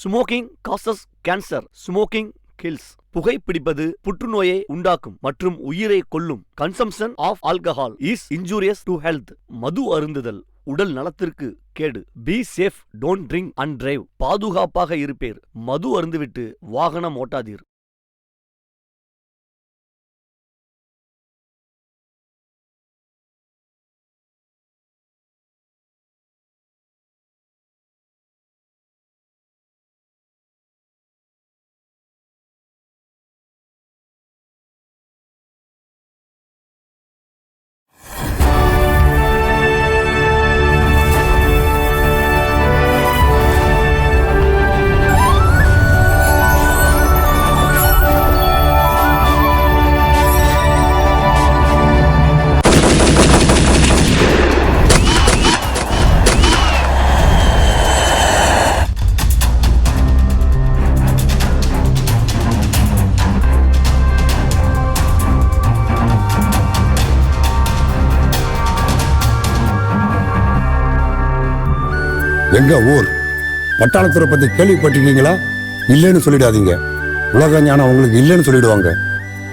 Smoking causes cancer. Smoking kills. புகைப்பிடிப்பது புற்றுநோயை உண்டாக்கும் மற்றும் உயிரை கொல்லும். Consumption of alcohol is injurious to health. மது அருந்துதல் உடல் நலத்திற்கு கேடு. Be safe, don't drink and drive. பாதுகாப்பாக இருப்பீர். மது அருந்துவிட்டு வாகனம் ஓட்டாதீர். எங்க ஊர் பட்டாளத்துறை பத்தி கேள்விப்பட்டிருக்கீங்களா? இல்லைன்னு சொல்லிடாதீங்க. உலக ஞானம் உங்களுக்கு இல்லைன்னு சொல்லிடுவாங்க.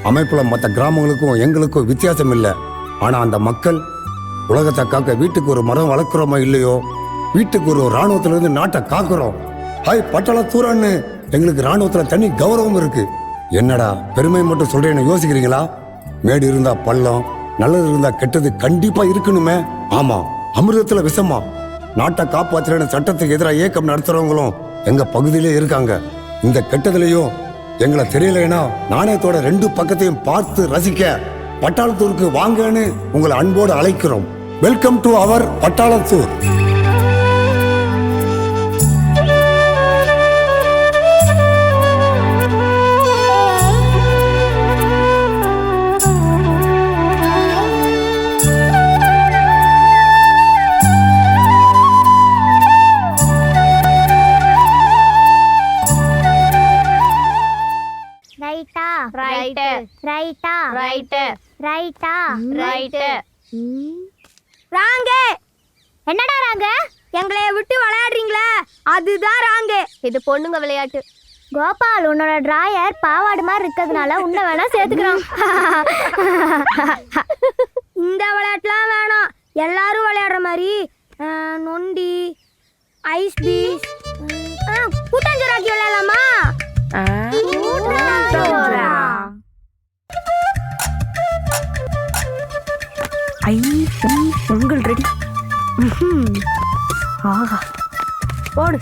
அமைப்புல மற்ற கிராமங்களுக்கும் எங்களுக்கும் வித்தியாசம் இல்லை. ஆனா அந்த மக்கள் உலகத்தை காக்க வீட்டுக்கு ஒரு மரம் வளர்க்குறோமோ இல்லையோ, வீட்டுக்கு ஒரு ராணுவத்துல இருந்து நாட்டை காக்குறோம். ஹாய் பட்டாளத்தூரன்னு எங்களுக்கு ராணுவத்துல தனி கௌரவம் இருக்கு. என்னடா பெருமை மட்டும் சொல்றேன்னு யோசிக்கிறீங்களா? மேடு இருந்தா பள்ளம், நல்லது இருந்தா கெட்டது கண்டிப்பா இருக்கணுமே. ஆமா, அமிர்தத்துல விஷமா. நாட்டை காப்பாற்றுற சட்டத்துக்கு எதிராக இயக்கம் நடத்துறவங்களும் எங்க பகுதியிலே இருக்காங்க. இந்த கெட்டதுலயும் எங்களை தெரியலைன்னா நாணயத்தோட 2 பக்கத்தையும் பார்த்து ரசிக்க பட்டாளத்தூருக்கு வாங்கன்னு உங்களை அன்போடு அழைக்கிறோம். Welcome to our Pattalathur. என்னடா ராங்க? எங்களை விட்டு விளையாடுறீங்களா? அதுதான் ராங்க. இது பொண்ணுங்க விளையாட்டு. கோபால், உன்னோட டிராயர் பாவாடு மாதிரி இருக்கிறதுனால உன்னை வேணா சேர்த்துக்கிறோம். இந்த விளையாட்டுலாம் வேணாம். எல்லாரும் விளையாடுற மாதிரி நொண்டி, ஐஸ் பீஸ், கூட்டாஞ்சோராக்கி விளையாடலாமா? பொங்கல் ரெடி. ஆஹா, போடு.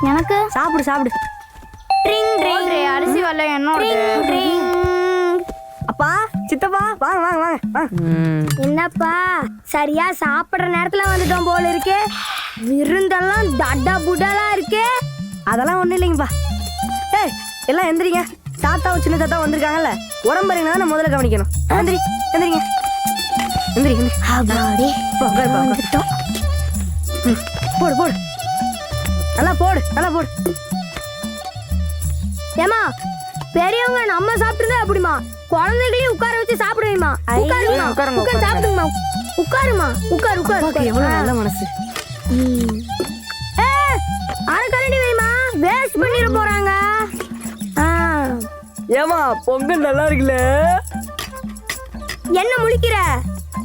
எனக்கு சாப்பிடு சாப்பிடு. அரிசி வரல. அப்பா, சித்தப்பா, வாங்க வாங்க வாங்க. என்னப்பா, சரியா சாப்பிடுற நேரத்துல வந்துட்டோம் போல இருக்கு. விருந்தெல்லாம் தட்டா புடலா இருக்கு. அதெல்லாம் ஒண்ணும் இல்லைங்கப்பா. ஏய், எல்லாம் எந்திரிங்க. தாத்தாவும் சின்ன தாத்தா வந்திருக்காங்கல்ல, உடம்புறீங்கன்னா நான் முதல்ல கவனிக்கணும். எந்திரி எந்திரிங்க. எந்திரி எந்திரி. போடு போடு, நல்லா போடு, நல்லா போடு. ஏமா, பெரியவங்க நம்ம சாப்பிட்டுருந்தா அப்படிமா, குழந்தைகளையும் உட்கார வச்சு சாப்பிடுவேமா. உட்காருமா, உட்கார் சாப்பிடுங்கம்மா. உட்காருமா, உட்கார் உட்கார். எவ்வளவு நல்ல மனசு. அரைக்கரண்டி வைமா, வேஸ்ட் பண்ணிட போறாங்க. ஏமா, பொங்கல் நல்லா இருக்குல்ல? என்ன முழிக்கிற?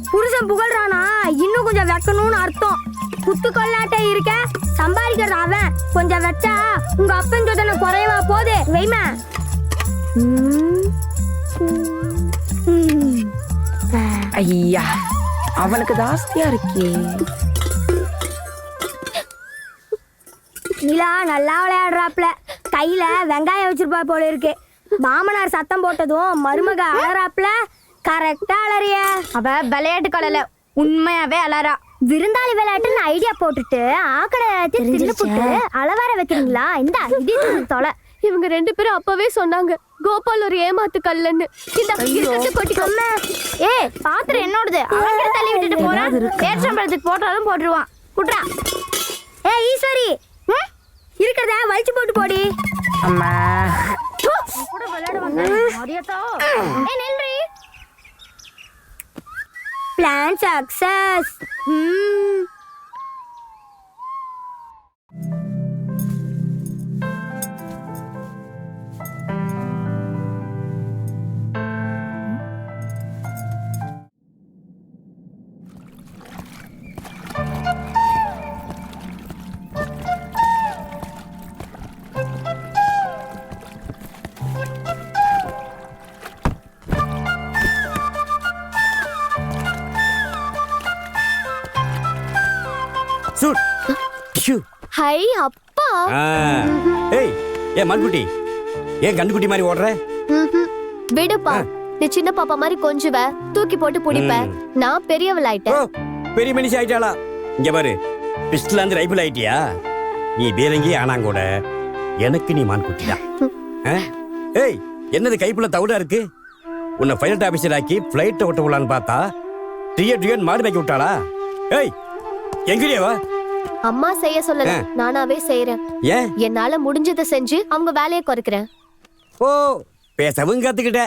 புருஷன் புகழ்றானா இன்னும் கொஞ்சம் வைக்கணும்னு அர்த்தம். குத்து கொள்ளாட்டே இருக்க, சம்பாதிக்கிறது அவன். கொஞ்சம் வச்சா உங்க அப்பன் சொத்தனை குறைவா போகுது. வைமா. ஐயா, அவனுக்கு ஜாஸ்தியா இருக்கே. நிலா நல்லா விளையாடுறாப்ல. கையில வெங்காயம் வச்சிருப்பா போல இருக்கு. மாமனார் சத்தம் போட்டதும் மருமக அலறாப்ல. கரெக்டா அலறிய. அவ விளையாட்டு கலல, உண்மையாவே அலறா. விருந்தாளி விளையாட்டுன்னு ஐடியா போட்டுட்டு ஆக்கடை தின்னு போட்டு அளவார வைக்கிறீங்களா? இந்த இது தொலை. இவங்க 2 பேரும் அப்பவே சொன்னாங்க கோபால் ஒரு ஏமாத்து கல்லன்னு. கொட்டிக்கோமே. ஏ, பாத்திரம் என்னோடது. அவங்க தள்ளி விட்டுட்டு போறான். பேச்சம்பழத்துக்கு போட்டாலும் போட்டுருவான். குட்ரா. ஏ ஈஸ்வரி, இருக்கிறத வலிச்சு போட்டு போடி. அம்மா கூட விளையாட வந்தேன். ஏ நில்றி. Plan success. சூட் ஷூ ஹை அப்பா. ஏய் ஏ மண்குட்டி ஏன் கண்டுக்குட்டி மாதிரி ஓடுற? விடுப்பா, நீ சின்ன பாப்பா மாதிரி கொஞ்சுவ, தூக்கி போட்டு புடிப்ப. நான் பெரியவள் ஓ ஆயிட்டேன். பெரிய மனுஷி ஆயிட்டாளா? இங்க பாரு, பிஸ்டல் இருந்து ரைபிள் ஆயிட்டியா? நீ வேலங்கி ஆனாங்கூட எனக்கு நீ மான்குட்டி தான். ஏய் என்னது கைப்புள்ள தவிடா இருக்கு? உன்னை பைலட் ஆபீசர் ஆக்கி பிளைட் ஓட்ட விடலான்னு பார்த்தா டிஎன் மாடு வைக்க விட்டாளா? ஏய் எங்கடியாவா? அம்மா செய்ய சொல்லல, நானாவே செய்யறேன். ஏன்? என்னால முடிஞ்சதை செஞ்சு அவங்க வேலையை குறைக்கிறேன். ஓ பேசவும் கத்துக்கிட்ட.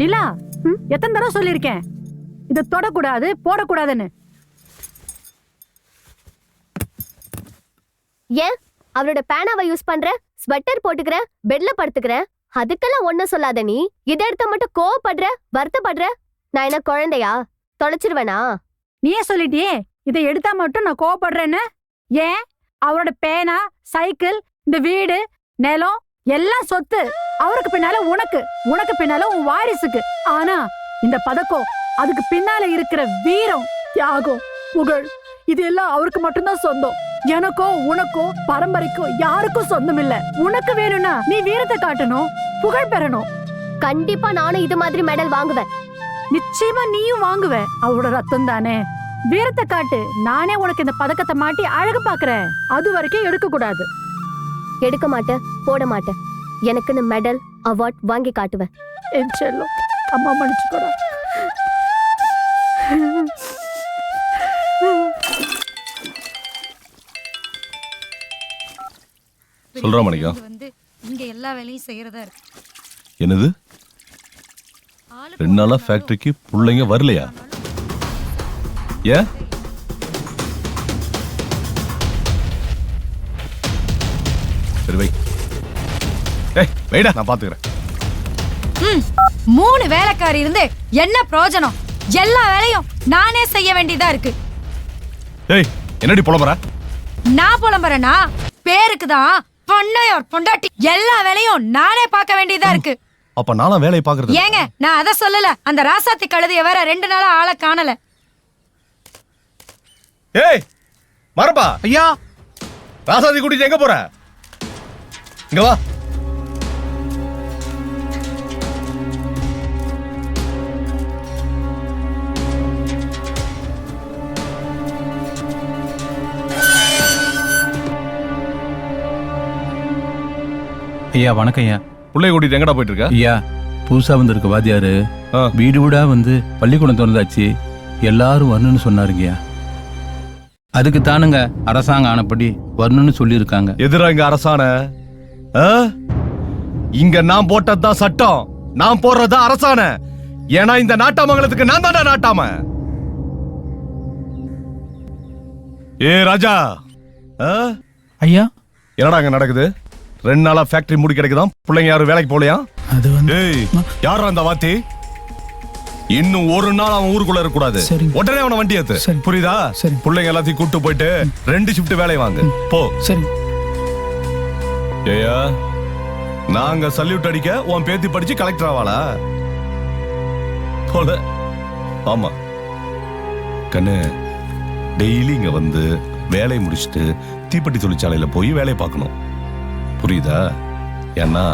நிலா, எத்தனை தடவை சொல்லிருக்கேன் இத தொடக்கூடாது போடக்கூடாதுன்னு? ஏன் அவளோட பேனாவை யூஸ் பண்ற, ஸ்வெட்டர் போட்டுக்கிற, பெட்ல படுத்துக்கிற, அதுக்கெல்லாம் ஒன்னும் சொல்லாத. நீ இதை எடுத்த மட்டும் கோவப்படுற, வருத்தப்படுற. நான் என்ன குழந்தையா? தொலைச்சிருவேனா? நீயே சொல்லிட்டியே இதை எடுத்தா மட்டும் நான் கோவப்படுறேன்னு. ஏன்? அவரோட பேனா, சைக்கிள், இந்த வீடு, நிலம் எல்லாம் சொத்து. அவருக்கு பின்னால உனக்கு, உனக்கு பின்னால உன் வாரிசுக்கு. ஆனா இந்த பதக்கம், அதுக்கு பின்னால இருக்கிற வீரம், தியாகம், புகழ், இது எல்லாம் அவருக்கு மட்டும்தான் சொந்தம். எனக்கோ உனக்கோ பரம்பரைக்கோ யாருக்கும் சொந்தம் இல்ல. உனக்கு வேணும்னா நீ வீரத்தை காட்டணும், புகழ் பெறணும். கண்டிப்பா நானும் இது மாதிரி மெடல் வாங்குவேன். நிச்சயமா நீயும் வாங்குவ. அவரோட ரத்தம் தானே. வீரத்தை காட்டு. நானே உனக்கு இந்த பதக்கத்தை மாட்டி அழகு பாக்குறேன். அது வரைக்கும் எடுக்க கூடாது. எடுக்க மாட்டேன், போட மாட்டேன். எனக்குன்னு மெடல், அவார்ட் வாங்கி காட்டுவேன். என் செல்லம், அம்மா மன்னிச்சுக்கோடா. சொல்றா மணிக்கம். வந்து இங்க எல்லா வேலையும் செய்யறதா இருக்கு. என்னது 2 நாளா ஃபேக்டரிக்கு பிள்ளைங்க வரலையா? ஏன்? சரி வை. ஏய் வைடா, நான் பாத்துக்கிறேன். 3 வேலைக்காரி இருந்து என்ன பிரயோஜனம்? எல்லா வேலையும் நானே செய்ய வேண்டியதா இருக்கு. ஏய் என்னடி புலம்பற? நான் புலம்புறேனா? பேருக்கு தான் பொண்ணையோர் பொண்டாட்டி. எல்லா வேலையும் நானே பார்க்க வேண்டியதா இருக்கு. அப்ப நானும் வேலையை பாக்குறது. ஏங்க, நான் அத சொல்லல. அந்த ராசாத்தி கழுதைய வேற 2 நாளா ஆளை காணல. ஏய் மரபா ஐயா, ராசாதி கூட்டிட்டு எங்க போற? இங்க வா. ஐயா வணக்கம் ஐயா. பிள்ளைய கூட்டிட்டு எங்கடா போயிட்டு இருக்க? ஐயா புதுசா வந்திருக்க வாத்தியாரு வீடு வீடா வந்து பள்ளிக்கூடம் திறந்தாச்சு, எல்லாரும் வரணும்னு சொன்னாருங்கய்யா. அதுக்கு தானுங்க அரசாங்கம் ஆனப்படி வரணும்னு சொல்லியிருக்காங்க. எதிரா இங்க அரசாணை? இங்க நான் போட்டதுதான் சட்டம், நான் போடுறதா அரசாணை. ஏன்னா இந்த நாட்டாமங்கலத்துக்கு நான் தான்டா நாட்டாம. ஏ ராஜா, ஐயா என்னடா அங்க நடக்குது? 2 நாளா ஃபேக்டரி மூடி கிடக்குதான், பிள்ளைங்க யாரும் வேலைக்கு போலையா? அது வந்து ஏய் யாரா அந்த வாத்தி? இன்னும் 1 நாள் அவன் ஊருக்குள்ள இருக்க கூடாது. உடனே அவனை வண்டி ஏத்து. புரியுதா? பிள்ளைங்க எல்லாத்தையும் கூட்டு போயிட்டு 2 ஷிஃப்ட் வேலையை வாங்க போ. சரி. ஏயா நாங்க சல்யூட் அடிக்க உன் பேத்தி படிச்சு கலெக்டர் ஆவாளா? போல. ஆமா கண்ணு, டெய்லி இங்க வந்து வேலையை முடிச்சுட்டு தீப்பெட்டி தொழிற்சாலையில போய் வேலையை பார்க்கணும். புரியுதா? ஏன்னா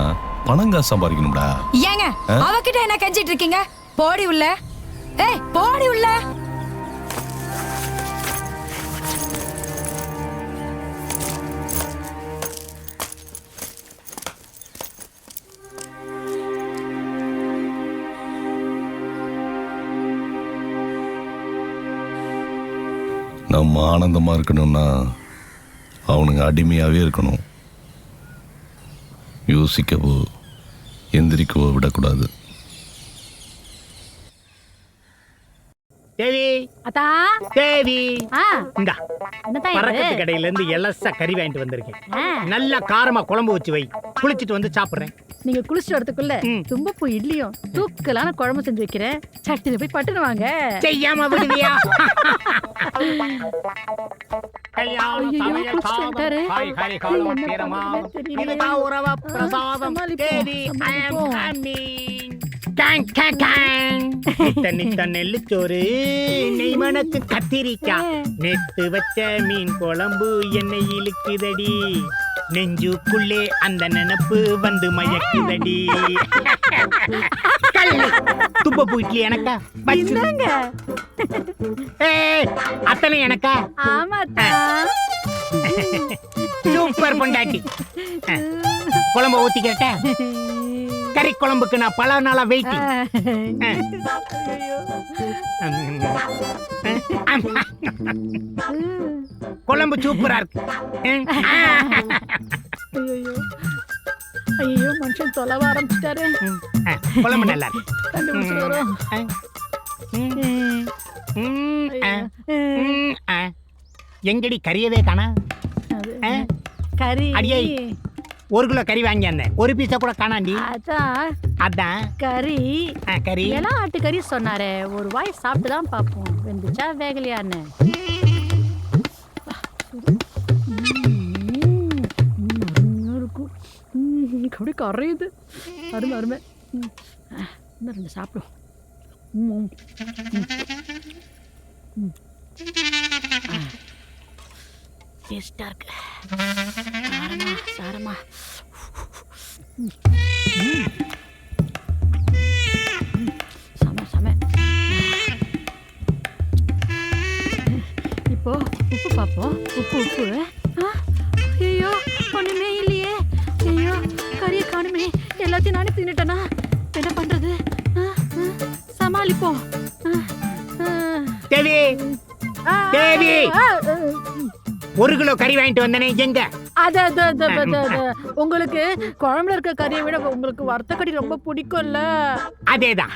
பணங்க சம்பாதிக்கணும்டா. ஏங்க அவகிட்ட என்ன கெஞ்சிட்டு இருக்கீங்க? போடி உள்ள. ஏய் போடி உள்ள. நம்ம ஆனந்தமா இருக்கணும்னா அவனுங்க அடிமையாவே இருக்கணும். யோசிக்கவோ எந்திரிக்கவோ விடக்கூடாது. தேவி அத்தா தேவி ஆ இந்தா என்னதான் பறக்கத்து இது? கடையில இருந்து எலசா கறி வாங்கிட்டு வந்திருக்கேன். ஆ, நல்லா காரமா குழம்பு வச்சு வை, குளிச்சிட்டு வந்து சாப்பிடுறேன். நீங்க குளிச்சுட்டு வரதுக்குள்ள ம். தும்பப்பூ இட்லியும் தூக்கலான குழம்பு செஞ்சு வைக்கிறேன். சட்டில போய் பட்டுன்னு வாங்க. செய்யாம விடுவியா? கல்யாண ஐயையோ, சமையல் குளிச்சுட்டு சாதம், வந்துட்டாரு. காய்கறி காலம் என்ன தீரமாகும். பண்றதுன்னு தெரியலையே. இதுதான் உறவ பிரசாதம். சமாளிப்போம், தேவி, I am சமாளிப்போம். coming. Gang, gang, gang. நித்த நித்த நெல்லுச்சோறு, நெய் மணக்கு கத்திரிக்காய், நேத்து வச்ச மீன் குழம்பு என்னை இழுக்குதடி, நெஞ்சுக்குள்ளே அந்த நினப்பு வந்து மயக்குதடி. கள்ளி, தும்பப்பூ இட்லி எனக்கா? இந்தாங்க. ஏய், அத்தனை எனக்கா? ஆமாத்தா. சூப்பர் பொண்டாட்டி. குழம்பு ஊத்திக்கிட்ட கறி குழம்புக்கு நான் பல நாளா வெயிட்டிங். குழம்பு சூப்பரா இருக்கு. ஐயையோ. ஐயோ, மனுஷன் தொலைவ ஆரம்பிச்சிட்டாரு. குழம்பு நல்லா இருக்கு. கண்டுபிடிச்சு வரும். எங்கடி கறியவே காணா? கறி அடியே. 1 கிலோ கறி வாங்கி வந்தேன், ஒரு பீஸா கூட காணாண்டி. அதான் அதான் கறி கறி எல்லாம் ஆட்டுக்கறி சொன்னாரே, ஒரு வாய் சாப்பிட்டு தான் பார்ப்போம் வெந்துச்சா வேகலையான்னு. இருக்கும் அப்படி கரையுது. அருமை அருமை. இன்னும் 2 சாப்பிடும். டேஸ்டா இருக்கு. சாரமா சாரமா. சம சம. இப்போ உப்பு பார்ப்போம். உப்பு. ஐயோ, ஒண்ணுமே இல்லையே. ஐயோ, கறியை காணுமே. எல்லாத்தையும் நானே தின்னுட்டேனா? என்ன பண்றது? சமாளிப்போம். தேவி, தேவி, 1 கிலோ கறி வாங்கிட்டு வந்தனே எங்க? உங்களுக்கு குழம்புல இருக்க கறியை விட உங்களுக்கு வறுத்த கறி ரொம்ப பிடிக்கும்ல. அதேதான்.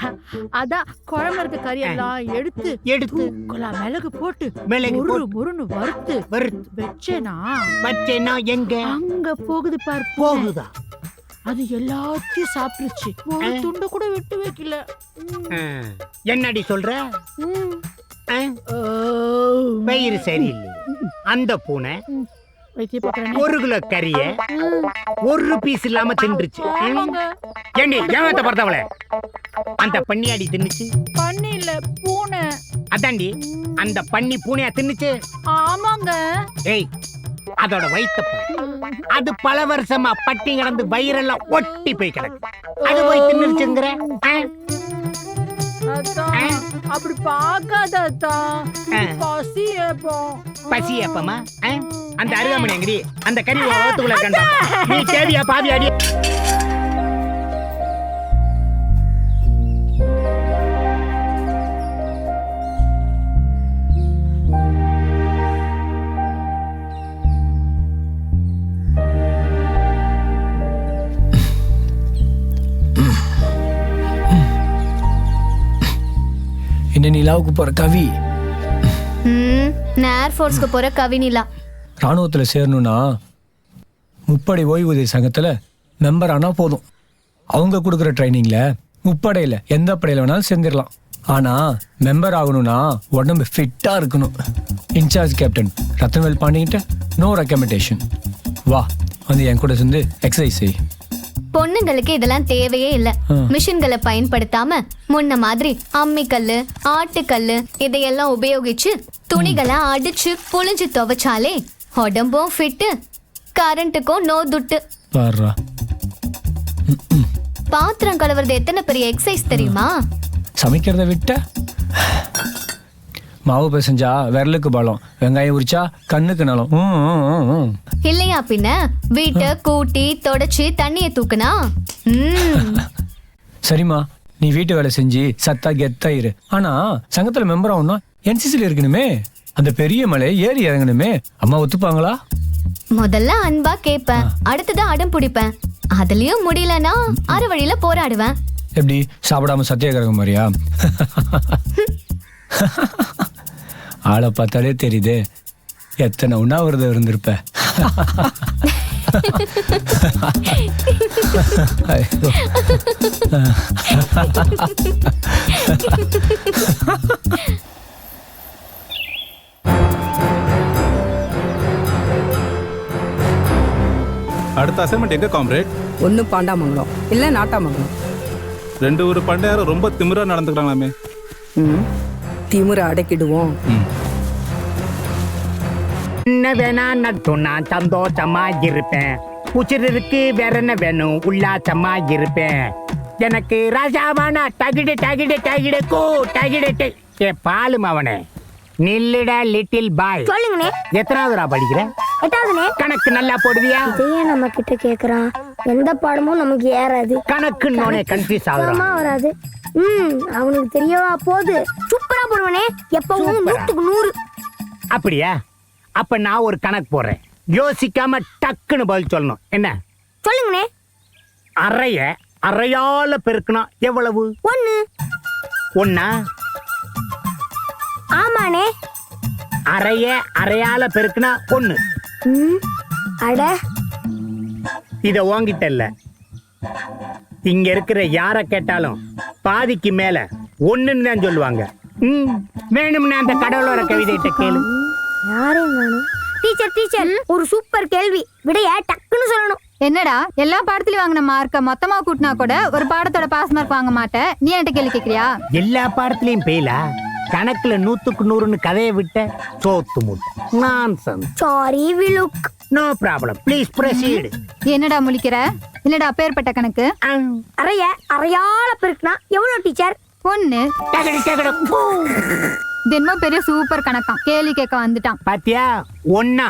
அதான் குழம்புல இருக்க கறி எல்லாம் எடுத்து தூக்கலாம் மிளகு போட்டு முருன்னு வறுத்து வச்சேனா எங்க? அங்க போகுது பாரு. போகுதா? அது எல்லாத்தையும் சாப்பிடுச்சு. ஒரு துண்டு கூட விட்டு வைக்கல. என்னடி சொல்ற? வயிறு சரியில்லை. அந்த பூனை 1 கிலோ கறிய 1 பீஸ் இல்லாம தின்றுச்சு. ஏண்டி ஏமாத்த பார்த்தவளே? அந்த பன்னியாடி தின்னுச்சு? பண்ணி இல்ல, பூனை. அதாண்டி, அந்த பன்னி பூனையா தின்னுச்சு? ஆமாங்க. ஏய், அதோட வயித்த அது பல வருஷமா பட்டி கிடந்து வயிறெல்லாம் ஒட்டி போய் கிடக்கு. அது போய் தின்னுச்சுங்கிற? அப்படி பாக்காத. பசி அப்பமா அந்த அருகாமணி எங்கடி? அந்த கறி ஓத்துக்குள்ள கண்டா நீ தேவியா பாவி அடி. என்ன நிலாவுக்கு போற கவி? நான் ஏர்ஃபோர்ஸ்க்கு போற கவி நிலா. ராணுவத்துல சேரணும்னா முப்படை ஓய்வூதிய சங்கத்துல மெம்பர் ஆனா போதும். அவங்க கொடுக்குற ட்ரைனிங்ல முப்படையில எந்த படையில வேணாலும் சேர்ந்துடலாம். ஆனா மெம்பர் ஆகணும்னா உடம்பு ஃபிட்டா இருக்கணும். இன்சார்ஜ் கேப்டன் ரத்னவேல் பாண்டிகிட்ட நோ ரெக்கமெண்டேஷன். வா, வந்து என் கூட சேர்ந்து எக்ஸசைஸ் செய். பொண்ணுங்களுக்கு இதெல்லாம் தேவையே இல்ல. மிஷின்களை பயன்படுத்தாம முன்ன மாதிரி அம்மிக்கல்லு, ஆட்டுக்கல்லு இதையெல்லாம் உபயோகிச்சு துணிகளை அடிச்சு புழிஞ்சு துவைச்சாலே உடம்பும் ஃபிட்டு, கரண்ட்டுக்கும் நோ துட்டு. பாத்திரம் கழுவுறது எத்தனை பெரிய எக்ஸசைஸ் தெரியுமா? சமைக்கிறத விட்ட மாவு பிசைஞ்சா விரலுக்கு பலம், வெங்காயம் உரிச்சா கண்ணுக்கு நலம். இல்லையா பின்ன? வீட்டை கூட்டி தொடச்சு தண்ணியை தூக்குனா. சரிம்மா, நீ வீட்டு வேலை செஞ்சு சத்தா கெத்தா இரு. ஆனா சங்கத்துல மெம்பர் ஆகணும்னா என்சிசில இருக்கணுமே. அந்த பெரிய மலை ஏறி இறங்கணுமே. அம்மா ஒத்துப்பாங்களா? முதல்ல அன்பா கேட்பேன், அடுத்ததான் அடம் பிடிப்பேன். அதுலயும் முடியலன்னா அரை வழியில போராடுவேன். எப்படி? சாப்பிடாம சத்தியாகிரகம் மாதிரியா? ஆளை பார்த்தாலே தெரியுது எத்தனை உண்ணாவிரதம் இருந்திருப்ப. ஐயோ. அடுத்த அசைன்மெண்ட் எங்க காம்ரேட்? ஒன்னு பாண்டாமங்கலம் இல்ல நாட்டாமங்கலம். 2 ஊர் பண்டையாரும் ரொம்ப திமிரா நடந்துக்கிறாங்களாமே. திமிர அடக்கிடுவோம். என்ன வேணா நட்டும் நான் சந்தோஷமா இருப்பேன். உச்சிருக்கு வேற என்ன வேணும் உல்லாசமா இருப்பேன். எனக்கு ராஜாவானா டகிடு டகிடு டகிடு கோ டகிடு ஏ பாலு மவனே நில்லுடா லிட்டில் பாய். சொல்லுங்கண்ணே. எத்தனாவதுரா படிக்கிற? 8வதுண்ணே. கணக்கு நல்லா போடுவியா? இதையே நம்ம கிட்ட கேக்குறான். எந்த பாடமும் நமக்கு ஏறாது. கணக்குன்னோனே கன்ஃபியூஸ் ஆகுறான். வராது. அவனுக்கு தெரியவா போகுது. சூப்பரா போடுவனே. எப்பவும் 100க்கு 100. அப்படியா? அப்ப நான் ஒரு கணக்கு போடுறேன். யோசிக்காம டக்குன்னு பதில் சொல்லணும். என்ன? சொல்லுங்கண்ணே. அறையால பெருக்கனா எவ்வளவு? 1. 1? ஆமாண்ணே. அறையால பெருக்கனா 1. அட இத வாங்கிட்ட இல்ல. இங்க இருக்கிற யார கேட்டாலும் பாதிக்கு மேல 1ன்னு தான் சொல்லுவாங்க. வேணும்னா அந்த கடவுளோட கவிதைகிட்ட கேளு. யாரையும் வேணும். டீச்சர் ஒரு சூப்பர் கேள்வி. விடைய டக்குன்னு சொல்லணும். என்னடா எல்லா பாடத்துலயும் வாங்கின மார்க்க மொத்தமா கூட்டினா கூட ஒரு பாடத்தோட பாஸ் மார்க் வாங்க மாட்டேன். நீ என்கிட்ட கேள்வி கேக்குறியா? எல்லா பாடத்திலயும் பெயிலா? கணக்குல 100க்கு 100ன்னு கதையை விட்ட சோத்து முட்டை. நான்சென்ஸ். சாரி விலுக். No problem. Please proceed. என்னடா முழிக்கிற? என்னடா பேர்பட்ட கணக்கு? அறையால பெருக்குனா எவ்வளவு டீச்சர்? 1. தினமும் பெரிய சூப்பர் கணக்காம். கேள்வி கேட்க வந்துட்டான் பாத்தியா? 1.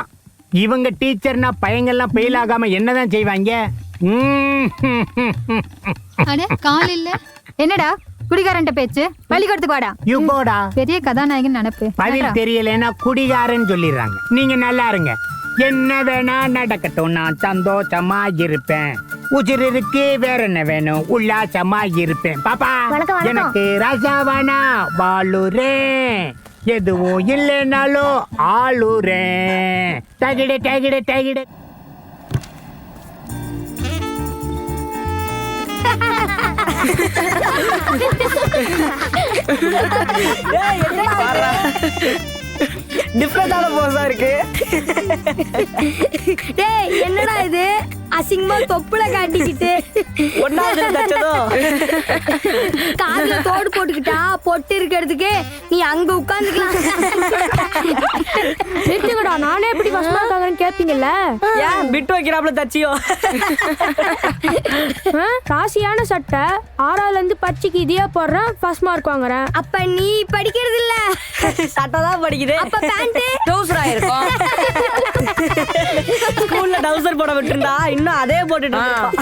இவங்க டீச்சர்னா பையங்கள்லாம் பெயில் ஆகாம என்னதான் செய்வாங்க? காலையில என்னடா குடிகாரன்ட்ட பேச்சு? பள்ளிக்கூடத்துக்கு வாடா. யூ கோடா. பெரிய கதாநாயகன் நினைப்பு. பதில் தெரியலன்னா குடிகாரன்னு சொல்லிடுறாங்க. நீங்க நல்லா இருங்க. என்ன வேணா நடக்கட்டும் நான் சந்தோஷமா இருப்பேன். உச்சிருக்கு வேற என்ன வேணும் உல்லாசமா இருப்பேன். பாப்பா எனக்கு ராஜாவானா வாழுறேன். எதுவும் இல்லைனாலும் ஆளுறேன். டகிடு டகிடு டகிடு. டிஃபரெண்டான போஸா இருக்கு. டேய் என்னடா இது? அசிங்கமா தொப்புல காட்டிக்கிட்டு காதுல தோடு போட்டுக்கிட்டா பொட்டு இருக்கிறதுக்கு நீ அங்க உட்கார்ந்துக்கலாம். நிறுத்துங்கடா. நானே எப்படி ஃபர்ஸ்ட் மார்க் வாங்குறேன்னு கேப்பீங்கல்ல? ஏன் பிட் வைக்கிறாப்ல தச்சியோ? ராசியான சட்டை 6வதுல இருந்து பச்சைக்கு இதையா போடுறேன். ஃபர்ஸ்ட் மார்க் வாங்குறேன். அப்ப நீ படிக்கிறது இல்ல. சட்டை தான் படிக்குது. அப்ப பேண்ட் டவுசரா இருக்கும். ஸ்கூல்ல டவுசர் போட விட்டுருந்தா இன்னும் அதே போட்டுட்டு இருப்பான்.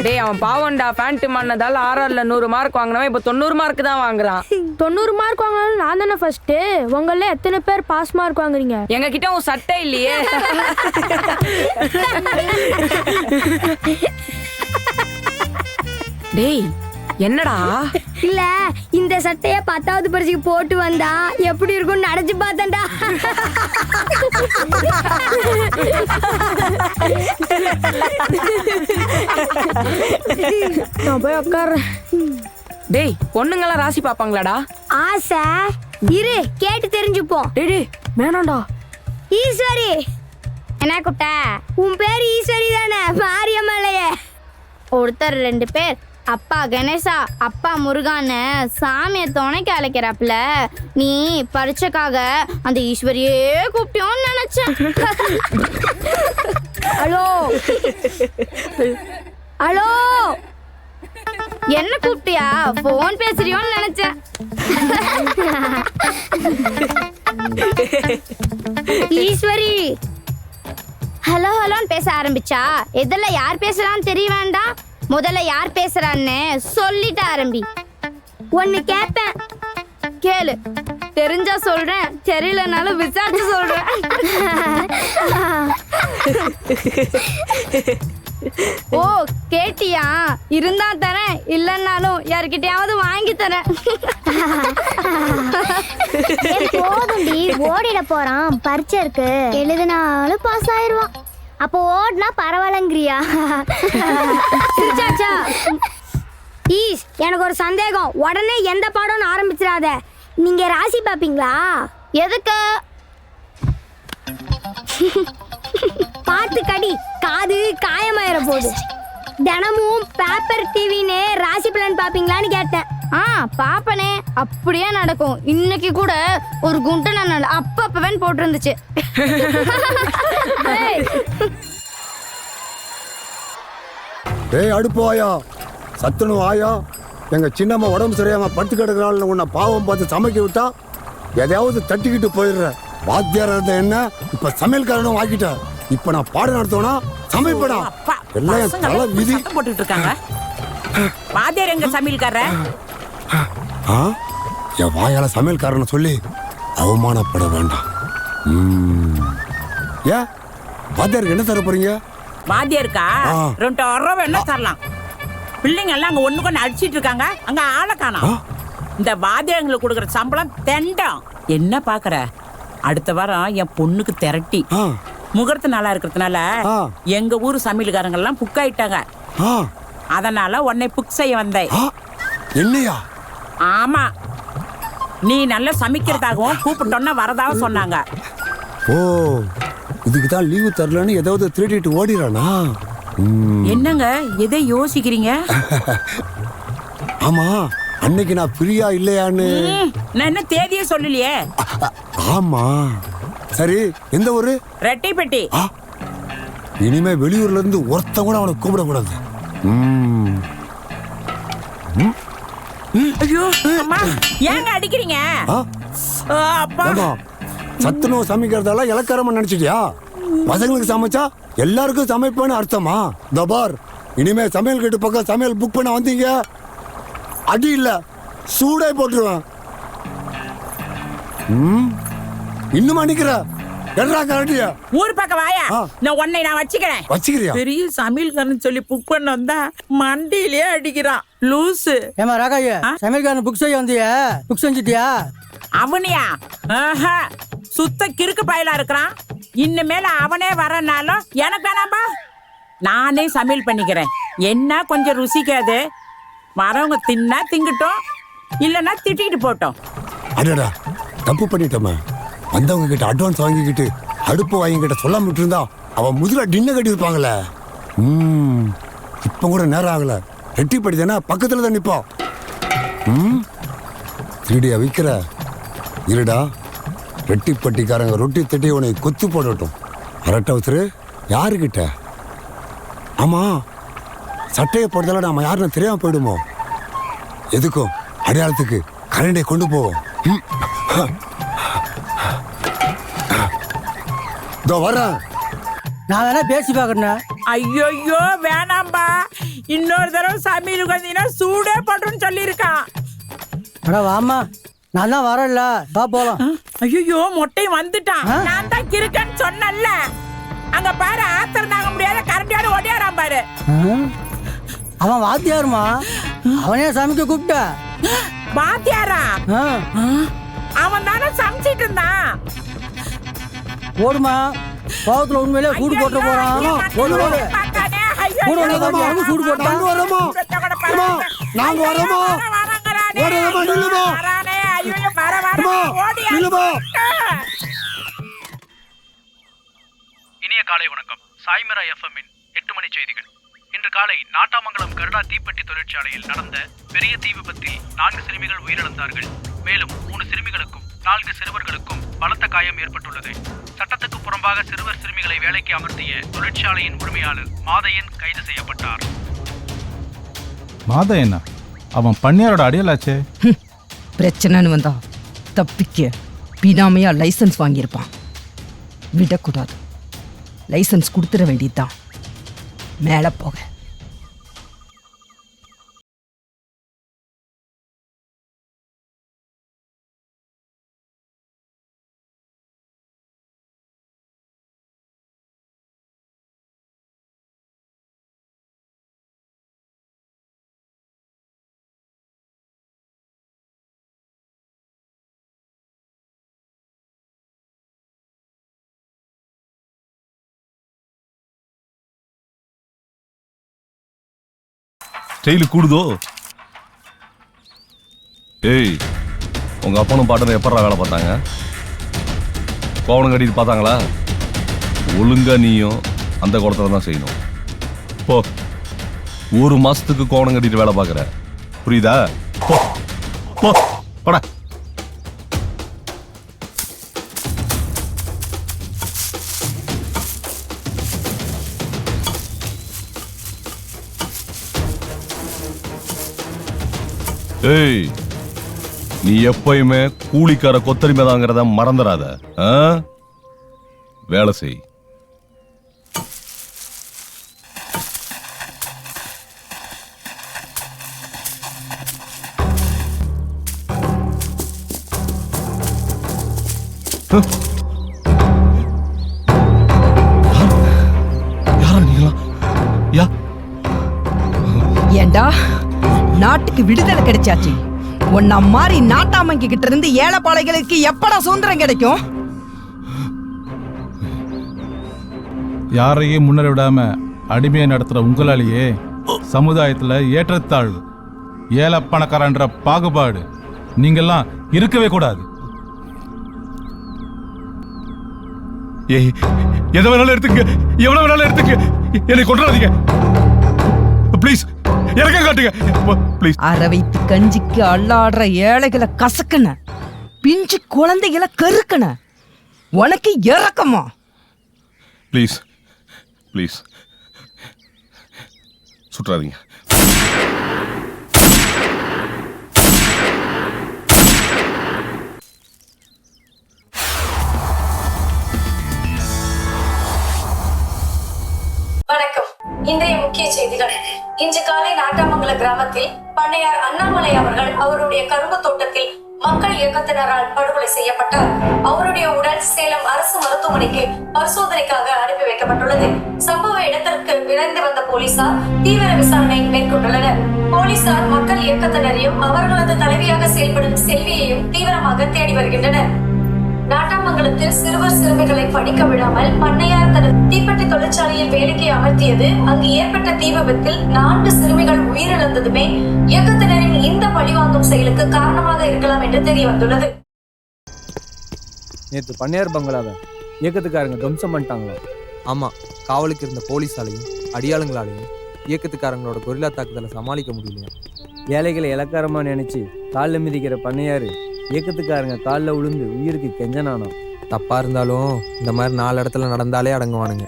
டேய் அவன் பாவம்டா. பேண்ட் மண்ணதால 6வதுல 100 மார்க் வாங்கினவன் இப்ப 90 மார்க் தான் வாங்குறான். 90 மார்க் வாங்கினாலும் நான் தானே ஃபர்ஸ்ட். உங்கள எத்தனை பேர் பாஸ் மார்க் வாங்குறீங்க? எங்க கிட்ட உன் சட்டை இல்லையே. டேய் என்னடா? இல்ல இந்த சட்டைய 10வது பரிசுக்கு போட்டு வந்தா எப்படி இருக்கும் நினைச்சு பார்த்தேன்டா. நான் போய் உட்கார்றேன். டேய் பொண்ணுங்களாம் ராசி பாப்பாங்களாடா? ஆசை இரு கேட்டு தெரிஞ்சுப்போம். டேய் வேணாம்டா. ஈஸ்வரி என்ன கூப்பிட்ட? உன் பேர் ஈஸ்வரி தானே? மாரியம்மலையே. ஒருத்தர் 2 பேர் அப்பா கணேசா அப்பா முருகான்னு சாமியை துணைக்கு அழைக்கிறாப்புல. நீ பரீட்சைக்காக அந்த ஈஸ்வரியே கூப்பிட்டோன்னு நினைச்சேன். ஹலோ ஹலோ என்ன கூப்பிட்டியா? போன் பேசுறியோன்னு நினைச்சேன். ஈஸ்வரி ஹலோ ஹலோன்னு பேச ஆரம்பிச்சா எதில் யார் பேசுறான்னு தெரிய வேண்டாம். முதல்ல யார் பேசுறான்னு சொல்லிட்டு ஆரம்பி. ஒன்னு கேப்பேன் கேளு. தெரிஞ்சா சொல்றேன், தெரியலனாலும் விசாரிச்சு சொல்றேன். ஓ கேட்டியா? இருந்தா தரேன், இல்லைன்னாலும் யாருக்கிட்டையாவது வாங்கி தரேன். போதும்டி, ஓடிட போறான். பரீட்சை இருக்கு, எழுதினாலும் பாஸ் ஆயிருவான். அப்போ ஓடினா பரவாயில்லங்கிறியா? சிரிச்சாச்சா? ஈஸ், எனக்கு ஒரு சந்தேகம். உடனே எந்த பாடம்னு ஆரம்பிச்சிடாத. நீங்க ராசி பாப்பீங்களா? எதுக்கு? பார்த்து கடி, காது காயமாயிர போகுது. தினமும் பேப்பர் டிவின்னு ராசி பலன் பாப்பீங்களான்னு கேட்டேன். பாப்பனே, அப்படியே நடக்கும். இன்னைக்கு கூட ஒரு குண்டை நான் அப்பப்பவன் போட்டிருந்துச்சு. ஏய் அடுப்பு ஆயா, சத்துணு ஆயா, எங்க சின்னம்மா உடம்பு சரியாம படுத்து கிடக்குறாள். உன்னை பாவம் பார்த்து சமைக்க விட்டா எதையாவது தட்டிக்கிட்டு போயிடுற. வாத்தியார் இருந்த என்ன இப்ப சமையல்காரனும் ஆக்கிட்ட. இப்ப நான் பாடம் நடத்தோனா சமைப்படா. எல்லாம் என் தலை விதி. போட்டுட்டு இருக்காங்க. வாத்தியார் எங்க சமையல்கார? என் வாயால சமையல்காரனை சொல்லி அவமானப்பட வேண்டாம். ஏன் வாத்தியாருக்கு என்ன தர போறீங்க? வாத்தியாருக்கா 2000 ரூபாய் என்ன தரலாம். பிள்ளைங்க எல்லாம் அங்க ஒண்ணு கொண்டு அடிச்சிட்டு இருக்காங்க. அங்க ஆளை காணோம். இந்த வாத்தியாரங்களுக்கு கொடுக்குற சம்பளம் தெண்டம். என்ன பாக்குற? அடுத்த வாரம் என் பொண்ணுக்கு திரட்டி முகூர்த்த நாளா இருக்கிறதுனால எங்க ஊர் சமையல்காரங்க எல்லாம் புக் ஆயிட்டாங்க. அதனால உன்னை புக் செய்ய வந்தேன். என்னையா? ஆமா, நீ நல்லா சமைக்கிறதாகவும் கூப்பிட்டோன்னா வரதாகவும் சொன்னாங்க. ஓ, இதுக்கு தான் லீவு தரலன்னு ஏதாவது திருடிட்டு ஓடிறானா? என்னங்க எதை யோசிக்கிறீங்க? ஆமா, அன்னைக்கு நான் ஃப்ரீயா இல்லையான்னு நான் என்ன தேதியே சொல்லலையே. ஆமா, சரி, எந்த ஊரு? ரெட்டிப்பட்டி. இனிமே வெளியூர்ல இருந்து ஒருத்தன் கூட அவனை கூப்பிடக்கூடாது. ஐயோ அம்மா, ஏங்க அடிக்கிறீங்க? அப்பா, சத்துணவு சமைக்கிறதால இலக்காரமா நினைச்சிட்டியா? பசங்களுக்கு சமைச்சா எல்லாருக்கும் சமைப்பேன்னு அர்த்தமா? தபார், இனிமே சமையல் கட்டு பக்கம் சமையல் புக் பண்ண வந்தீங்க, அடி இல்ல சூடே போட்டுருவேன். இன்னும் அடிக்கிற ஊர் பக்கம் வாயா, நான் உன்னை நான் வச்சுக்கிறேன். வச்சுக்கிறியா? பெரிய சமையல்காரன் சொல்லி புக் பண்ண வந்தா மண்டியிலே அடிக்கிறான் லூசு. ஏமா ராகாயா, சமையல்காரன் புக் செய்ய வந்தியா? புக் செஞ்சிட்டியா? அவனியா? சுத்த கிறுக்கு பயலா இருக்கிறான். இனிமேல அவனே வரனாலும் எனக்கு வேணாம்பா, நானே சமையல் பண்ணிக்கிறேன். என்ன கொஞ்சம் ருசிக்காது, வரவங்க தின்னா திங்கட்டும், இல்லைன்னா திட்டிட்டு போட்டோம். அடடா, தப்பு பண்ணிட்டோமே. வந்தவங்க கிட்ட அட்வான்ஸ் வாங்கிக்கிட்டு அடுப்பு வாங்கிக்கிட்ட சொல்லாம விட்டு இருந்தா அவன் முதல்ல டின்ன கட்டி இருப்பாங்களே. இப்ப கூட நேரம் ஆகல. ரெட்டிப்படி தானே பக்கத்துல தான் நிப்போம். திருடியா விற்கிற? இருடா, ரெட்டிப்பட்டிக்காரங்க ரொட்டி தட்டி உன்னை கொத்து போடட்டும். அரட்டை வச்சுரு. யாருக்கிட்ட? ஆமா, சட்டையை போடுறதால நாம யாருன்னு தெரியாம போயிடுமோ? எதுக்கும் அடையாளத்துக்கு கரண்டை கொண்டு போவோம். வரேன், நான் வேணா பேசி பாக்குறேன். ஐயோ வேணாம்பா, இன்னொரு தடவை சமையல் வந்தீங்கன்னா சூடே போட்டுன்னு சொல்லியிருக்கான். அடா வாமா, நான் தான் வரல, வா போலாம். ஐயோ மொட்டை வந்துட்டான். நான் தான் கிறுக்கன்னு சொன்னல. அங்க பாரு, ஆத்திரம் தாங்க முடியாத கரண்டியோட ஓடியாராம் பாரு. அவன் வாத்தியாருமா, அவனே சமைக்க கூப்பிட்ட. வாத்தியாரா? அவன் தானே சமைச்சிட்டு இருந்தான். ஓடுமா, கோவத்துல உண்மையிலே கூடு போட்டு போறான். ஓடு ஓடு, கூட வந்து சூடு போட்டான். வரோமா நாங்க வரோமா? இனிய காலை வணக்கம். சாய்மரா எஃப்எம்மின் 8 மணி செய்திகள். இன்று காலை நாட்டாமங்கலம் கருடா தீப்பெட்டி தொழிற்சாலையில் நடந்த பெரிய தீ விபத்தில் 4 சிறுமிகள் உயிரிழந்தார்கள். மேலும் 3 சிறுமிகளுக்கும் 4 சிறுவர்களுக்கும் பலத்த காயம் ஏற்பட்டுள்ளது. சட்டத்துக்கு புறம்பாக சிறுவர் சிறுமிகளை வேலைக்கு அமர்த்திய தொழிற்சாலையின் உரிமையாளர் மாதையன் கைது செய்யப்பட்டார். மாதையனா? அவன் பண்ணியாரோட அடியலாச்சே. பிரச்சனைன்னு வந்தா தப்பிக்க பினாமையா லைசன்ஸ் வாங்கியிருப்பான். விடக்கூடாது, லைசன்ஸ் கொடுத்துட வேண்டியதுதான். மேலே போக ஸ்டைல் கூடுதோ? ஏய், உங்க அப்பனும் பாட்டனும் எப்படா வேலை பார்த்தாங்க? கோவணம் கட்டிட்டு பார்த்தாங்களா? ஒழுங்கா நீயும் அந்த கோலத்துல தான் செய்யணும். போ, 1 மாசத்துக்கு கோவணம் கட்டிட்டு வேலை பார்க்குற, புரியுதா? போ போ போடா. ஏய், நீ எப்பயுமே கூலிக்கார கொத்தரிமைதாங்கிறத மறந்துடாத. வேலை செய். ஏண்டா நாட்டுக்கு விடுதலை கிடைச்சாச்சு, உன்ன மாதிரி நாட்டாமங்க கிட்ட இருந்து ஏழைப்பாளைகளுக்கு எப்படா சுதந்திரம் கிடைக்கும்? யாரையும் முன்னேற விடாம அடிமையை நடத்துற உங்களாலேயே சமுதாயத்துல ஏற்றத்தாழ்வு, ஏழை பணக்காரன்ற பாகுபாடு நீங்கெல்லாம் இருக்கவே கூடாது. ஏய், எதை வேணாலும் எடுத்துக்க, எவ்வளவு வேணாலும் எடுத்துக்க, என்னை கொண்டாதீங்க ப்ளீஸ். இறக்கம் காட்டுங்க ப்ளீஸ். அரை வைத்து கஞ்சிக்கு அல்லாடுற ஏழைகளை கசக்குன, பிஞ்சு குழந்தைகளை கருக்குன, உனக்கு இறக்கமா? ப்ளீஸ் ப்ளீஸ் சுற்றாதீங்க. வணக்கம். இன்றைய முக்கிய செய்திகள். இன்று காலை நாட்டாமங்கல கிராமத்தில் பண்ணையார் அண்ணாமலை அவர்கள் அவருடைய கரும்பு தோட்டத்தில் மக்கள் இயக்கத்தினரால் படுகொலை செய்யப்பட்டார். அவருடைய உடல் சேலம் அரசு மருத்துவமனைக்கு பரிசோதனைக்காக அனுப்பி வைக்கப்பட்டுள்ளது. சம்பவ இடத்திற்கு விரைந்து வந்த போலீசார் தீவிர விசாரணை மேற்கொண்டுள்ளனர். போலீசார் மக்கள் இயக்கத்தினரையும் அவர்களது தலைவியாக செயல்படும் செல்வியையும் தீவிரமாக தேடி வருகின்றனர். நாட்டாமங்கலத்தில் சிறுவர் சிறுமிகளை படிக்க விடாமல் பண்ணையார் தனது தீப்பெட்டி தொழிற்சாலையில் வேலைக்கு அமர்த்தியது, அங்கு ஏற்பட்ட தீ விபத்தில் 4 சிறுமிகள் உயிரிழந்ததுமே இயக்கத்தினரின் இந்த பழிவாங்கும் செயலுக்கு காரணமாக இருக்கலாம் என்று தெரிய வந்துள்ளது. நேற்று பண்ணையார் பங்களாவை இயக்கத்துக்காரங்க துவம்சம் பண்ணிட்டாங்களா? ஆமா, காவலுக்கு இருந்த போலீஸாலையும் அடியாளுங்களாலையும் இயக்கத்துக்காரங்களோட கொரில்லா தாக்குதலை சமாளிக்க முடியலையா? ஏழைகளை இலக்காரமா நினைச்சு காலில் மிதிக்கிற பண்ணையாரு இயக்கத்துக்காரங்க காலில் விழுந்து உயிருக்கு கெஞ்சனானோ. தப்பா இருந்தாலும் இந்த மாதிரி 4 இடத்துல நடந்தாலே அடங்குவானுங்க.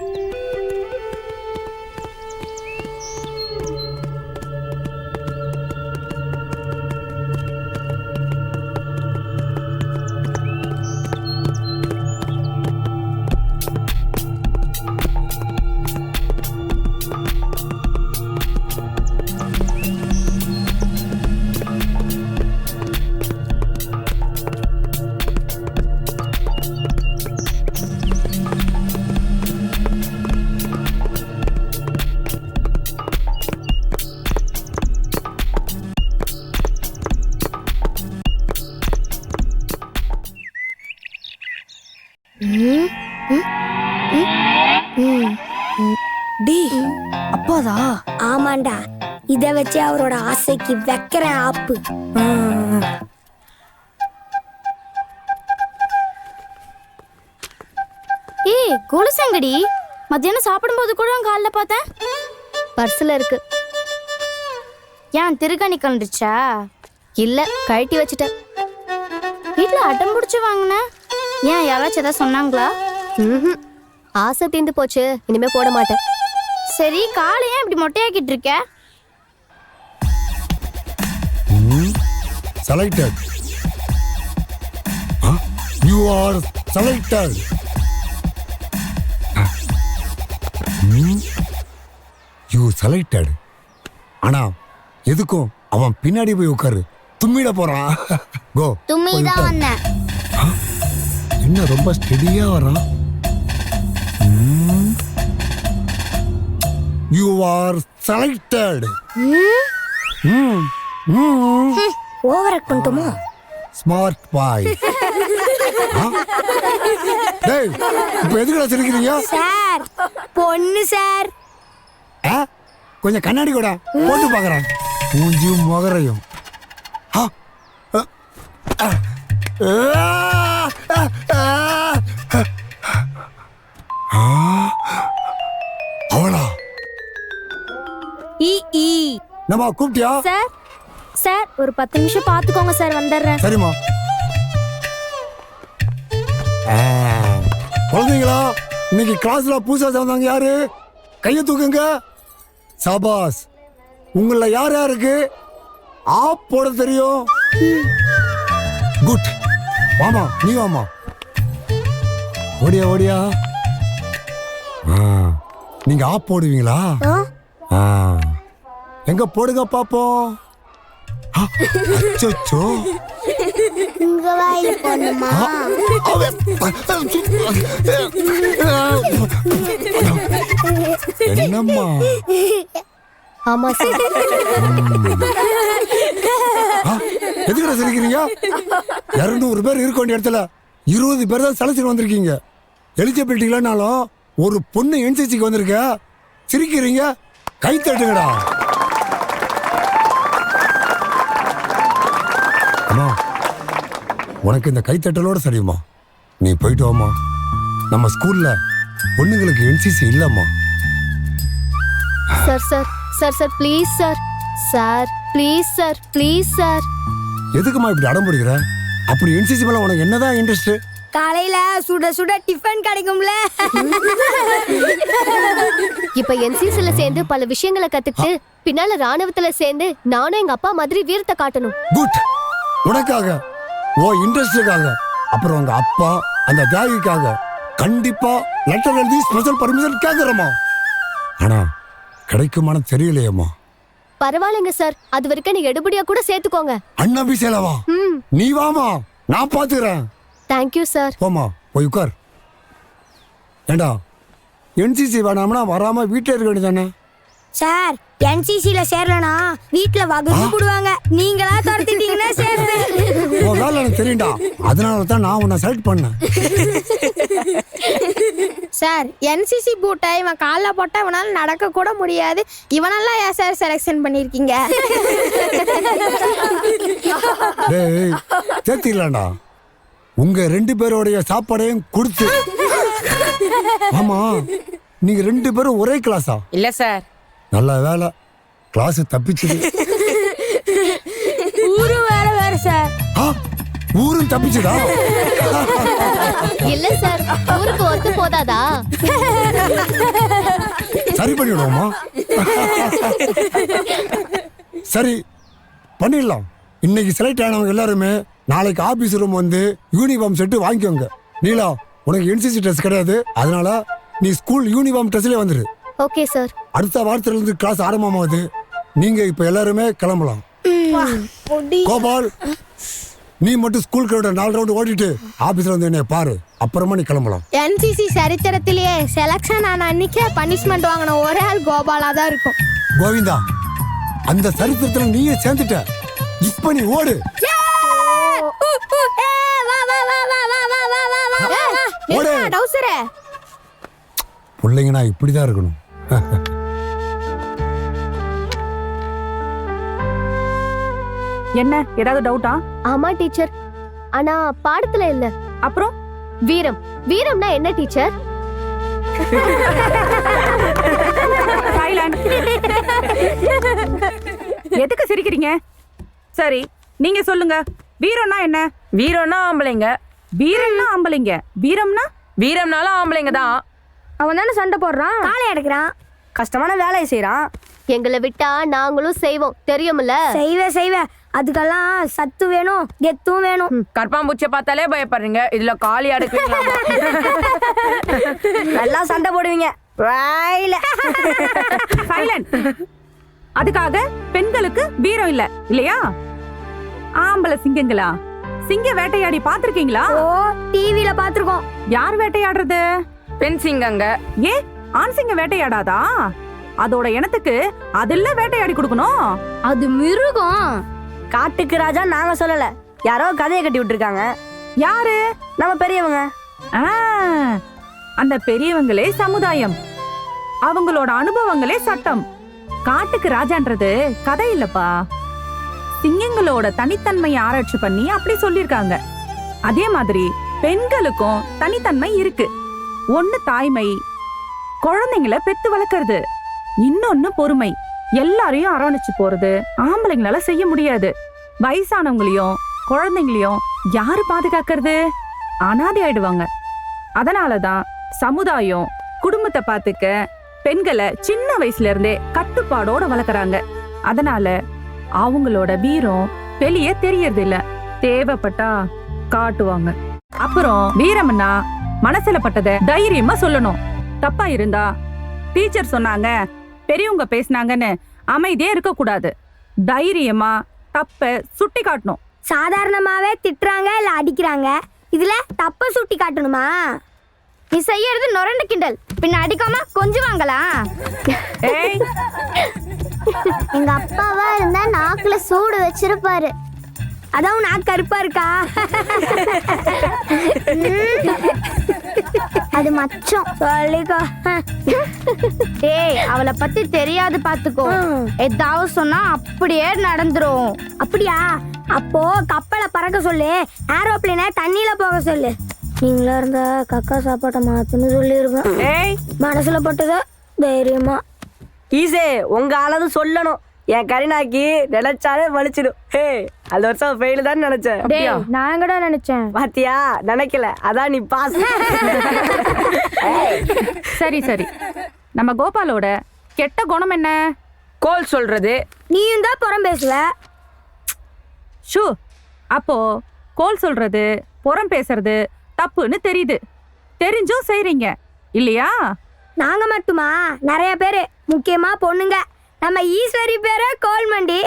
அப்பாதா? ஆமாண்டா, இத வச்சு அவரோட ஆசைக்கு வைக்கிற ஆப்பு. ஏய் கொலுசங்கடி, மத்தியானம் சாப்பிடும்போது கூட காலில் பார்த்தேன். பர்ஸ்ல இருக்கு. ஏன் திருக்கணி கண்டுச்சா? இல்ல, கழட்டி வச்சுட்டேன். வீட்டில் அட்டம் பிடிச்சி வாங்கின. ஏன் யாராச்சும் எதாவது சொன்னாங்களா? ஆசை தீர்ந்து போச்சு, இனிமே போட மாட்டேன். சரி, காலை ஏன் இப்படி மொட்டையாக்கிட்டு இருக்க? Selected. You are selected. You selected. ஆனா எதுக்கும் அவன் பின்னாடி போய் உட்காரு, தும்மிட போறான். கோ. தும்மிதான் வந்தேன். என்ன ரொம்ப ஸ்டெடியா வரான். You are selected. Over act பண்ணிட்டோமா? Smart boy. டேய், இப்போ எதுக்குடா சிரிக்கிறீங்க? சார், பொண்ணு சார். கொஞ்சம் கண்ணாடி கூட போட்டு பார்க்கறேன். மூஞ்சியும் முகரையும். ஆ, ஆ, ஆ, அவளா நம்ம கூப்பிட்டியா? சார் சார் ஒரு 10 நிமிஷம் பாத்துக்கோங்க சார், வந்துடுறேன். சரிம்மா. குழந்தைங்களா, இன்னைக்கு கிளாஸ்ல புதுசா சேர்ந்தாங்க யாரு? கையை தூக்குங்க. சபாஸ். உங்கள யார் யாருக்கு ஆப் போட தெரியும்? குட். வாமா, நீ வாமா. ஓடியா ஓடியா. நீங்க ஆப் போடுவீங்களா? எங்க போடுங்க பாப்போம். அச்சோ, உங்க வாயில போணுமா? என்னம்மா? ஆமா சார். எதுக்குடா சிரிக்கிறீங்க? 200 பேர் இருக்க வேண்டிய இடத்துல 20 பேர் தான் செலக்ஷன் வந்திருக்கீங்க. எலிஜிபிலிட்டி இல்லைனாலும் ஒரு பொண்ணு என்சிசிக்கு வந்திருக்க, சிரிக்கிறீங்க. கை தட்டுங்கடா. அம்மா, உனக்கு இந்த கைத்தட்டலோட சரியுமா? நீ போயிட்டு வாமா. நம்ம ஸ்கூல்ல பொண்ணுங்களுக்கு என்சிசி இல்லம்மா. Sir sir sir sir please sir. Sir please sir, please sir. எதுக்குமா இப்படி அடம் பிடிக்கிற? அப்படி என்சிசி மேல உனக்கு என்னதான் இன்ட்ரெஸ்ட்? காலையில சுட சுட டிஃபன் கிடைக்கும்ல. இப்ப என்சிசில சேர்ந்து பல விஷயங்களை கத்துக்கிட்டு பின்னால ராணுவத்துல சேர்ந்து நானும் எங்க அப்பா மாதிரி வீரத்தை காட்டணும். குட். உனக்காக, ஓ இன்ட்ரெஸ்டுக்காக, அப்புறம் உங்க அப்பா அந்த தியாகிக்காக கண்டிப்பா லெட்டர் எழுதி ஸ்பெஷல் பர்மிஷன் கேக்குறோமா. ஆனா கிடைக்குமான்னு தெரியலையேம்மா. பரவாயில்லைங்க சார், அது வரைக்கும் நீ எடுபடியா கூட சேர்த்துக்கோங்க. அண்ணா பிசேலவா? நீ வாமா, நான் பாத்துக்கிறேன். Thank you sir. போமா, போய் உட்கார். ஏண்டா, என்சிசி வேணாம்னா வராம வீட்டில் இருக்க வேண்டியதானே? சார், என்சிசில சேரலனா வீட்ல வகுப்பு போடுவாங்க. நீங்களா துரத்திட்டீங்கன்னா சேருவேன். உன் வேலை எனக்கு தெரியும்டா, அதனால தான் நான் உன்னை செலக்ட் பண்ணேன். சார், என்சிசி பூட்டை இவன் காலில் போட்டா இவனால நடக்க கூட முடியாது. இவனெல்லாம் ஏன் சார் செலக்ஷன் பண்ணிருக்கீங்க? டேய், சேர்த்திடலாம்டா. உங்க 2 பேரோடைய சாப்பாடையும் கொடுத்து. ஆமா, நீங்க 2 பேரும் ஒரே கிளாஸா? இல்ல சார். நல்ல வேலை, கிளாஸ் தப்பிச்சுது. ஊரு வேற வேற சார். ஊரும் தப்பிச்சுதா? இல்ல சார், ஊருக்கு ஒத்து போதாதா? சரி பண்ணிடுவோமா? சரி பண்ணிடலாம். இன்னைக்கு செலக்ட் ஆனவங்க எல்லாருமே நாளைக்கு ஆபீஸ் ரூம் வந்து யூனிஃபார்ம் செட்டு வாங்கிக்கோங்க. நீலா, உனக்கு என்சிசி ட்ரெஸ் கிடையாது, அதனால நீ ஸ்கூல் யூனிஃபார்ம் ட்ரெஸ்லயே வந்துரு. Okay sir. அடுத்த வாரத்துல இருந்து கிளாஸ் ஆரம்பமாகுது. நீங்க இப்ப எல்லாருமே கிளம்பலாம். கோபால், நீ மட்டும் ஸ்கூல் கிரவுண்ட 4 ரவுண்ட் ஓடிட்டு ஆபீஸ்ல வந்து என்ன பாரு, அப்புறமா நீ கிளம்பலாம். என்சிசி சரித்திரத்திலேயே செலக்ஷன் ஆன அன்னைக்கே பனிஷ்மெண்ட் வாங்கின ஒரே ஆள் கோபாலா தான் இருக்கும். கோவிந்தா, அந்த சரித்திரத்துல நீயே சேர்ந்துட்ட. இப்ப நீ ஓடு. பிள்ளைங்கன்னா இப்படிதான் இருக்கணும். என்ன, ஏதாவது டவுட்டா? ஆமா டீச்சர், ஆனா பாடத்துல இல்ல. அப்புறம் வீரம், வீரம்னா என்ன டீச்சர்? எதுக்கு சிரிக்கிறீங்க? சரி, நீங்க சொல்லுங்க, வீரம்னா என்ன? வீரம்னா ஆம்பளைங்க. வீரம்னா ஆம்பளைங்க. வீரம்னா? வீரம்னாலும் ஆம்பளைங்க தான். அவன் தானே சண்டை போடுறான், காலை எடுக்கிறான், கஷ்டமான வேலையை செய்யறான். எங்களை விட்டா நாங்களும் செய்வோம், தெரியுமில்ல? செய்வே. அதுக்கெல்லாம் சத்து வேணும், கெத்தும் வேணும். கற்பாம்பூச்சியை பார்த்தாலே பயப்படுறீங்க, இதுல காலி அடுக்குவீங்க. எல்லாம் சண்டை போடுவீங்க. அதுக்காக பெண்களுக்கு வீரம் இல்ல இல்லையா? ஆம்பளை சிங்கங்களா? சிங்க வேட்டையாடி பாத்திருக்கீங்களா? ஓ, டிவில பாத்துருக்கோம். யார் வேட்டையாடுறது? பெண் சிங்கங்க. ஏன் ஆண் சிங்கம் வேட்டையாடாதா? அதோட இனத்துக்கு அதில்ல வேட்டையாடி கொடுக்கணும். அது மிருகம். காட்டுக்கு ராஜா நாங்க சொல்லல, யாரோ கதையை கட்டி விட்டுருக்காங்க. யாரு? நம்ம பெரியவங்க. அந்த பெரியவங்களே சமுதாயம், அவங்களோட அனுபவங்களே சட்டம். காட்டுக்கு ராஜான்றது கதை இல்லப்பா, சிங்கங்களோட தனித்தன்மையை ஆராய்ச்சி பண்ணி அப்படி சொல்லிருக்காங்க. அதே மாதிரி பெண்களுக்கும் தனித்தன்மை இருக்கு. ஒண்ணு தாய்மை, குழந்தைங்கள பெத்து வளர்க்கறது, இன்னொன்னு பொறுமை, எல்லாரையும் அரவணைச்சு போறது ஆம்பளைங்களால செய்ய முடியாது. வயசானவங்களையும் குழந்தைங்களையும் யாரு பாதுகாக்கிறது? அனாதை ஆயிடுவாங்க. அதனாலதான் சமுதாயம் குடும்பத்தை பார்த்துக்க பெண்களை சின்ன வயசுல இருந்தே கட்டுப்பாடோட வளர்க்கறாங்க. அதனால அவங்களோட வீரம் வெளியே தெரியறது இல்ல, தேவைப்பட்டா காட்டுவாங்க. அப்புறம் வீரம்னா மனசுல பட்டத தைரியமா சொல்லணும். தப்பா இருந்தா டீச்சர் சொன்னாங்க, பெரியவங்க பேசினாங்கன்னு அமைதியே இருக்க கூடாது. தைரியமா தப்ப சுட்டி காட்டணும். சாதாரணமாவே திட்டுறாங்க இல்ல அடிக்கிறாங்க, இதுல தப்ப சுட்டி காட்டணுமா? நீ செய்யறது நொரண்டு கிண்டல், பின்ன அடிக்காம கொஞ்சம் வாங்களா? எங்க அப்பாவா இருந்தா நாக்குல சூடு வச்சிருப்பாரு, அதான் நாக்கு கருப்பா இருக்கா? அது மச்சம் சொல்லிக்கோ. ஏய், அவளை பத்தி தெரியாது பாத்துக்கோ, ஏதாவது சொன்னா அப்படியே நடந்துரும். அப்படியா? அப்போ கப்பலை பறக்க சொல்லு, ஏரோப்ளேனை தண்ணியில போக சொல்லு. நீங்களா இருந்தா கக்கா சாப்பாட்டை மாத்துன்னு சொல்லிருக்கேன். மனசுல பட்டத தைரியமா. ஈசே உங்க ஆளது சொல்லணும். என் கரிநாக்கி நினைச்சாலே வலிச்சிடும். ஹே, அது வருஷம் ஃபெயில் தான் நினைச்சேன். அப்படியா? நான் கூட நினைச்சேன். பாத்தியா, நினைக்கல, அதான் நீ பாஸ். சரி சரி, நம்ம கோபாலோட கெட்ட குணம் என்ன? கோல் சொல்றது. நீயும் தான் புறம் பேசுவ. ஷூ, அப்போ கோல் சொல்றது புறம் பேசுறது தப்புன்னு தெரியுது, தெரிஞ்சும் செய்றீங்க இல்லையா? நாங்க மட்டுமா, நிறைய பேரு, முக்கியமா பொண்ணுங்க. நம்ம ஈஸ்வரி பேர கோல்மண்டி.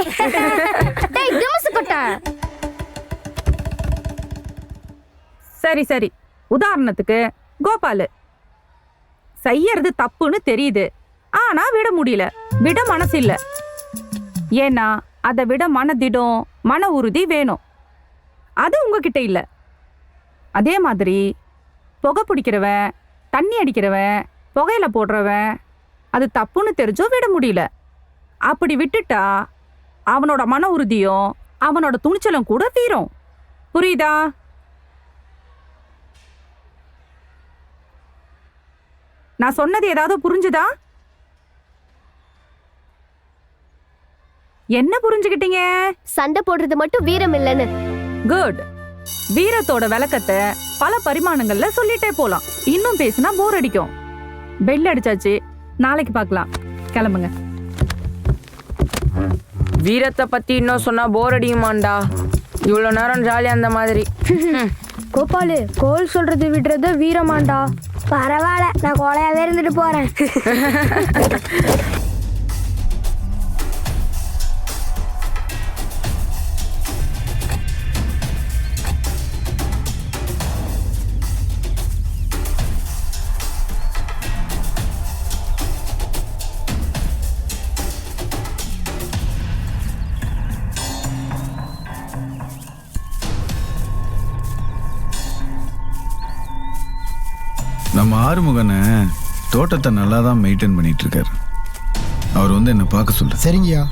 சரி சரி, உதாரணத்துக்கு கோபாலு செய்யறது தப்புன்னு தெரியுது, ஆனா விட முடியல, விட மனசு இல்ல. ஏன்னா அதை விட மனதிடம் மன உறுதி வேணும், அது உங்ககிட்ட இல்ல. அதே மாதிரி புகை பிடிக்கிறவன், தண்ணி அடிக்கிறவன், புகையில போடுறவன், அது தப்புன்னு தெரிஞ்சோ விட முடியல. அப்படி விட்டுட்டா அவனோட மன உறுதியும் அவனோட துணிச்சலும் கூட தீரும். புரியுதா? நான் சொன்னது ஏதாவது புரிஞ்சுதா? என்ன புரிஞ்சுக்கிட்டீங்க? சண்டை போடுறது மட்டும் வீரம் இல்லைன்னு. குட். வீரத்தோட விளக்கத்தை பல பரிமாணங்கள்ல சொல்லிட்டே போலாம். இன்னும் பேசினா போர் அடிக்கும். பெல் அடிச்சாச்சு, நாளைக்கு பார்க்கலாம். கிளம்புங்க. வீரத்தை பத்தி இன்னும் சொன்னா போர் அடிக்குமாண்டா. இவ்வளவு நேரம் ஜாலியா அந்த மாதிரி. கோபாலு, கோல் சொல்றது விடுறது வீரமாண்டா. பரவாயில்ல, நான் கோலையாவே இருந்துட்டு போறேன். நம்ம ஆறுமுகனை தோட்டத்தை நல்லா தான் மெயின்டைன் பண்ணிட்டு இருக்காரு. அவர் வந்து என்ன பார்க்க சொல்ற. சரிங்கய்யா.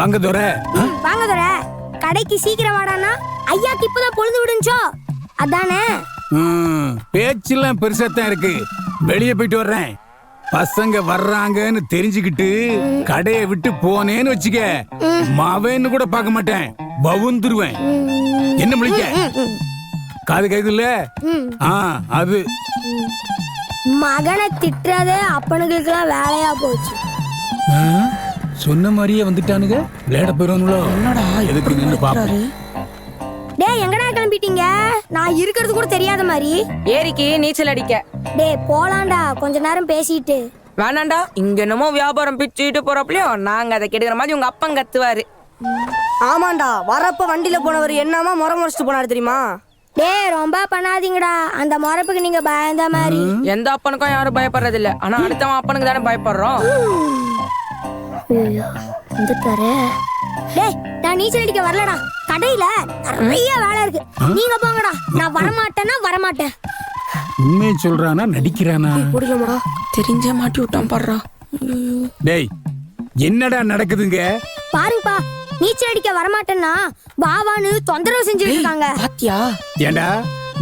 வாங்க துரை. வாங்க துரை, கடைக்கு சீக்கிரம் வாடானா. ஐயாக்கு இப்பதான் பொழுது விடுஞ்சோ, அதானே? பேச்செல்லாம் பெருசாத்தான் இருக்கு. வெளியே போயிட்டு வர்றேன். பசங்க வர்றாங்கன்னு தெரிஞ்சுக்கிட்டு கடையை விட்டு போனேன்னு வச்சுக்க, மவன்னு கூட பார்க்க மாட்டேன், பவுந்துருவேன். என்ன முடிக்க காது கைதுல அது மகனை திட்டுறது அப்பனுங்களுக்கெல்லாம் வேலையா போச்சு. சொன்ன மாதிரியே வந்துட்டானுங்க. விளையாட போயிருவானுங்களோ? என்னடா எதுக்கு நின்று பாப்போம். டேய், எங்கடா கிளம்பிட்டீங்க? நான் இருக்கிறது கூட தெரியாத மாதிரி. ஏரிக்கு நீச்சல் அடிக்க. டேய் போலாண்டா, கொஞ்ச நேரம் பேசிட்டு. வேணாண்டா, இங்க என்னமோ வியாபாரம் பிச்சுட்டு போறப்பலையும் நாங்க அதை கெடுக்கிற மாதிரி உங்க அப்பன் கத்துவாரு. ஆமாண்டா, வரப்ப வண்டியில போனவர் என்னமா முறை முறைச்சிட்டு போனாரு தெரியுமா? டேய் ரொம்ப பண்ணாதீங்கடா, அந்த முறைப்புக்கு நீங்க பயந்த மாதிரி. எந்த அப்பனுக்கும் யாரும் பயப்படுறது இல்ல, ஆனா அடுத்தவன் அப்பனுக்கு தானே பயப்படுறோம். வந்துட்டாரு. டேய் நான் நீச்சல் அடிக்க வரலடா, கடையில நிறைய வேலை இருக்கு, நீங்க போங்கடா. நான் வரமாட்டேன்னா வரமாட்டேன். உண்மையை சொல்றானா நடிக்கிறானா? குடிக்கமாடா, தெரிஞ்ச மாட்டி விட்டான் பாடுறா. டேய் என்னடா நடக்குதுங்க? பாருப்பா, நீச்சல் அடிக்க வரமாட்டேன்னா பாவான்னு தொந்தரவு செஞ்சுட்டு இருக்காங்க. பாத்தியா? ஏண்டா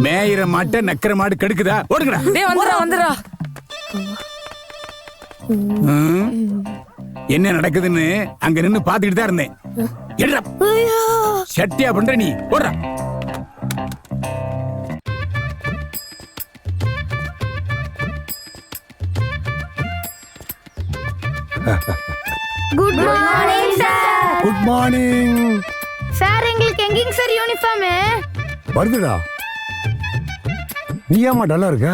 மேயிற மாட்டை நக்கிற மாடு கெடுக்குதா? ஓடுங்கடா. டேய் வந்துடா. என்ன நடக்குதுன்னு அங்க நின்னு பாத்துக்கிட்டு தான் இருந்தேன். எடுடா. சட்டியா பண்ற நீ, ஓடுறா. Good morning sir. Good morning sir எங்களுக்கு எங்கேங்க சார் யூனிஃபார்ம்? வருதுடா. நீ ஏமா டல்லா இருக்க?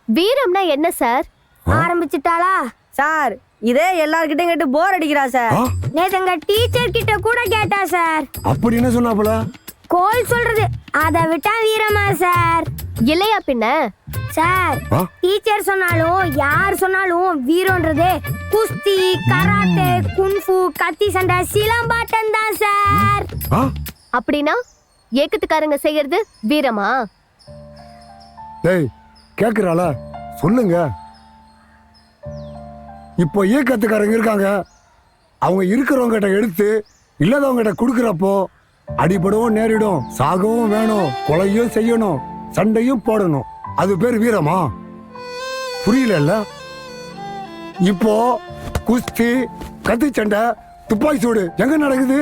வீரம்னா என்ன சார்? ஆரம்பிச்சிட்டாளா? சார் இதே எல்லார்கிட்டயும் கேட்டு போர் அடிக்கிறா சார். நேத்து எங்க டீச்சர் கிட்ட கூட கேட்டா சார். அப்படி என்ன சொன்னாப்புல? கோல் சொல்றது அதை விட்டா வீரமா சார்? இல்லையா பின்ன சார். டீச்சர் சொன்னாலும் யார் சொன்னாலும் வீரம்ன்றது குஸ்தி, கராத்தே, குன்ஃபு, கத்தி சண்டை, சிலம்பாட்டம் தான் சார். அப்படின்னா ஏக்கத்துக்காரங்க செய்யறது வீரமா? டேய் கேக்குறாள, சொல்லுங்க. இப்போ ஏக்கத்துக்காரங்க இருக்காங்க, அவங்க இருக்கிறவங்க கிட்ட எடுத்து இல்லாதவங்க கிட்ட கொடுக்குறப்போ அடிபடவும் நேரிடும், சாகவும் வேணும், கொலையும் செய்யணும், சண்டையும் போடணும். அது பேர் வீரமா? புரியல. இப்போ குஸ்தி, கத்தி சண்டை, துப்பாக்கி சூடு எங்க நடக்குது?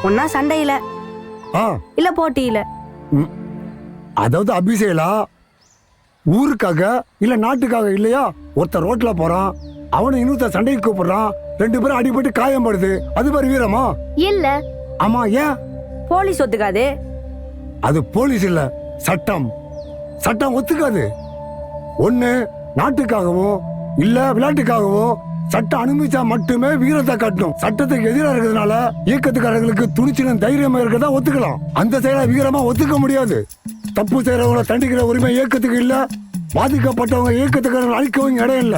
ஒன்னா சண்டையில இல்ல போட்டியில. அதாவது அபிஷேகலா ஊருக்காக இல்ல நாட்டுக்காக இல்லையா? ஒருத்தர் ரோட்ல போறான், அவனை இன்னொருத்த சண்டைக்கு கூப்பிடுறான், 2 பேரும் அடிபட்டு காயப்படுது, அது பேர் வீரமா? இல்ல. ஆமா, ஏன்? போலீஸ் ஒத்துக்காது. அது போலீஸ் இல்ல, சட்டம். சட்டம் ஒத்துக்காது. ஒண்ணு நாட்டுக்காகவும் இல்ல விளையாட்டுக்காகவோ சட்டம் அனுமதிச்சா மட்டுமே வீரத்தை காட்டணும். சட்டத்துக்கு எதிராக இருக்கிறதுனால இயக்கத்துக்காரர்களுக்கு துணிச்சலும் தைரியமா இருக்கதா ஒத்துக்கலாம். அந்த செயலை வீரமா ஒத்துக்க முடியாது. தப்பு செய்யறவங்களை தண்டிக்கிற உரிமை இயக்கத்துக்கு இல்ல, பாதிக்கப்பட்டவங்க இயக்கத்துக்காரர்கள் அழிக்கவும் இடம் இல்ல.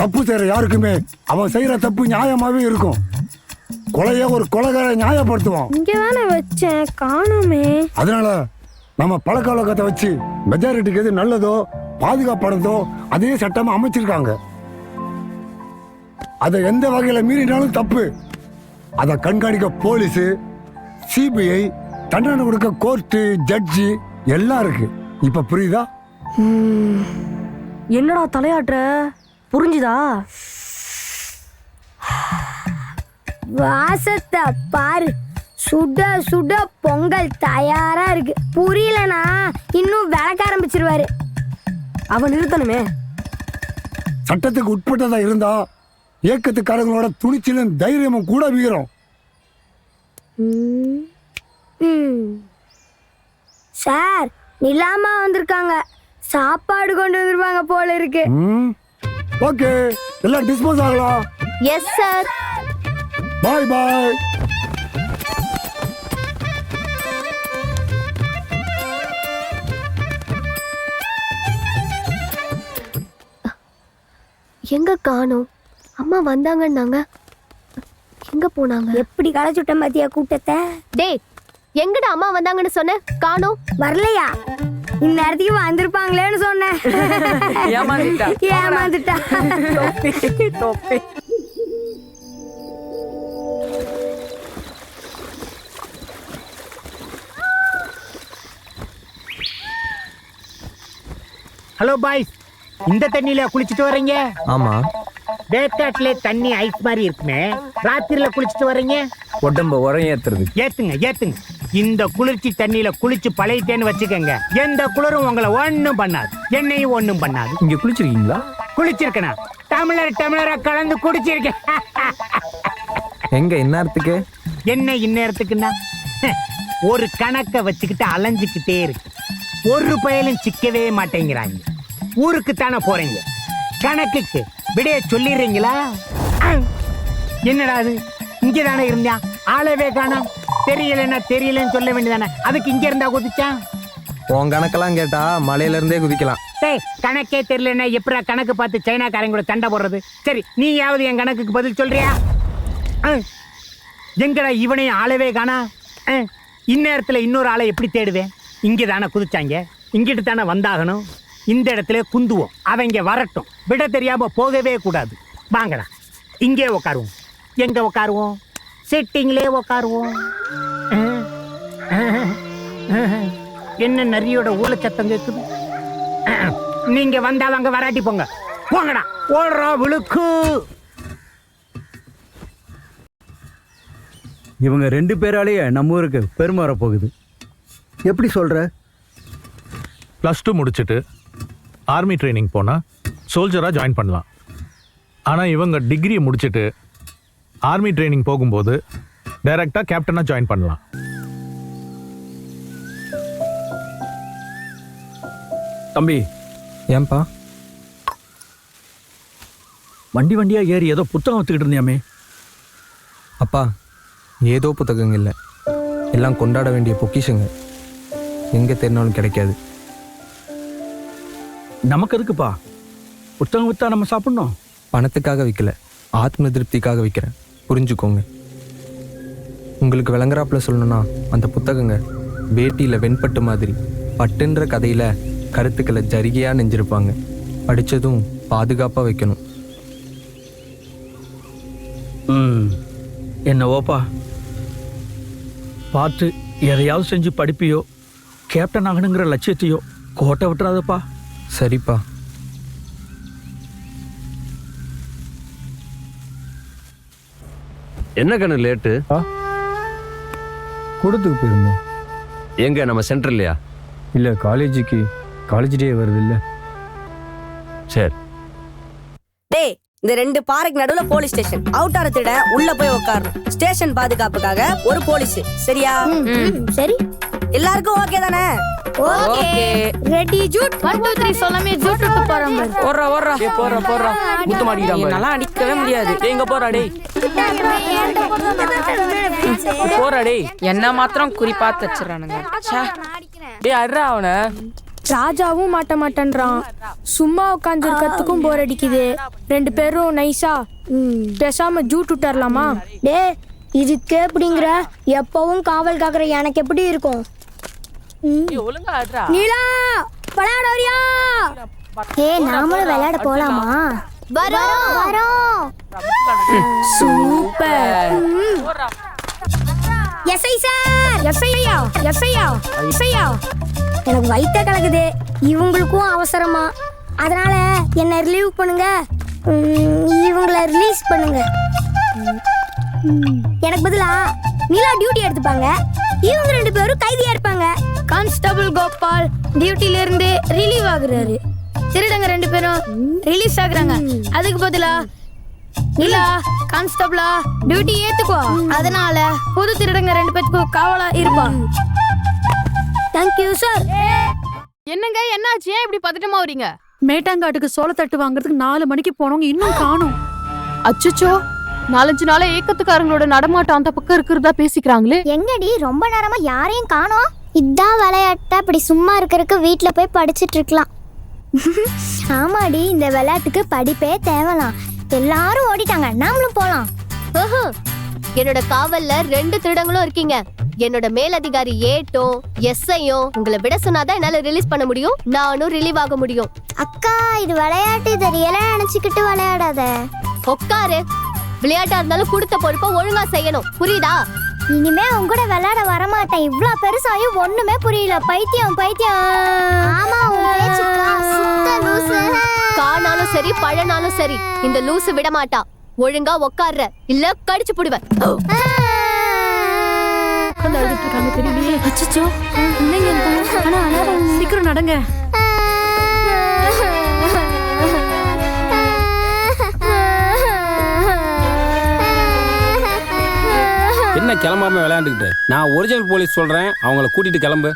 தப்பு செய்யற யாருக்குமே அவன் செய்யற தப்பு நியாயமாவே இருக்கும். கொலைய ஒரு கொலைகார நியாயப்படுத்துவான். இங்க தானே வச்சேன், காணுமே. அதனால நம்ம பழக்க வழக்கத்தை வச்சு மெஜாரிட்டிக்கு எது நல்லதோ பாதுகாப்பானதோ அதே சட்டமா அமைச்சிருக்காங்க. அதை எந்த வகையில மீறினாலும் தப்பு. அதை கண்காணிக்க போலீஸ், சிபிஐ, தண்டனை கொடுக்க கோர்ட்டு, ஜட்ஜி எல்லாம் இருக்கு. இப்ப புரியுதா? என்னடா தலையாட்டுற? புரிஞ்சுதா? வாசத்தை பாரு, சுட சுட பொங்கல் தயாரா இருக்கு. புரியலனா இன்னும் விளக்க ஆரம்பிச்சிருவாரு. அவன் நிறுத்தணுமே. சட்டத்துக்கு உட்பட்டதா இருந்தா இயக்கத்துக்காரங்களோட துணிச்சலும் தைரியமும் கூட வீரம். சார் நிலாமா வந்திருக்காங்க, சாப்பாடு கொண்டு வந்துருவாங்க போல இருக்கு. ஓகே, எல்லாம் டிஸ்போஸ் ஆகலாம். Yes sir. Bye bye. எங்க காணோம்? அம்மா வந்தாங்கன்னாங்க, எங்க போனாங்க? எப்படி களைச்சுட்ட மத்திய கூட்டத்தை? டேய் எங்கடா அம்மா வந்தாங்கன்னு சொன்ன, காணோம்? வரலையா? இந்நேரத்துக்கு வந்திருப்பாங்களேன்னு சொன்னேன். ஏமாந்துட்டா. ஹலோ பாய்ஸ், இந்த தண்ணியில குளிச்சுட்டு வர்றீங்க? ஆமா. வேக்காட்டுல தண்ணி ஐஸ் மாதிரி இருக்குமே, ராத்திரில குளிச்சுட்டு வர்றீங்க? உடம்ப உரம் ஏத்துறது. ஏத்துங்க ஏத்துங்க. இந்த குளிர்ச்சி தண்ணியில குளிச்சு பழகிட்டேன்னு வச்சுக்கோங்க, எந்த குளிரும் உங்களை ஒண்ணும் பண்ணாது, என்னையும் ஒண்ணும் பண்ணாது. இங்க குளிச்சிருக்கீங்களா? குளிச்சிருக்கேனா? டம்ளரா கலந்து குடிச்சிருக்கேன். எங்க இந்நேரத்துக்கு? என்ன இந்நேரத்துக்குன்னா, ஒரு கணக்கை வச்சுக்கிட்டு அலைஞ்சுக்கிட்டே இருக்கு. ஒரு பயலும் சிக்கவே மாட்டேங்கிறாங்க. ஊருக்கு தானே போறீங்க, கணக்குக்கு விடைய சொல்லிடுறீங்களா? என்னடா அது, இங்க தானே இருந்தா ஆளவே காணோம். தெரியலன்னா தெரியலன்னு சொல்ல வேண்டியதானே, அதுக்கு இங்க இருந்தா குதிச்சான். உன் கணக்கெல்லாம் கேட்டா மலையில இருந்தே குதிக்கலாம். டேய், கணக்கே தெரியலன்னா எப்படா கணக்கு பார்த்து சைனாக்காரங்க கூட சண்டை போடுறது? சரி, நீயாவது என் கணக்குக்கு பதில் சொல்றியா? எங்கடா இவனையும் ஆளவே காணா. இந்நேரத்தில் இன்னொரு ஆளை எப்படி தேடுவேன்? இங்கே தானே குதிச்சாங்க, இங்கிட்டு தானே வந்தாகணும். இந்த இடத்துல குந்துவோம், அவங்க வரட்டும். விட தெரியாம போகவே கூடாது. வாங்கடா, இங்கே உக்காருவோம். எங்க உக்காருவோம்? செட்டிங்லே உக்காருவோம். என்ன நரியோட ஊழ சத்தம் கேட்குது? நீங்க வந்தாவங்க வராட்டி போங்க. போங்கடா, ஓடுறா விழுக்கு. இவங்க 2 பேராலேயே நம்ம ஊருக்கு பெருமை வரப்போகுது. எப்படி சொல்ற? +2 முடிச்சுட்டு ஆர்மி ட்ரைனிங் போனால் சோல்ஜராக ஜாயின் பண்ணலாம். ஆனால் இவங்க டிகிரி முடிச்சுட்டு ஆர்மி ட்ரைனிங் போகும்போது டைரெக்டாக கேப்டனாக ஜாயின் பண்ணலாம். தம்பி, ஏன்பா? வண்டியா ஏறி ஏதோ புத்தகம் வச்சுக்கிட்டு இருந்தியாமே. அப்பா, ஏதோ புத்தகங்க இல்லை, எல்லாம் கொண்டாட வேண்டிய பொக்கிஷங்க. எங்கே தேடினாலும் கிடைக்காது. நமக்கு எதுக்குப்பா புத்தகம் விற்றா நம்ம சாப்பிட்ணும்? பணத்துக்காக விற்கல, ஆத்ம திருப்திக்காக விற்கிறேன். புரிஞ்சுக்கோங்க. உங்களுக்கு விளங்குறாப்புல சொல்லணும்னா, அந்த புத்தகங்க வேட்டியில் வெண்பட்டு மாதிரி பட்டுன்ற கதையில் கருத்துக்களை ஜரிகையாக நெஞ்சிருப்பாங்க. படித்ததும் பாதுகாப்பாக வைக்கணும். என்னவோப்பா, பார்த்து எதையாவது செஞ்சு படிப்பியோ, கேப்டன் ஆகணுங்கிற லட்சியத்தையோ கோட்டை விட்டுறாதப்பா. சரிப்பா. என்ன கண்ணு லேட்டு? கூடத்துக்கு போயிருந்தோம். எங்க நம்ம சென்டர்லையா? இல்லை, காலேஜ் டே வருது இல்லை. சரி. டேய், இந்த 2 பாறைக்கு நடுவுல போலீஸ் ஸ்டேஷன். அவுட்டார திட உள்ள போய் உட்காரணும். ஸ்டேஷன் பாதுகாப்புக்காக ஒரு போலீஸ். சரியா? சரி. எல்லாருக்கும் ஓகே தானே? ஓகே. ரெடி ஜூட் 1 2 3 சொல்லாமே ஜூட் விட்டு போறோம். ஓடுறா டேய், போறா முத்து மாட்டிட்டான். நல்லா அடிக்கவே முடியாது. டேய், எங்க போறா டேய்? போறா டேய். என்ன மாத்திரம் குறிப்பா தச்சிரானுங்க. டேய், அறா அவன. ராஜாவும் மாட்ட மாட்டேன்றான். சும்மா உட்காந்து இருக்கிறதுக்கும் போர் அடிக்குது. 2 பேரும் நைஸா பேசாம ஜூட் விட்டுறலாமா? டே, இதுக்கு எப்படிங்கிற? எப்பவும் காவல் காக்குற எனக்கு எப்படி இருக்கும்? நீலா, விளையாட வரியா? நாமளும் விளையாட போலாமா? வரோம். சூப்பர். எஸ்ஐ சார், எஸ்ஐயா எனக்கு வயித்த கலக்குது. இவங்களுக்கும் அவசரமா, அதனால என்ன ரிலீவ் பண்ணுங்க. இவங்கள ரிலீஸ் பண்ணுங்க. எனக்கு பதிலா நீலா டியூட்டி எடுத்துப்பாங்க. இவங்க 2 பேரும் கைதியா இருப்பாங்க. கான்ஸ்டபிள் கோபால் டியூட்டில இருந்து ரிலீவ் ஆகுறாரு. திருடங்க 2 பேரும் ரிலீஸ் ஆகுறாங்க. அதுக்கு பதிலா நீலா கான்ஸ்டபிளா டியூட்டி ஏத்துக்குவா. அதனால புது திருடங்க 2 பேத்துக்கும் காவலா இருப்பா. Thank you sir. என்னங்க, என்னாச்சு? ஏன் இப்படி பதட்டமா வரீங்க? மேட்டாங்காட்டுக்கு சோளத்தட்டு வாங்குறதுக்கு 4 மணிக்கு போனவங்க இன்னும் காணும். அச்சச்சோ, 4-5 நாளா ஏக்கத்துக்காரங்களோட நடமாட்டம் அந்த பக்கம் இருக்கிறதா பேசிக்கிறாங்களே. எங்கடி ரொம்ப நேரமா யாரையும் காணோம்? இதான் விளையாட்டா? அப்படி சும்மா இருக்கிறதுக்கு வீட்டுல போய் படிச்சுட்டு இருக்கலாம். ஆமாடி, இந்த விளையாட்டுக்கு படிப்பே தேவலாம். எல்லாரும் ஓடிட்டாங்க, நாமளும் போலாம். என்னோட காவல்ல 2 திருடங்களும் இருக்கீங்க. என்னோட மேலதிகாரி ஏட்டும் எஸ்ஐயும் உங்களை விட சொன்னாதான் என்னால ரிலீஸ் பண்ண முடியும். நானும் ரிலீவ் ஆக முடியும். அக்கா, இது விளையாட்டு, தெரியல நினைச்சுக்கிட்டு விளையாடாத. உட்காரு. விளையாட்டா இருந்தாலும் கொடுத்த பொறுப்பை ஒழுங்கா செய்யணும், புரியுதா? இனிமே உங்க கூட விளையாட வரமாட்டேன். இவ்ளோ பெருசாயும் ஒண்ணுமே புரியல. பைத்தியம். ஆமா, காணாலும் சரி பழனாலும் சரி இந்த லூசு விட மாட்டா. ஒழுங்கா உட்கார்ற, இல்ல கடிச்சு புடுவேன். அச்சச்சோ, சீக்கிரம் நடங்க. என்ன கிளம்பாம விளையாண்டுக்கிட்டு? நான் ஒரிஜினல் போலீஸ் சொல்றேன், அவங்கள கூட்டிட்டு கிளம்பு.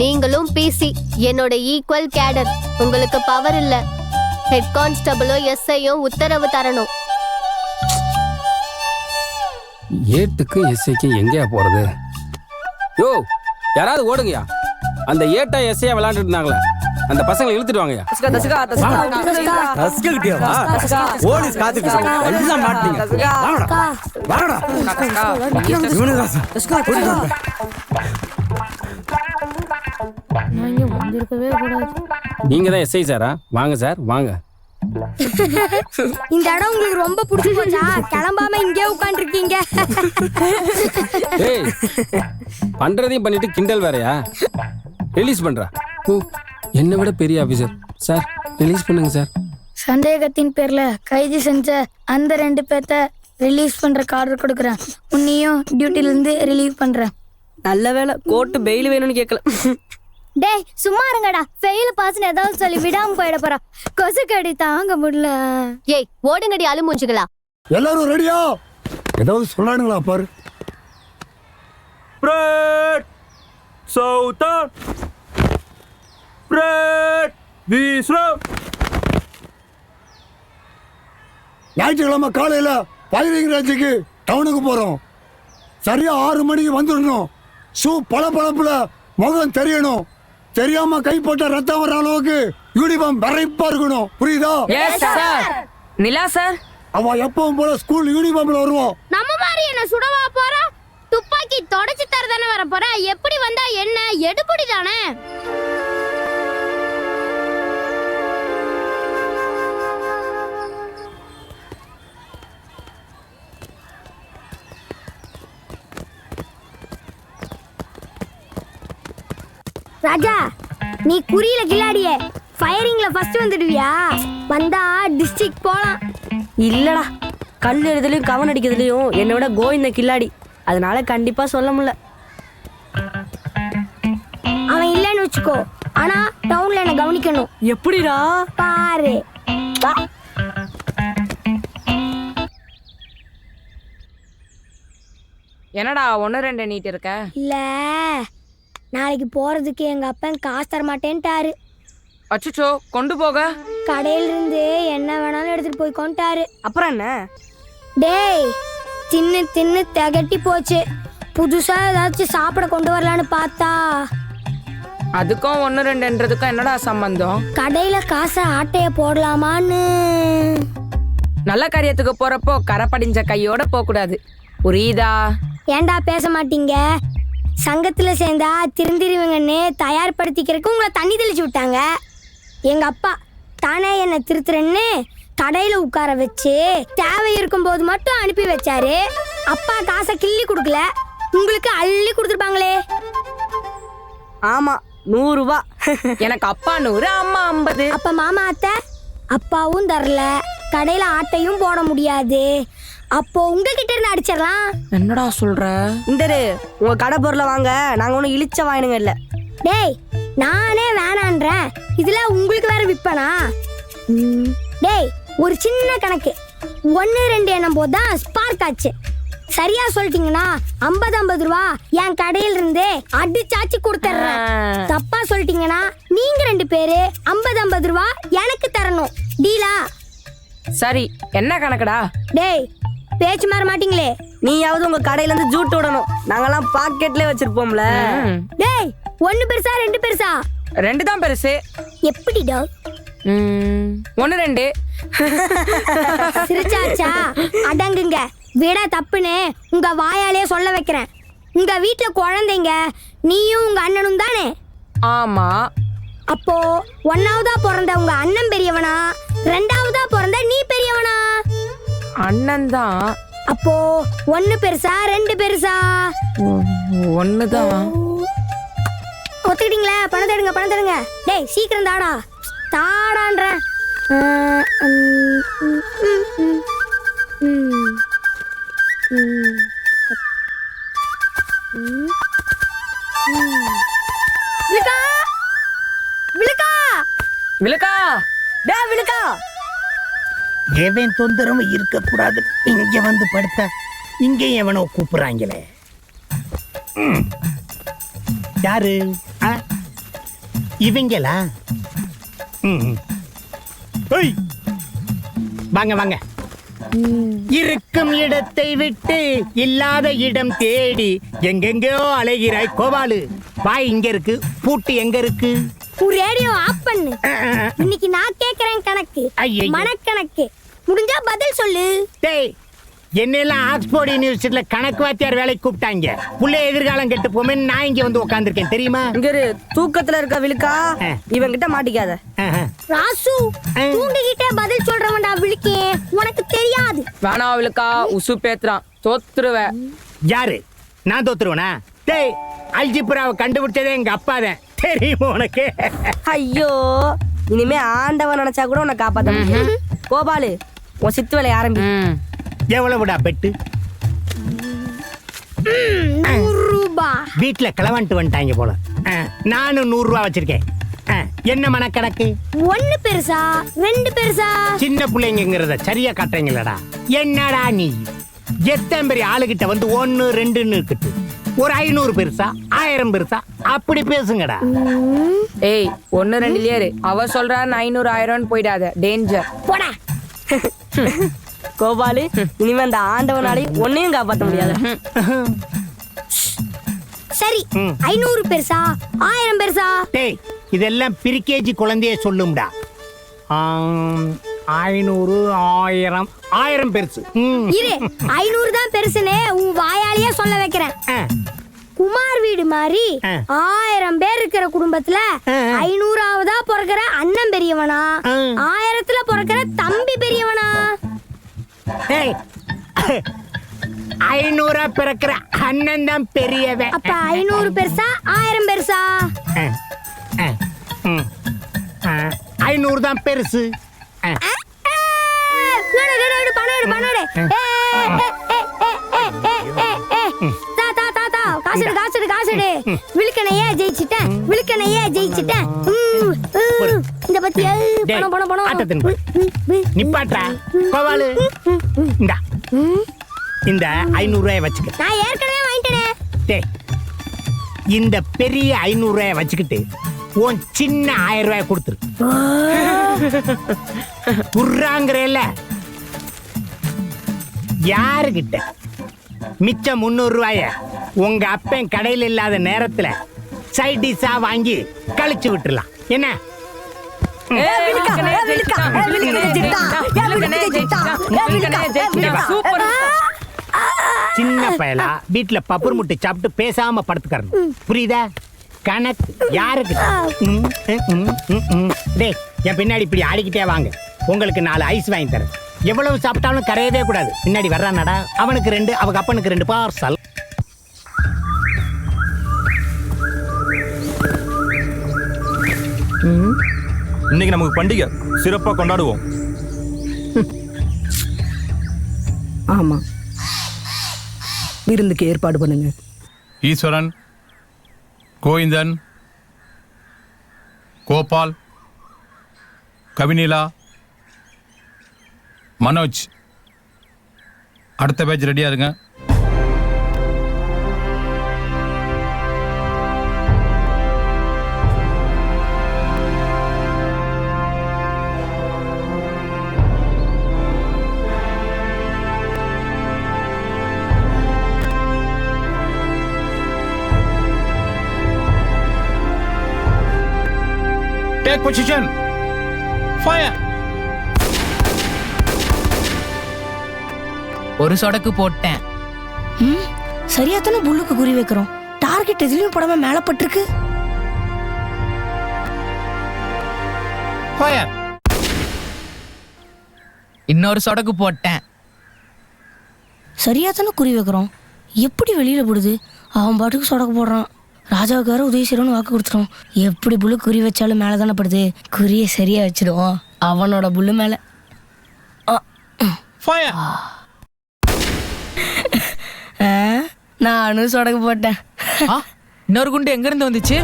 நீங்களும் பிசி என்னோட ஈக்குவல் கேடர். உங்களுக்கு பவர் இல்ல. ஹெட் கான்ஸ்டபிளும் எஸ்ஐயும் உத்தரவு தரணும். ஏட்டுக்கு எஸ்ஐக்கு எங்கேயா போறது? யோ, யாராவது ஓடுங்கயா. அந்த ஏட்டா எஸ்ஐயா விளையாண்டுட்டு இருந்தாங்களே, அந்த பசங்களை இழுத்துட்டு வாங்கயா. ரசிகல்கிட்டயா வா. போலீஸ் காத்துட்டு இருக்காங்க. எல்லாம் மாட்டீங்க. வாங்கடா. வாங்கடா. இவனு தான் சார். நான் இங்க வந்திருக்கவே கூடாது. நீங்க தான் எஸ்ஐ சாரா? வாங்க சார் வாங்க. இந்த இடம் உங்களுக்கு ரொம்ப பிடிச்சி போச்சா? கிளம்பாம இங்கே உட்காந்துருக்கீங்க. ஏய் பண்றதையும் பண்ணிட்டு கிண்டல் வேறயா? ரிலீஸ் பண்றா. ஓ என்னை விட பெரிய ஆபீசர் சார். ரிலீஸ் பண்ணுங்க சார். சந்தேகத்தின் பேர்ல கைது செஞ்ச அந்த 2 பேர்த்த ரிலீஸ் பண்ற ஆர்டர் கொடுக்குறேன். உன்னையும் டியூட்டில இருந்து ரிலீவ் பண்றேன். நல்ல வேலை கோர்ட்டு பெயில் வேணும்னு கேட்கல. டேய் சும்மா இருங்கடா. ஃபெயில் பாஸ்னு ஏதாவது சொல்லி விடாம போயிட போறா. கொசு கடி தாங்க முடியல. ஏய் ஓடுங்கடி அலு மூஞ்சுகளா. எல்லாரும் ரெடியா? ஏதாவது சொல்லானுங்களா பாரு. பிரெட் சவுத்தன் பிரெட் வீஸ்ரம். ஞாயிற்றுக்கிழமை காலையில ஃபயரிங் ரேஞ்சுக்கு டவுனுக்கு போறோம். சரியா 6 மணிக்கு வந்துடணும். ஷூ பளபளப்புல முகம் தெரியணும். தெரியாம கைப்பட்ட ரத்தம் வர அளவுக்கு யூனிஃபார்ம் வரைப்பா இருக்கணும். புரியுதா? நிலா சார் அவ எப்பவும் போல ஸ்கூல் யூனிஃபார்ம்ல வருவோம். நம்ம மாதிரி என்ன சுடவா போற? துப்பாக்கி தொடச்சு தர தானே வர போற. எப்படி வந்தா என்ன? எடுபடி தானே. ராஜா நீ குறியில கில்லாடியே ஃபயரிங்ல ஃபர்ஸ்ட் வந்துடுவியா? வந்தா டிஸ்ட்ரிக்ட் போலாம். இல்லடா கல் எழுதுலயும் கவன் அடிக்கிறதுலயும் என்னை விட கோவிந்த கில்லாடி. அதனால கண்டிப்பா சொல்ல முடியல. அவன் இல்லைன்னு வச்சுக்கோ. ஆனா டவுன்ல என்ன கவனிக்கணும். எப்படிடா பாரு. என்னடா 1-2 நீட் இருக்க? இல்ல நாளைக்கு போறதுக்கு எங்க அப்பன் காசு தர மாட்டேன்ட்டாரு. அச்சுச்சோ கொண்டு போக. கடையில இருந்து என்ன வேணாலும் எடுத்துட்டு போய் கொண்டாரு. அப்புறம் என்ன? டேய் தின்னு தின்னு திகட்டி போச்சு. புதுசா ஏதாச்சும் சாப்பிட கொண்டு வரலான்னு பார்த்தா அதுக்கும் 1-2ன்றதுக்கும் என்னடா சம்பந்தம்? கடையில காசை ஆட்டைய போடலாமான்னு. நல்ல காரியத்துக்கு போறப்போ கரை படிஞ்ச கையோட போக கூடாது. புரியுதா? ஏன்டா பேச மாட்டீங்க? சங்கத்துல சேர்ந்தா திருந்திருவங்கன்னு தயார்படுத்திக்கிறதுக்கு உங்களை தண்ணி தெளிச்சு விட்டாங்க. எங்க அப்பா தானே என்னை திருத்துறேன்னு கடையில உட்கார வச்சு தேவை இருக்கும் போது மட்டும் அனுப்பி வச்சாரு. அப்பா காசை கிள்ளி கொடுக்கல, உங்களுக்கு அள்ளி கொடுத்துருப்பாங்களே. ஆமா 100 ரூபா. எனக்கு அப்பா 100 அம்மா 50. அப்ப மாமா அத்தை அப்பாவும் தரல, கடையில ஆட்டையும் போட முடியாது. அப்போ உங்ககிட்ட இருந்து அடிச்சிடலாம். என்னடா சொல்ற? இந்தரு உங்க கடை பொருளை வாங்க. நாங்க ஒன்னும் இழிச்ச வாயினுங்க இல்ல. டேய் நானே வேணான்றேன், இதுல உங்களுக்கு வேற விப்பனா? டேய் ஒரு சின்ன கணக்கு 1-2 எண்ணும் போதுதான் ஸ்பார்க் ஆச்சு. சரியா சொல்லிட்டீங்கன்னா 50-50 ரூபா என் கடையில இருந்து அடிச்சாச்சு கொடுத்துட்றேன். தப்பா சொல்லிட்டீங்கன்னா நீங்க 2 பேரு 50-50 ரூபா எனக்கு தரணும். டீலா? சரி என்ன கணக்குடா? டேய் பேச்சு மாற மாட்டீங்களே. நீயாவது உங்க கடையில இருந்து ஜூட் விடணும். நாங்கெல்லாம் பாக்கெட்ல வச்சிருப்போம்ல. டேய் 1 பெருசா 2 பெருசா? 2 தான் பெருசு. எப்படிடா? 1-2. சிரிச்சாச்சா? அடங்குங்க. விட தப்புன்னு உங்க வாயாலே சொல்ல வைக்கிறேன். உங்க வீட்டுல குழந்தைங்க நீயும் உங்க அண்ணனும் தானே? ஆமா. அப்போ 1ஆவதா பிறந்த உங்க அண்ணன் பெரியவனா, 2ஆவதா பிறந்த நீ பெரியவனா? அண்ணன் தான். அப்போ 1 பெருசா 2 பெருசா? 1 தான். ஒத்துக்கிட்டீங்களா? பணம் தடுங்க பணம் தடுங்க. டேய் சீக்கிரம் தாடா தாடான்ற. விழுக்கா விழுக்கா விழுக்கா டே விழுக்கா. எவன் தொந்தரவும் இருக்கக்கூடாது. இங்க வந்து படுத்தா இங்கே எவனோ கூப்பிடுறாங்களே. யாரு? இவங்களா? வாங்க வாங்க. இருக்கும் இடத்தை விட்டு இல்லாத இடம் தேடி எங்கெங்கோ அலைகிறாய் கோபாலு. வாய் இங்க இருக்கு, பூட்டு எங்க இருக்கு? உன் ரேடியோ ஆஃப் பண்ணு. இன்னைக்கு நான் கேக்குறேன் கணக்கு, மனக்கணக்கு. முடிஞ்சா பதில் சொல்லு. டேய், என்னெல்லாம் ஆக்ஸ்போர்ட் யூனிவர்சிட்டியில கணக்கு வாத்தியார் வேலைக்கு கூப்பிட்டாங்க. புள்ள எதிர்காலம் கெட்டு போமே நான் இங்க வந்து உட்கார்ந்திருக்கேன் தெரியுமா? இங்க தூக்கத்துல இருக்க விழுக்கா இவங்கிட்ட மாட்டிக்காத. ராசு, தூங்கிக்கிட்டே பதில் சொல்றவன்டா விழுக்கே, உனக்கு தெரியாது. வேணா விழுக்கா, உசு பேத்துறான், தோத்துருவ. யாரு? நான் தோத்துருவனா? டேய், அல்ஜிப்ராவை கண்டுபிடிச்சதே எங்க அப்பா தான், தெரியுமா உனக்கு? ஐயோ, இனிமே ஆண்டவன் நினைச்சா கூட உன்னை காப்பாத்த முடியாது. கோபாலு, உன் சித்து வேலையை ஆரம்பி. எவ்வளவுடா பெட்டு? 100 ரூபாய். வீட்டுல கிளவன்ட்டு வந்துட்டாங்க போல. நானும் 100 ரூபா வச்சிருக்கேன். என்ன மனக்கணக்கு? 1 பெருசா 2 பெருசா? சின்ன பிள்ளைங்கிறத சரியா காட்டுறீங்களடா. என்னடா நீ எத்தனை பெரிய ஆளுகிட்ட வந்து 1 2ன்னு இருக்குது. ஒரு 500 பெருசா 1000 பெருசா அப்படி பேசுங்கடா. ஏய், 1 2 அவ சொல்றான்னு 500 1000 போயிடாத, டேஞ்சர். போடா. கோபாலு, இனிமே அந்த ஆண்டவனாலையும் ஒன்னையும் காப்பாற்ற முடியாது. சரி, 500 பெருசா 1000 பெருசா? டேய், இதெல்லாம் பிரிகேஜி குழந்தைய சொல்லும்டா. 500 1000 1000 பெருசு. இரு, 500 தான் பெருசுன்னு உன் வாயாலேயே சொல்ல வைக்கிறேன். குமார் வீடு மாதிரி 1000 பேர் இருக்கிற குடும்பத்துல 500ஆவதா பிறக்கிற அண்ணன் பெரியவனா, 1000த்துல பிறக்கிற தம்பி பெரியவனா? 500 பிறக்கிற அண்ணன் தான் பெரியவன். அப்ப 500 பெருசா 1000 பெருசா? 500 தான் பெருசு. காசுடு விழுக்கணையே ஜெயிச்சிட்டேன், விழுக்கணையே ஜெயிச்சிட்டேன். இந்த பத்தியா பணம் பணம் ஆட்டத்தின் நிப்பாட்டா கோவாலு. இந்தா, இந்த 500 ரூபாயை வச்சுக்க. நான் ஏற்கனவே வாங்கிட்டேனே. டேய், இந்த பெரிய 500 ரூபாயை வச்சுக்கிட்டு உன் சின்ன 1000 ரூபாயை கொடுத்துரு. குர்றாங்கிறேல யாருகிட்ட மிச்சம் 300 ரூபாய உங்க அப்பன் கடையில் இல்லாத நேரத்துல சைடிஷா வாங்கி கழிச்சு விட்டுறலாம். என்ன? சின்ன பயலா வீட்டுல பப்பர் முட்டை சாப்பிட்டு பேசாம படுத்துக்கறணும், புரியுதா? கணக்கு யாருக்கு? டேய், என் பின்னாடி இப்படி ஆடிக்கிட்டே வாங்க. உங்களுக்கு 4 ஐஸ் வாங்கி தரேன். எவ்வளவு சாப்பிட்டாலும் கரையவே கூடாது. பின்னாடி வர்றானடா, அவனுக்கு 2, அவங்க அப்பனுக்கு 2 பார்சல். இன்னைக்கு நமக்கு பண்டிகை, சிறப்பா கொண்டாடுவோம். ஆமா, விருந்துக்கு ஏற்பாடு பண்ணுங்க. ஈஸ்வரன், கோவிந்தன், கோபால், கவினிலா, மனோஜ், அடுத்த பேட்ச் ரெடியா இருங்க. Take position. Fire. ஒரு சொடக்கு போட்டேன். சரியா தானே புல்லுக்கு குறி வைக்கிறோம். டார்கெட் எதுலயும் படாம மேல பட்டிருக்கு. Fire. இன்னொரு சொடக்கு போட்டேன். சரியா தானே குறி வைக்கிறோம். எப்படி வெளியில போடுது? அவன் பாட்டுக்கு சொடக்கு போடுறான். ராஜாவுக்கு வேற உதவி செய்யணும்னு வாக்கு கொடுத்துரும். எப்படி புல்லு குறி வச்சாலும் மேலே தானே படுது. குறியை சரியா வச்சிடுவோம் அவனோட புல்லு மேல. நானும் சொடக்கு போட்டேன். இன்னொரு குண்டு எங்க இருந்து வந்துச்சு?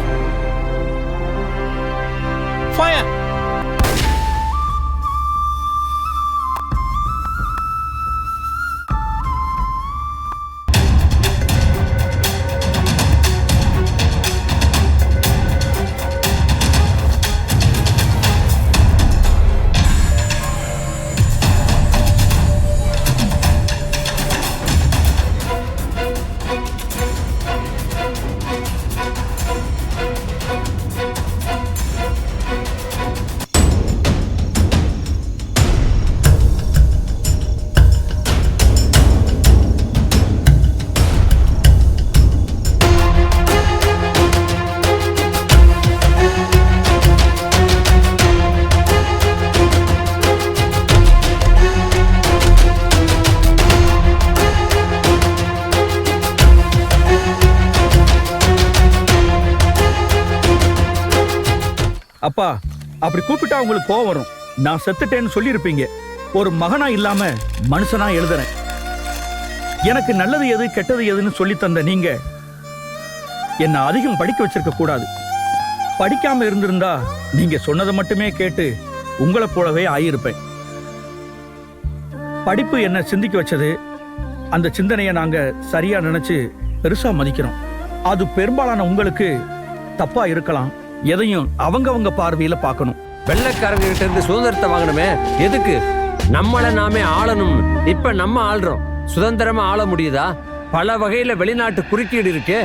அப்பா அப்படி கூப்பிட்டா உங்களுக்கு கோவம் வரும். நான் செத்துட்டேன்னு சொல்லியிருப்பீங்க. ஒரு மகனா இல்லாம மனுஷனா எழுதுறேன். எனக்கு நல்லது எது கெட்டது எதுன்னு சொல்லி தந்த நீங்க என்ன அதிகம் படிக்க வச்சிருக்க கூடாது. படிக்காம இருந்திருந்தா நீங்க சொன்னதை மட்டுமே கேட்டு உங்களை போலவே ஆகியிருப்பேன். படிப்பு என்ன சிந்திக்க வச்சது. அந்த சிந்தனையை நாங்க சரியா நினைச்சு பெருசா மதிக்கிறோம். அது பெரும்பாலான உங்களுக்கு தப்பா இருக்கலாம். எதையும் அவங்க பார்வையில பார்க்கணும். வெள்ளைக்காரங்க கிட்ட இருந்து சுதந்திரத்தை வாங்கணுமே, எதுக்கு? நம்மளை நாமே ஆளணும். இப்ப நம்ம ஆள்றோம். சுதந்திரமா ஆள முடியுதா? பல வகையில வெளிநாட்டு குறுக்கீடு இருக்கு.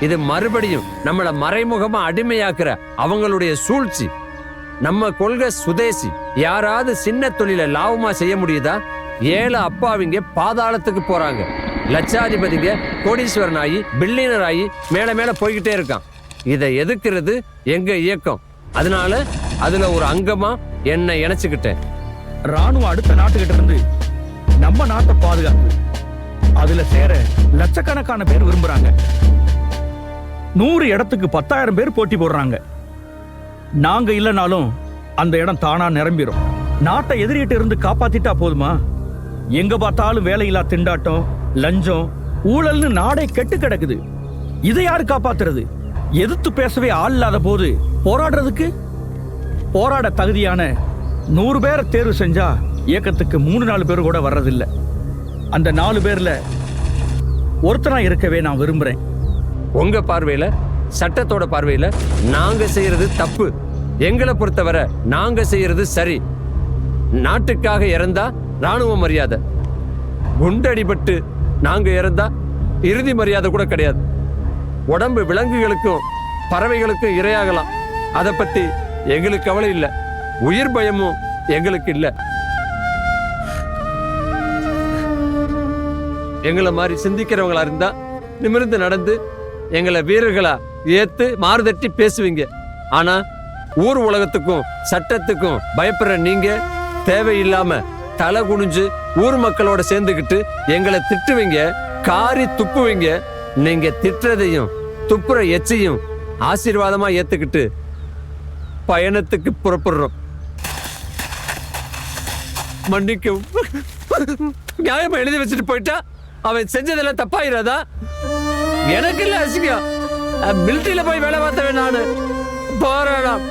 இது மறுபடியும் நம்மளை மறைமுகமா அடிமையாக்குற அவங்களுடைய சூழ்ச்சி. நம்ம கொள்கை சுதேசி. யாராவது சின்ன தொழிலை லாபமா செய்ய முடியுதா? ஏழை அப்பாவிங்க பாதாளத்துக்கு போறாங்க. லட்சாதிபதிங்க கோடீஸ்வரன் ஆகி பில்லியனர் ஆகி மேல மேல போய்கிட்டே இருக்கான். இதை எதிர்க்கிறது எங்க இயக்கம். அதனால அதுல ஒரு அங்கமா என்னை இணைச்சுக்கிட்டேன். ராணுவம் அடுத்த நாட்டுகிட்ட இருந்து நம்ம நாட்டை பாதுகாப்பு. அதுல சேர லட்சக்கணக்கான பேர் விரும்புறாங்க. 100 இடத்துக்கு 10,000 பேர் போட்டி போடுறாங்க. நாங்க இல்லைனாலும் அந்த இடம் தானா நிரம்பிடும். நாட்டை எதிரிட்டு இருந்து காப்பாத்திட்டா போதுமா? எங்க பார்த்தாலும் வேலையில்லா திண்டாட்டம், லஞ்சம், ஊழல்னு நாடே கெட்டு கிடக்குது. இதை யாரு காப்பாத்துறது? எதிர்த்து பேசவே ஆள் இல்லாத போது போராடுறதுக்கு போராட தகுதியான 100 பேரை தேர்வு செஞ்சா இயக்கத்துக்கு 3-4 பேர் கூட வர்றதில்லை. அந்த 4 பேர்ல ஒருத்தனா இருக்கவே நான் விரும்புறேன். உங்க பார்வையில, சட்டத்தோட பார்வையில நாங்க செய்யறது தப்பு. எங்களை பொறுத்தவரை நாங்க செய்யறது சரி. நாட்டுக்காக இறந்தா ராணுவ மரியாதை. குண்டடிபட்டு நாங்க இறந்தா இறுதி மரியாதை கூட கிடையாது. உடம்பு விலங்குகளுக்கும் பறவைகளுக்கும் இரையாகலாம். அதை பத்தி எங்களுக்கு கவலை இல்லை. உயிர் பயமும் எங்களுக்கு இல்லை. எங்களை மாதிரி சிந்திக்கிறவங்களா இருந்தா நிமிர்ந்து நடந்து எங்களை வீரர்களா ஏத்து மாறுதட்டி பேசுவீங்க. ஆனா ஊர் உலகத்துக்கும் சட்டத்துக்கும் பயப்படுற நீங்க தேவையில்லாம தலை குனிஞ்சு ஊர் மக்களோட சேர்ந்துக்கிட்டு எங்களை திட்டுவீங்க, காரி துப்புவீங்க. நீங்க திட்டுறதையும் துப்புற எச்சையும் ஆசீர்வாதமா ஏத்துக்கிட்டு பயணத்துக்கு புறப்படுறோம். மன்னிக்கவும். நியாயமா எழுதி வச்சுட்டு போயிட்டா அவன் செஞ்சதெல்லாம் தப்பாயிராதா? எனக்கு இல்ல அசிங்கம். மிலிட்டரியில போய் வேலை பார்த்தவன் நானு. போராடாம்.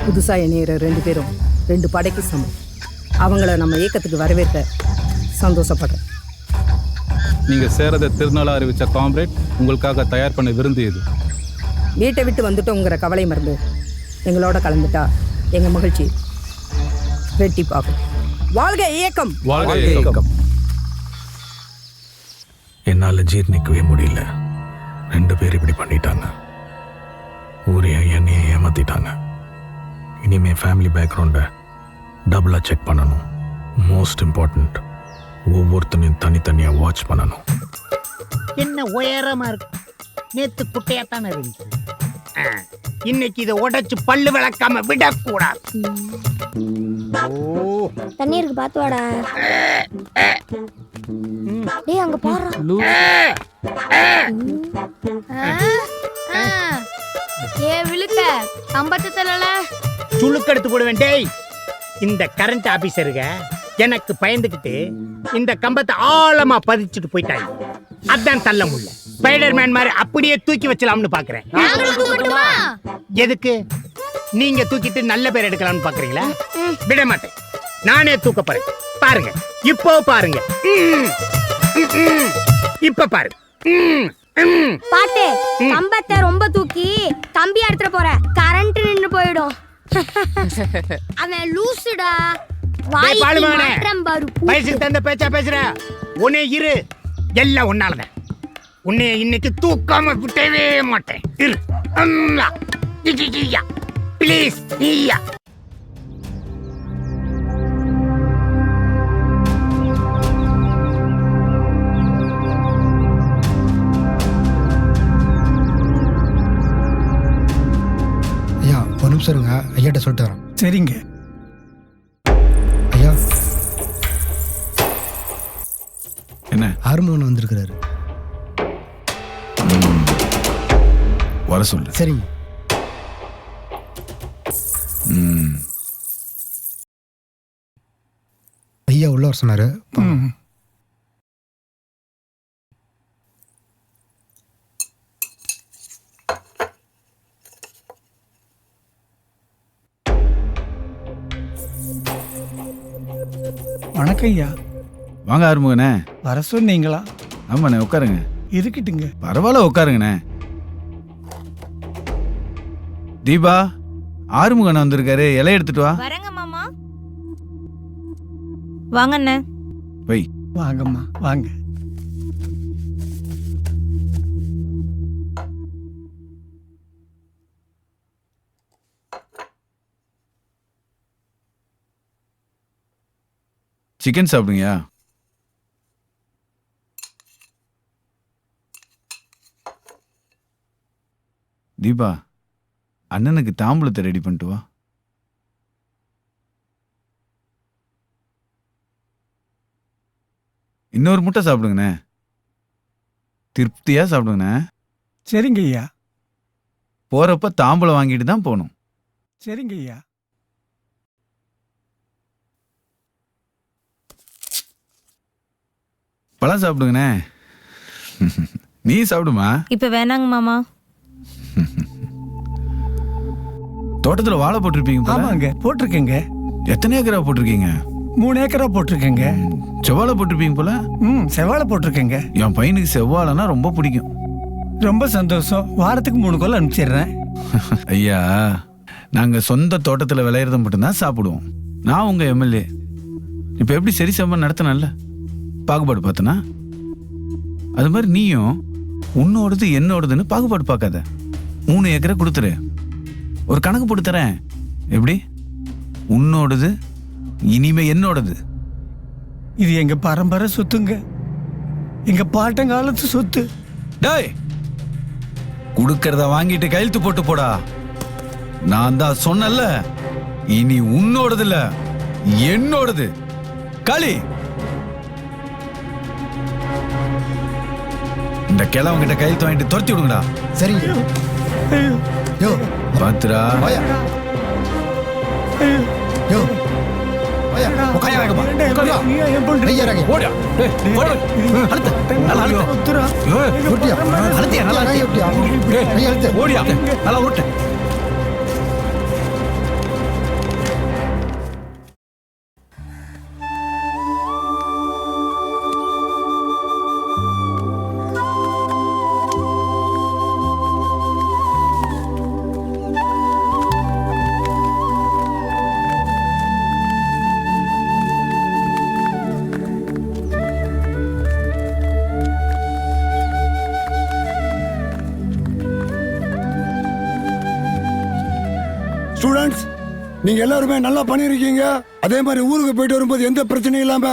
புதுசா இணையிற 2 பேரும் 2 படைக்கு சமம். அவங்கள நம்ம இயக்கத்துக்கு வரவேற்க சந்தோஷப்படுறேன். நீங்க சேரத திருநாளா அறிவிச்ச காம்ரேட் உங்களுக்காக தயார் பண்ண விருந்து இது. வீட்டை விட்டு வந்துட்டோங்கிற கவலை மறந்து எங்களோட கலந்துட்டா எங்க மகிழ்ச்சி ரெட்டிப்பாகும். வாழ்க இயக்கம்! வாழ்க இயக்கம்! என்னால ஜீர்ணிக்கவே முடியல. 2 பேர் இப்படி பண்ணிட்டாங்க. ஊரையும் என்னையும் ஏமாத்திட்டாங்க. இனிமே ஃபேமிலி பேக்ரவுண்டை டபுளாக செக் பண்ணணும். மோஸ்ட் இம்பார்ட்டன்ட், ஒவ்வொருத்தனையும் தனித்தனியாக வாட்ச் பண்ணணும். என்ன உயரமா இருக்கு? நேத்து குட்டையாத்தானே இருந்துச்சு. இன்னைக்கு இதை உடைச்சு பல்லு விளக்காம விடக்கூடாது. தண்ணி இருக்கு, பாத்து வாடா. டேய் அங்க பாரு. ஏ விழுக்க கம்பத்து தலல சுளுக்கு எடுத்து போடுவேன். டேய், இந்த கரண்ட் ஆபீசருங்க எனக்கு பயந்துக்கிட்டு இந்த கம்பத்தை ஆழமா பதிச்சுட்டு போயிட்டாங்க. அதான் தள்ள முடியல. ஸ்பைடர்மேன் மாதிரி அப்படியே தூக்கி வச்சலாம்னு பாக்குறேன். எதுக்கு? நீங்க தூக்கிட்டு நல்ல பேர் எடுக்கலாம்னு பாக்குறீங்களா? விட மாட்டேன். நானே தூக்க போறேன். பாருங்க, இப்போ பாருங்க. இப்ப பாரு. பாட்டு கம்பத்தை ரொம்ப தூக்கி கம்பி எடுத்துற போற. கரண்ட் நின்னு போயிடும். அவன் லூசுடா. வயசுக்கு தந்த பேச்சா பேசுற. உன்னை இரு, எல்லாம் உன்னாலதான். உன்னை இன்னைக்கு தூக்காம விட்டவே மாட்டேன். இரு. ப்ளீஸ். ஐயா ஒரு நிமிஷம் இருங்க, ஐயாட்ட சொல்லிட்டு வரேன். சரிங்க ஐயா. ஆறுமுகன் வந்திருக்கிறாரு. வர சொல்லு. சரிங்க. ஐயா உள்ள வர சொன்னாரு. வணக்கம் ஐயா. வாங்க ஆறுமுகனே. வர சொன்னீங்களா? ஆமாண்ணே, உட்காருங்க. இருக்கட்டுங்க. பரவாயில்ல, உட்காருங்கண்ணே. தீபா, ஆறுமுகன் வந்திருக்காரு, இலை எடுத்துட்டு வா. வரங்க மாமா. வாங்கண்ணே. வை. வாங்கம்மா வாங்க. சிக்கன் சாப்பிடுங்கயா. தீபா, அண்ணனுக்கு தாம்பூலத்தை ரெடி பண்ணிட்டு வா. இன்னொரு முட்டை சாப்பிடுங்கண்ணே. திருப்தியா சாப்பிடுங்கண்ணே. சரிங்க ஐயா. போறப்ப தாம்பூலம் வாங்கிட்டு தான் போகணும். சரிங்க ஐயா. பழம் சாப்பிடுங்கண்ணே. நீ சாப்பிடுமா. இப்ப வேணாங்க மாமா. தோட்டத்துல வாழை போட்டிருப்பீங்க போல. ஆமாங்க, போட்டிருக்கேங்க. எத்தனை ஏக்கரா போட்டிருக்கீங்க? 3 ஏக்கரா போட்டிருக்கேங்க. செவ்வாழை போட்டிருப்பீங்க போல. செவ்வாழை போட்டிருக்கேங்க. என் பையனுக்கு செவ்வாழைனா ரொம்ப பிடிக்கும். ரொம்ப சந்தோஷம். வாரத்துக்கு 3 கோல் அனுப்பிச்சிடுறேன். ஐயா, நாங்க சொந்த தோட்டத்துல விளையிறத மட்டும்தான் சாப்பிடுவோம். நான் உங்க எம்எல்ஏ. இப்ப எப்படி சரி சமம் நடத்தினல்ல, பாகுபாடு பார்த்தனா? அது மாதிரி நீயும் உன்னோடது என்னோடதுன்னு பாகுபாடு பார்க்காத. 3 ஏக்கரை கொடுத்துரு. ஒரு கணக்கு போட்டு தரேன். எப்படி? உன்னோடது இனிமே என்னோடது. இது எங்க பரம்பரை சொத்துங்க. எங்க பாட்டங்காலத்து சொத்து. டேய், கொடுக்கறத வாங்கிட்டு கையெழுத்து போட்டு போடா. நான் தான் சொன்னல, இனி உன்னோடது இல்ல, என்னோடது. காளி, இந்த கிழவன் கிட்ட கையெழுத்து வாங்கிட்டு துரத்தி விடுங்கடா. சரிங்க. பாத்துரா. யோ ஸ்டூடெண்ட்ஸ், நீங்க எல்லாருமே நல்லா பண்ணிருக்கீங்க. அதே மாதிரி ஊருக்கு போயிட்டு வரும்போது எந்த பிரச்சனையும் இல்லாம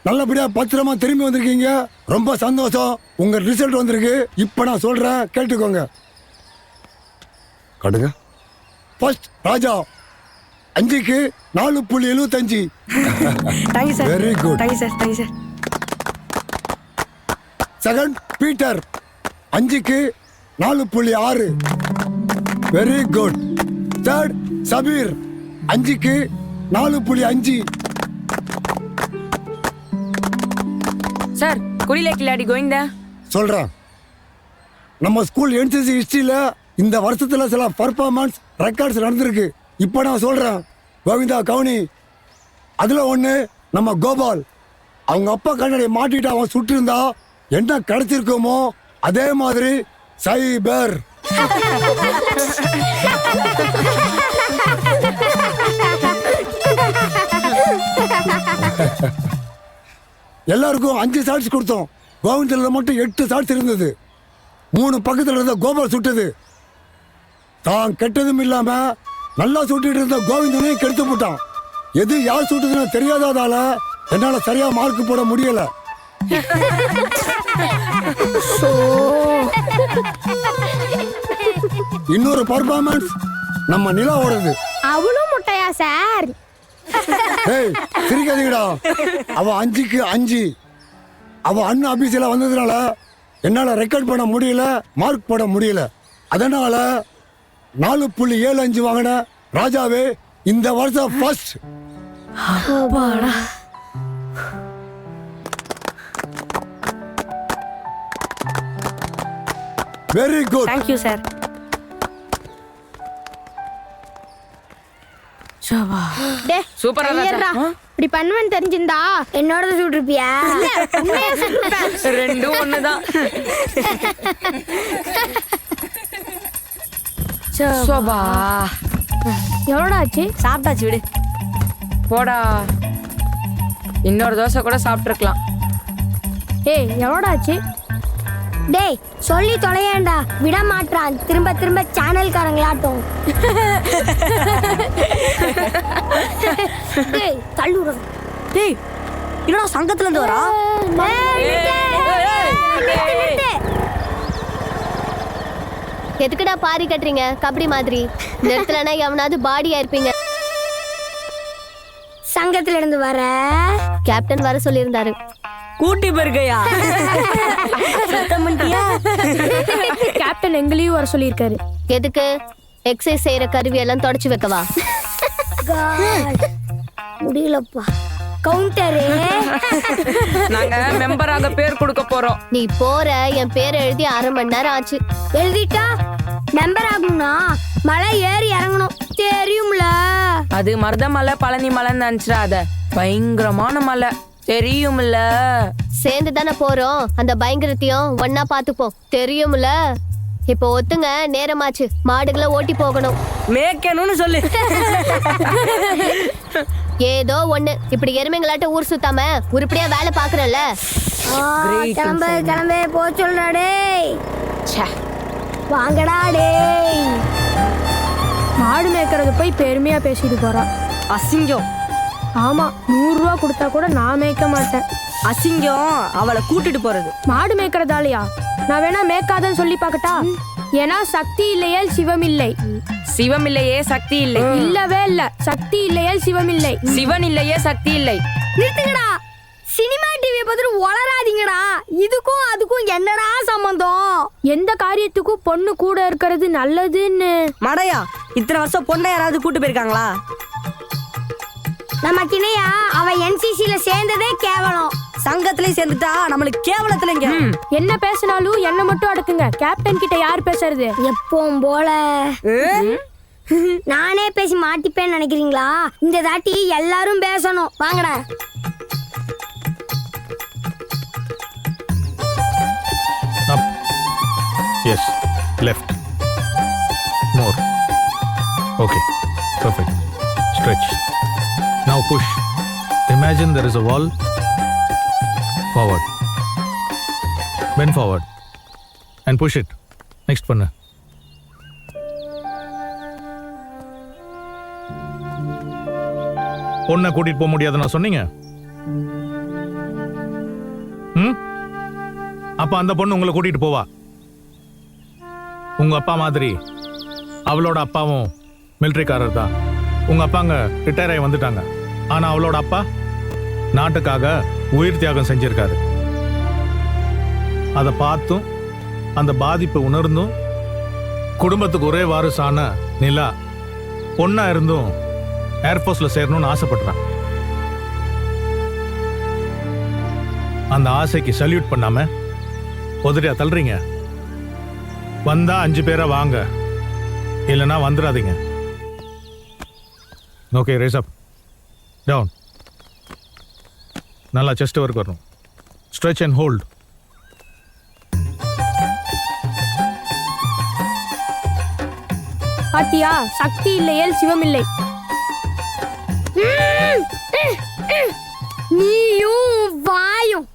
நல்லபடியா பத்திரமா திரும்பி வந்திருக்கீங்க. ரொம்ப சந்தோஷம். உங்க ரிசல்ட் வந்திருக்கு. இப்ப நான் சொல்றேன், கேட்டுக்கோங்க. கடுங்க. ஃபர்ஸ்ட் ராஜா 5க்கு 4.75. Very good. செகண்ட் பீட்டர் 5க்கு 4.6. Very good. தேர்ட் சபீர் 5க்கு 4.5. சார், குடிலே கில்லாடி கோவிந்தா சொல்றேன். நம்ம ஸ்கூல் என்சிசி ஹிஸ்டரியில இந்த வருஷத்துல சில பர்ஃபார்மன்ஸ் ரெக்கார்ட்ஸ் நடந்திருக்கு. இப்போ நான் சொல்றேன், கோவிந்தா கவுனி. அதுல ஒண்ணு நம்ம கோபால். அவங்க அப்பா கண்ணாடியை மாட்டிட்டு அவன் சுட்டு இருந்தா என்ன கிடைச்சிருக்கோமோ அதே மாதிரி சைபர். எல்லாருக்கும் 5 ஷாட்ஸ் கொடுத்தோம். கோவிந்தில் மட்டும் 8 ஷாட்ஸ் இருந்தது. 3 பக்கத்துல இருந்த கோபால் சுட்டது. தான் கெட்டதும் இல்லாம நல்லா சுட்டிட்டு இருந்த கோவிந்தனையும் கெடுத்து போட்டான். எது யார் சுட்டதுன்னு தெரியாததால என்னால சரியா மார்க் போட முடியல. இன்னொரு பர்ஃபார்மன்ஸ் நம்ம நிலாவோடது. அவளும் முட்டையா சார்? ஏய், சிரிக்காதீங்கடா. அவ 5க்கு 5. அவ அண்ணன் ஆபீஸ்ல வந்ததுனால என்னால ரெக்கார்ட் பண்ண முடியல, மார்க் போட முடியல. அதனால 4.75 வாங்கின ராஜாவே இந்த வருஷம் first. Very good. Thank you sir. சூப்பரா ராஜா. இப்படி பண்ணுவேன்னு தெரிஞ்சிருந்தா என்னோட சுட்டிருப்பியா? ரெண்டும் ஒண்ணுதான். சோபா எவ்வளோடா ஆச்சு? சாப்பிட்டாச்சு விடு. போடா, இன்னொரு தோசை கூட சாப்பிட்டுருக்கலாம். ஏய் எவ்வளோடா ஆச்சு? டேய் சொல்லி தொலையேண்டா, விட மாட்டான். திரும்ப திரும்ப சேனல்காரங்களாட்டும். டேய் தள்ளுற. டேய் என்னடா சங்கத்துல இருந்து வரா? எதுக்குடா பாரி கட்டுறீங்க கபடி மாதிரி? நிறுத்தலனா எவனாவது பாடியா இருப்பீங்க. சங்கத்துல இருந்து வர கேப்டன் வர சொல்லியிருந்தாரு. கூட்டி போயிருக்கையா? கேப்டன் எங்களையும் வர சொல்லியிருக்காரு. எதுக்கு? எக்ஸசைஸ் செய்யற கருவி எல்லாம் தொடச்சு வைக்கவா? முடியலப்பா. கவுண்டரு நாங்க மெம்பராக பேர் கொடுக்க போறோம். நீ போற, என் பேரை எழுதி 1/2 மணி நேரம் ஆச்சு. எழுதிட்டா மெம்பர் ஆகணும்னா மலை ஏறி இறங்கணும், தெரியும்ல? அது மருதமலை பழனி மலைன்னு நினைச்சிடாத, பயங்கரமான மலை, தெரியும்ல? சேர்ந்து தானே போறோம், அந்த பயங்கரத்தையும் ஒன்னா பாத்துப்போம், தெரியும்ல? இப்போ ஒத்துங்க, நேரமாச்சு, மாடுகளை ஓட்டி போகணும். மேய்க்கணும்னு சொல்லு. ஏதோ ஒண்ணு, இப்படி எருமைங்களாட்ட ஊர் சுத்தாம உருப்படியா வேலை பாக்குறல்ல. கிளம்பு கிளம்பு போ சொல்றா. டேய் வாங்கடா டேய். மாடு மேய்க்கிறது போய் பெருமையா பேசிட்டு போறான். அசிங்கம். ஆமா, 100 ரூபா கொடுத்தா கூட நான் மேய்க்க மாட்டேன். அசிங்கம் அவளை கூட்டிட்டு போறது. மாடு மேய்க்கிறதாலயா? நான் வேணா மேய்க்காதன்னு சொல்லி பார்க்கட்டா? ஏன்னா சக்தி இல்லையேல் சிவம் இல்லை. சிவம் இல்லையே சக்தி இல்லை. இல்லவே இல்ல, சக்தி இல்லையேல் சிவம் இல்லை. சிவன் இல்லையே சக்தி இல்லை. நிறுத்துங்கடா, சினிமா டிவியை பார்த்துட்டு வளராதீங்கடா. இதுக்கும் அதுக்கும் என்னடா சம்பந்தம்? எந்த காரியத்துக்கும் பொண்ணு கூட இருக்கிறது நல்லதுன்னு. மடையா, இத்தனை வருஷம் பொண்ணை யாராவது கூட்டு போயிருக்காங்களா? நம்ம கிணையா அவ NCCல சேர்ந்ததே கேவலம். சங்கத்திலே சேர்ந்துட்டா நம்மளுக்கு கேவலத்துல இங்க. என்ன பேசினாலும் என்ன மட்டும் அடக்குங்க. கேப்டன் கிட்ட யார் பேசுறது? எப்பவும் போல நானே பேசி மாட்டிப்பேன்னு நினைக்கிறீங்களா? இந்த தாட்டி எல்லாரும் பேசணும். வாங்கடா. Yes, left. More. Okay, perfect. Stretch. Now push. Imagine there is a wall. Forward. Bend forward. And push it. Next பண்ணு. பொண்ணை கூட்டிட்டு போக முடியாதுன்னு சொன்னீங்க. அப்ப அந்த பொண்ணு உங்களை கூட்டிட்டு போவா. உங்க அப்பா மாதிரி அவளோட அப்பாவும் மிலிட்டரிக்காரர் தான். உங்க அப்பாங்க ரிட்டையர் ஆகி வந்துட்டாங்க. ஆனா அவளோட அப்பா நாட்டுக்காக உயிர் தியாகம் செஞ்சிருக்காரு. அதை பார்த்தும் அந்த பாதிப்பை உணர்ந்தும் குடும்பத்துக்கு ஒரே வாரிசான நிலா பொண்ணா இருந்தும் ஏர்ஃபோர்ஸ்ல சேரணும்னு ஆசைப்படுறான். அந்த ஆசைக்கு சல்யூட் பண்ணாம உதறியா தள்ளுறீங்க. வந்தா 5 பேரை வாங்க, இல்லைன்னா வந்துடாதீங்க. ஓகே, ரேஸ் அப், டவுன். நல்லா செஸ்ட் ஒர்க் வரணும். Stretch and hold. பாத்தியா, சக்தி இல்லையேல் சிவம் இல்லை. நீயும் வாயும்.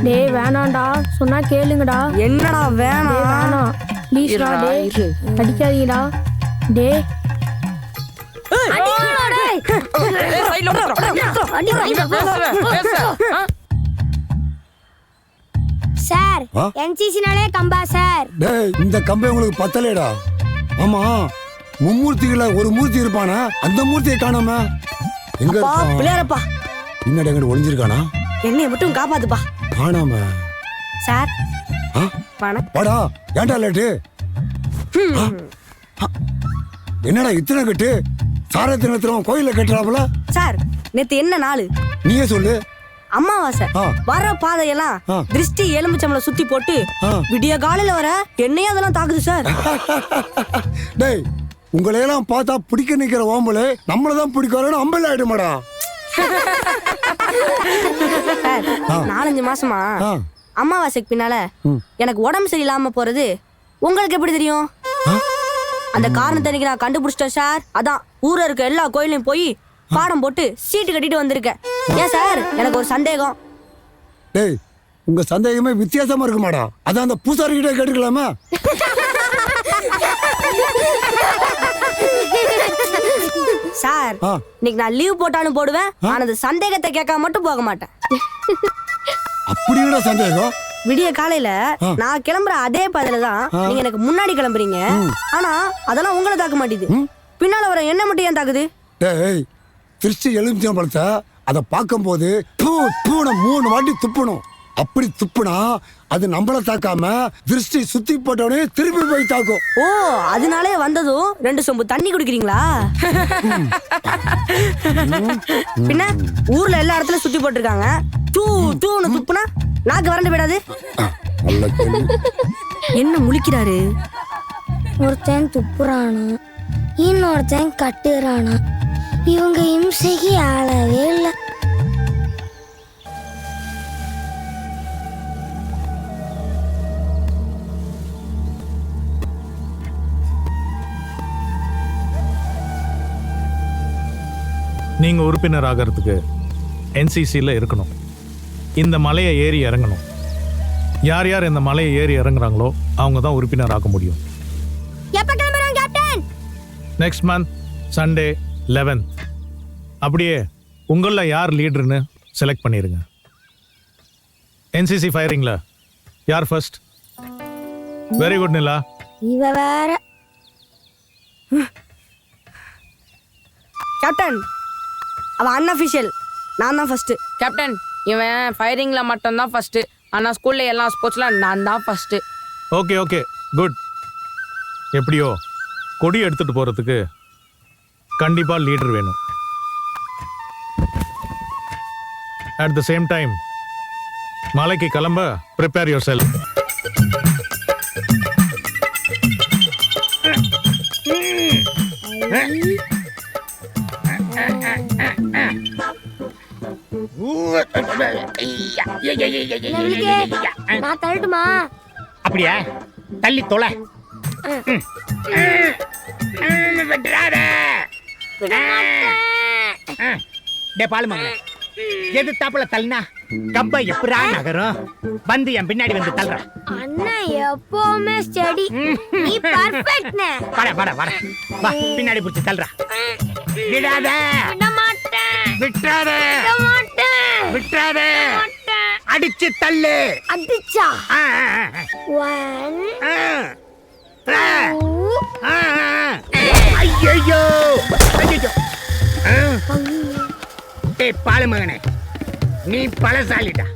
டேய் வேணாண்டா, சொன்னா கேளுங்கடா. என்னடா வேணாம் ப்ளீஸ்டா. டேய் அடிக்காதீங்கடா. டேய் சார், NCCனாலே கம்பா சார். டேய், இந்த கம்பை உங்களுக்கு பத்தலேடா. ஆமா, மும்மூர்த்திகள ஒரு மூர்த்தி இருப்பானா? அந்த மூர்த்தியை காணோமா? எங்க பிள்ளையாரப்பா, பின்னாடி எங்கிட்ட ஒளிஞ்சிருக்கானா? என்னைய மட்டும் காப்பாத்துப்பா. காணாம. சார் ஆ? வணக்கம். வாடா, ஏன்டா லேட்டு? என்னடா இத்தனை கட்டு? சாரத்தை நிறுத்துறோம் கோயில கட்டுறாப்புல? சார் நேத்து என்ன நாள்? நீயே சொல்லு. அமாவாசை. வர பாதையெல்லாம் திருஷ்டி எலுமிச்சம்பளம் சுத்தி போட்டு விடிய காலையில வர என்னையே அதெல்லாம் தாக்குது சார். டேய், உங்களையெல்லாம் பார்த்தா பிடிக்க நிக்கிற ஓம்பல நம்மளதான் பிடிக்கிறோன்னு அம்பல் ஆயிடுமாடா. 4-5 மாசமா அமாவாசைக்கு பின்னால எனக்கு உடம்பு சரியில்லாம போறது உங்களுக்கு எப்படி தெரியும்? அந்த காரணத்தை நான் கண்டுபிடிச்சிட்டேன் சார். அதான் ஊர இருக்க எல்லா கோயிலையும் போய் பாடம் போட்டு சீட்டு கட்டிட்டு வந்திருக்கேன். ஏன் சார், எனக்கு ஒரு சந்தேகம். டேய், உங்க சந்தேகமே வித்தியாசமா இருக்குமாடா. அதான் அந்த பூசாரி கிட்ட கேட்டுக்கலாமா? சார், இன்னைக்கு நான் லீவ் போட்டாலும் போடுவேன். ஆனா அந்த சந்தேகத்தை கேட்காம மட்டும் போக மாட்டேன். அப்படி என்ன சந்தேகம்? விடிய காலையில நான் கிளம்புற அதே பாதையில தான் நீங்க எனக்கு முன்னாடி கிளம்புறீங்க. ஆனா அதெல்லாம் உங்களை தாக்க மாட்டேது. பின்னால வர என்ன மட்டும் ஏன் தாக்குது? டேய், திருச்சி எலுமிச்சம்பழத்தை அதை பார்க்கும் போது 3 வாட்டி துப்பணும். அப்படி துப்புனா அது நம்மள தாக்காம திருஷ்டி சுத்தி போட்டோடனே திருப்பி போய் தாக்கும். ஓ, அதனாலே வந்ததும் 2 சொம்பு தண்ணி குடிக்கிறீங்களா? பின்ன ஊர்ல எல்லா இடத்துல சுத்தி போட்டிருக்காங்க. தூன்னு துப்புனா நாக்கு வறண்டு போயிடாது? என்ன முழிக்கிறாரு? ஒருத்தன் துப்புறானா, இன்னொருத்தன் கட்டுறானா. இவங்க இம்சைக்கு ஆளவே இல்லை. நீங்க உறுப்பினர் ஆகிறதுக்கு NCCல இருக்கணும். இந்த மலையை ஏறி இறங்கணும். யார் யார் இந்த மலையை ஏறி இறங்குறாங்களோ அவங்க தான் உறுப்பினர் ஆக முடியும். எப்ப கிளம்புறோம் captain? Next month Sunday 11th. அப்படியே உங்களில் யார் லீடர்னு செலக்ட் பண்ணிடுங்க. NCC ஃபயரிங்ல யார் ஃபர்ஸ்ட்? வெரி குட் நிலா. இவ வேற. கேப்டன், அவன் அன்அஃபிஷியல். நான் தான் ஃபர்ஸ்ட். கேப்டன், இவன் ஃபயரிங்ல மட்டும் தான் ஃபர்ஸ்ட். ஆனா ஸ்கூல்ல எல்லா ஸ்போர்ட்ஸ்ல நான் தான் ஃபர்ஸ்ட். Okay okay good. எப்படியோ கொடி எடுத்துட்டு போறதுக்கு கண்டிப்பா லீடர் வேணும். அட் த சேம் டைம் மலைக்கு கிளம்ப ப்ரிப்பேர் யுவர் செல்ஃப். நான் தள்ளட்டுமா? அப்படியா? தள்ளி தொலை. பாலு மகனே, எது தாப்புல தள்ளினா கப்ப எப்படா நகரும்? வந்து என் பின்னாடி வந்து தள்ளுற. அண்ணா எப்பவுமே ஸ்டடி. நீ பெர்ஃபெக்ட்னே. வாடா வாடா வாடா, வா பின்னாடி புடிச்சு தள்ளுற. விடாத, விட மாட்டேன். விட்டாத, விட மாட்டேன். விட்டாத, அடிச்சு தள்ளு. அடிச்சா 1 ஐயோ ஐயோ. டேய் பாலு மகனே, நீ பலசாலிடா.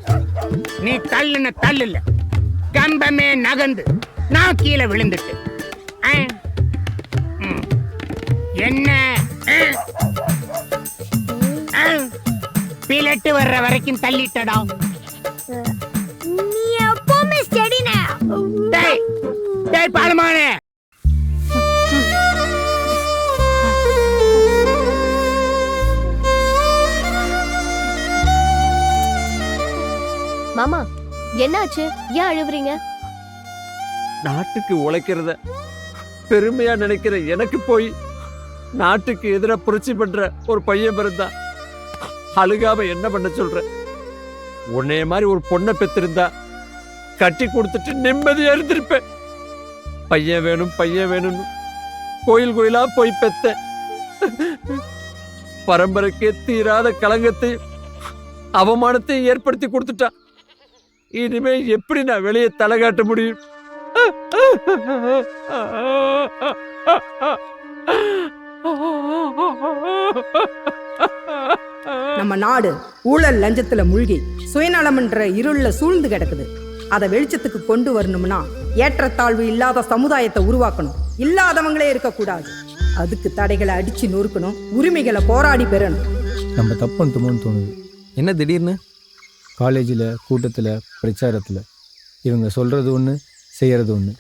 நீ தள்ளுன தள்ளு இல்ல, கம்பமே நகர்ந்து நான் கீழே விழுந்துட்டு. என்ன பிளட்டு வர்ற வரைக்கும் தள்ளிட்டடா. நீ எப்பவுமே ஸ்டடினே. டேய் டேய் பாலு மகனே. மாமா, என்னாச்சு? ஏன் அழுவுறீங்க? நாட்டுக்கு உழைக்கிறத பெருமையா நினைக்கிற எனக்கு போய் நாட்டுக்கு எதிராக புரட்சி பண்ற ஒரு பையன் பிறந்தா அழுகாம என்ன பண்ண சொல்ற? உன்னைய மாதிரி ஒரு பொண்ணை பெற்றிருந்தா கட்டி கொடுத்துட்டு நிம்மதியா இருந்திருப்பேன். பையன் வேணும் பையன் வேணும்னு கோயில் கோயிலா போய் பெத்த பரம்பரைக்கே தீராத களங்கத்தை அவமானத்தையும் ஏற்படுத்தி கொடுத்துட்டா. இனிமே எப்படி நான் வெளியே தலை காட்ட முடியும்? நம்ம நாடு ஊழல் லஞ்சத்துல மூழ்கி சுயநலம்ன்ற இருள்ல சூழ்ந்து கிடக்குது. அதை வெளிச்சத்துக்கு கொண்டு வரணும்னா ஏற்றத்தாழ்வு இல்லாத சமுதாயத்தை உருவாக்கணும். இல்லாதவங்களே இருக்கக்கூடாது. அதுக்கு தடைகளை அடிச்சு நொறுக்கணும், உரிமைகளை போராடி பெறணும். நம்ம தப்பு பண்ணிட்டோமோன்னு தோணுது. என்ன திடீர்னு? காலேஜில், கூட்டத்தில், பிரச்சாரத்தில் இவங்க சொல்கிறது ஒன்று, செய்கிறது ஒன்று.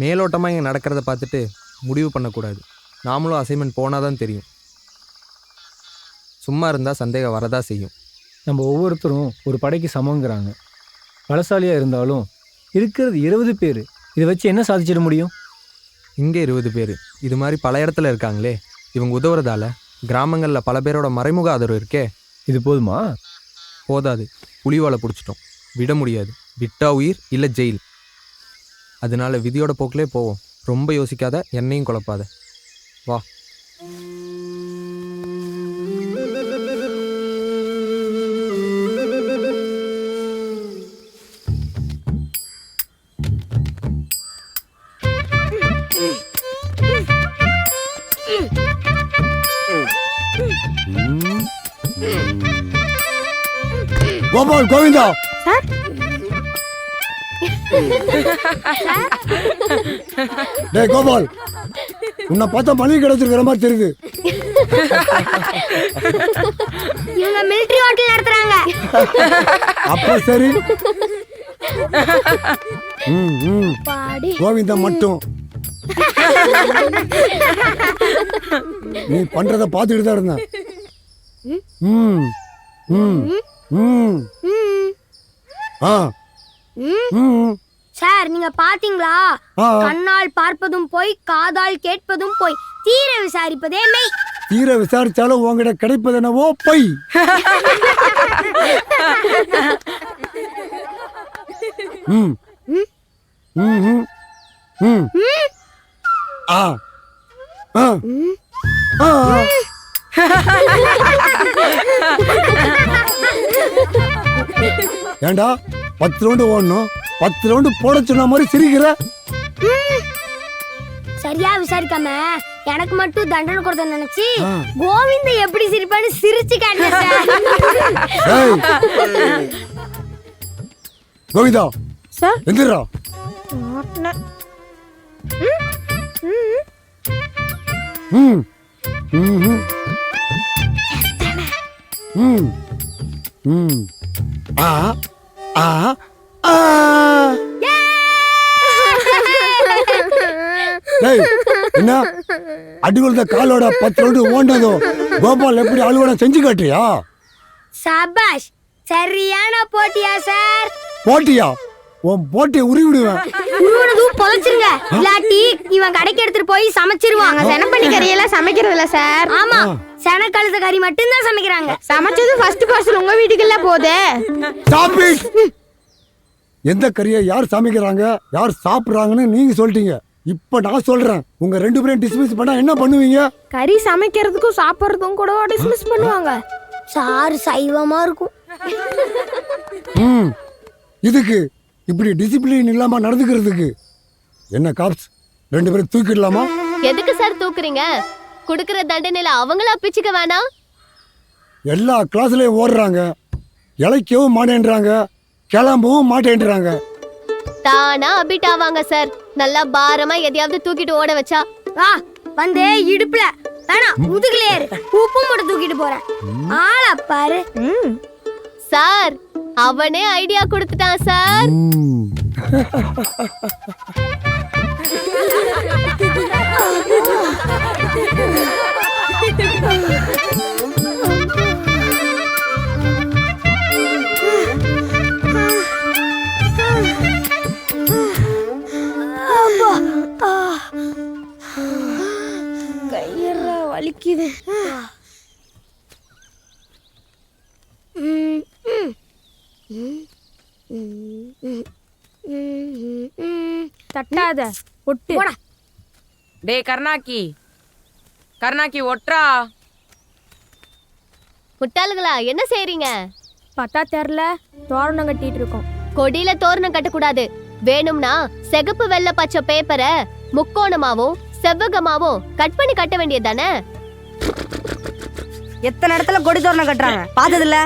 மேலோட்டமாக இங்கே நடக்கிறத பார்த்துட்டு முடிவு பண்ணக்கூடாது. நாமளும் அசைன்மெண்ட் போனால் தான் தெரியும். சும்மா இருந்தால் சந்தேகம் வரதா செய்யும். நம்ம ஒவ்வொருத்தரும் ஒரு படைக்கு சமங்கிறாங்க. பலசாலியாக இருந்தாலும் இருக்கிறது 20 பேர். இதை வச்சு என்ன சாதிச்சிட முடியும்? இங்கே 20 பேர் இது மாதிரி பல இடத்துல இருக்காங்களே. இவங்க உதவுறதால கிராமங்களில் பல பேரோட மறைமுக ஆதரவு இருக்கே. இது போதுமா? போதாது. புலிவாலை பிடிச்சிட்டோம், விட முடியாது. விட்டா உயிர் இல்லை ஜெயில். அதனால விதியோட போக்கிலே போவோம். ரொம்ப யோசிக்காத, என்னையும் குழப்பாத. வா. கோபால், கோவிந்தா. டேய் கோபால், உன்னை பார்த்தா மளிகை கிடைச்சிருக்கிற மாதிரி தெரியுது. இவங்க மிலிட்டரி ஹோட்டல் நடத்துறாங்க. அப்ப சரி. கோவிந்தா மட்டும் நீ பண்றத பார்த்துட்டு தான் இருந்தேன். சார், நீங்க பாத்தீங்களா? கண்ணால் பார்ப்பதும் போய், காதால் கேட்பதும் போய், தீர விசாரிப்பதே மெய். தீர விசாரிச்சாலும் உங்ககிட்ட கிடைப்பது என்னவோ பொய். ஏண்டா 10 ரவுண்டு ஓடணும், 10 ரவுண்டு போட சொன்ன மாதிரி சிரிக்கிற. சரியா விசாரிக்காம எனக்கு மட்டும் தண்டனை கொடுத்த நினைச்சு கோவிந்த எப்படி சிரிப்பான்னு சிரிச்சு காட்டுறேன். கோவிந்தா சார், எந்திரா. என்ன அடிக்குள்ள காலோட 10 ரவுண்டு ஓண்டதோ கோபால் எப்படி அலுவலா செஞ்சு காட்டியா? சபாஷ், சரியான போட்டியா சார்? போட்டியா? உன் போட்டியை உருவிடுவேன். உருவினதும் பொழைச்சிருங்க, இல்லாட்டி இவன் கடைக்கு எடுத்துட்டு போய் சமைச்சிருவாங்க. செனப்பண்ணி கறியெல்லாம் சமைக்கிறதுல சார். ஆமா, செனக்கழுத கறி மட்டும் தான் சமைக்கிறாங்க. சமைச்சது ஃபர்ஸ்ட் பார்சல் உங்க வீட்டுக்குள்ள போதே. எந்த கறியை யார் சமைக்கிறாங்க, யார் சாப்பிடுறாங்கன்னு நீங்க சொல்லிட்டீங்க. இப்ப நான் சொல்றேன், உங்க 2 பேரும் டிஸ்மிஸ் பண்ணா என்ன பண்ணுவீங்க? கறி சமைக்கிறதுக்கும் சாப்பிடுறதுக்கும் கூட டிஸ்மிஸ் பண்ணுவாங்க. சார் சைவமா இருக்கும். இதுக்கு இப்படி டிசிப்ளின் இல்லாம நடந்துக்கிறதுக்கு என்ன காப்ஸ் 2 பேரும் தூக்கிடலாமா? எதுக்கு சார் தூக்குறீங்க? குடுக்கிற தண்டனையில அவங்களா பிச்சுக்க வேணாம்? எல்லா கிளாஸ்லயும் ஓடுறாங்க, இளைக்கவும் மாட்டேன்றாங்க, கிளம்பவும் மாட்டேன்றாங்க. தானா அபிட் ஆவாங்க சார். நல்லா பாரமா எதையாவது தூக்கிட்டு ஓட வச்சா. வா வந்து இடுப்புல வேணாம், முதுகுல ஏறு. உப்பு மட்டும் தூக்கிட்டு போறேன். ஆளை பாரு சார். அவனே ஐடியா கொடுத்துட்டான் சார். கையற வலிக்குது. தட்டாத ஒட்டு. டேய் கருணாக்கி, கருணாக்கி ஒட்றா. முட்டாளுங்களா, என்ன செய்றீங்க? பத்தா தெரியல, தோரணம் கட்டிட்டு இருக்கோம். கொடியில தோரணம் கட்டக்கூடாது. வேணும்னா சிகப்பு வெள்ளை பச்சை பேப்பரை முக்கோணமாவும் செவ்வகமாவும் கட் பண்ணி கட்ட வேண்டியதானே? எத்தனை இடத்துல கொடி தோரணம் கட்டுறாங்க பார்த்ததில்ல?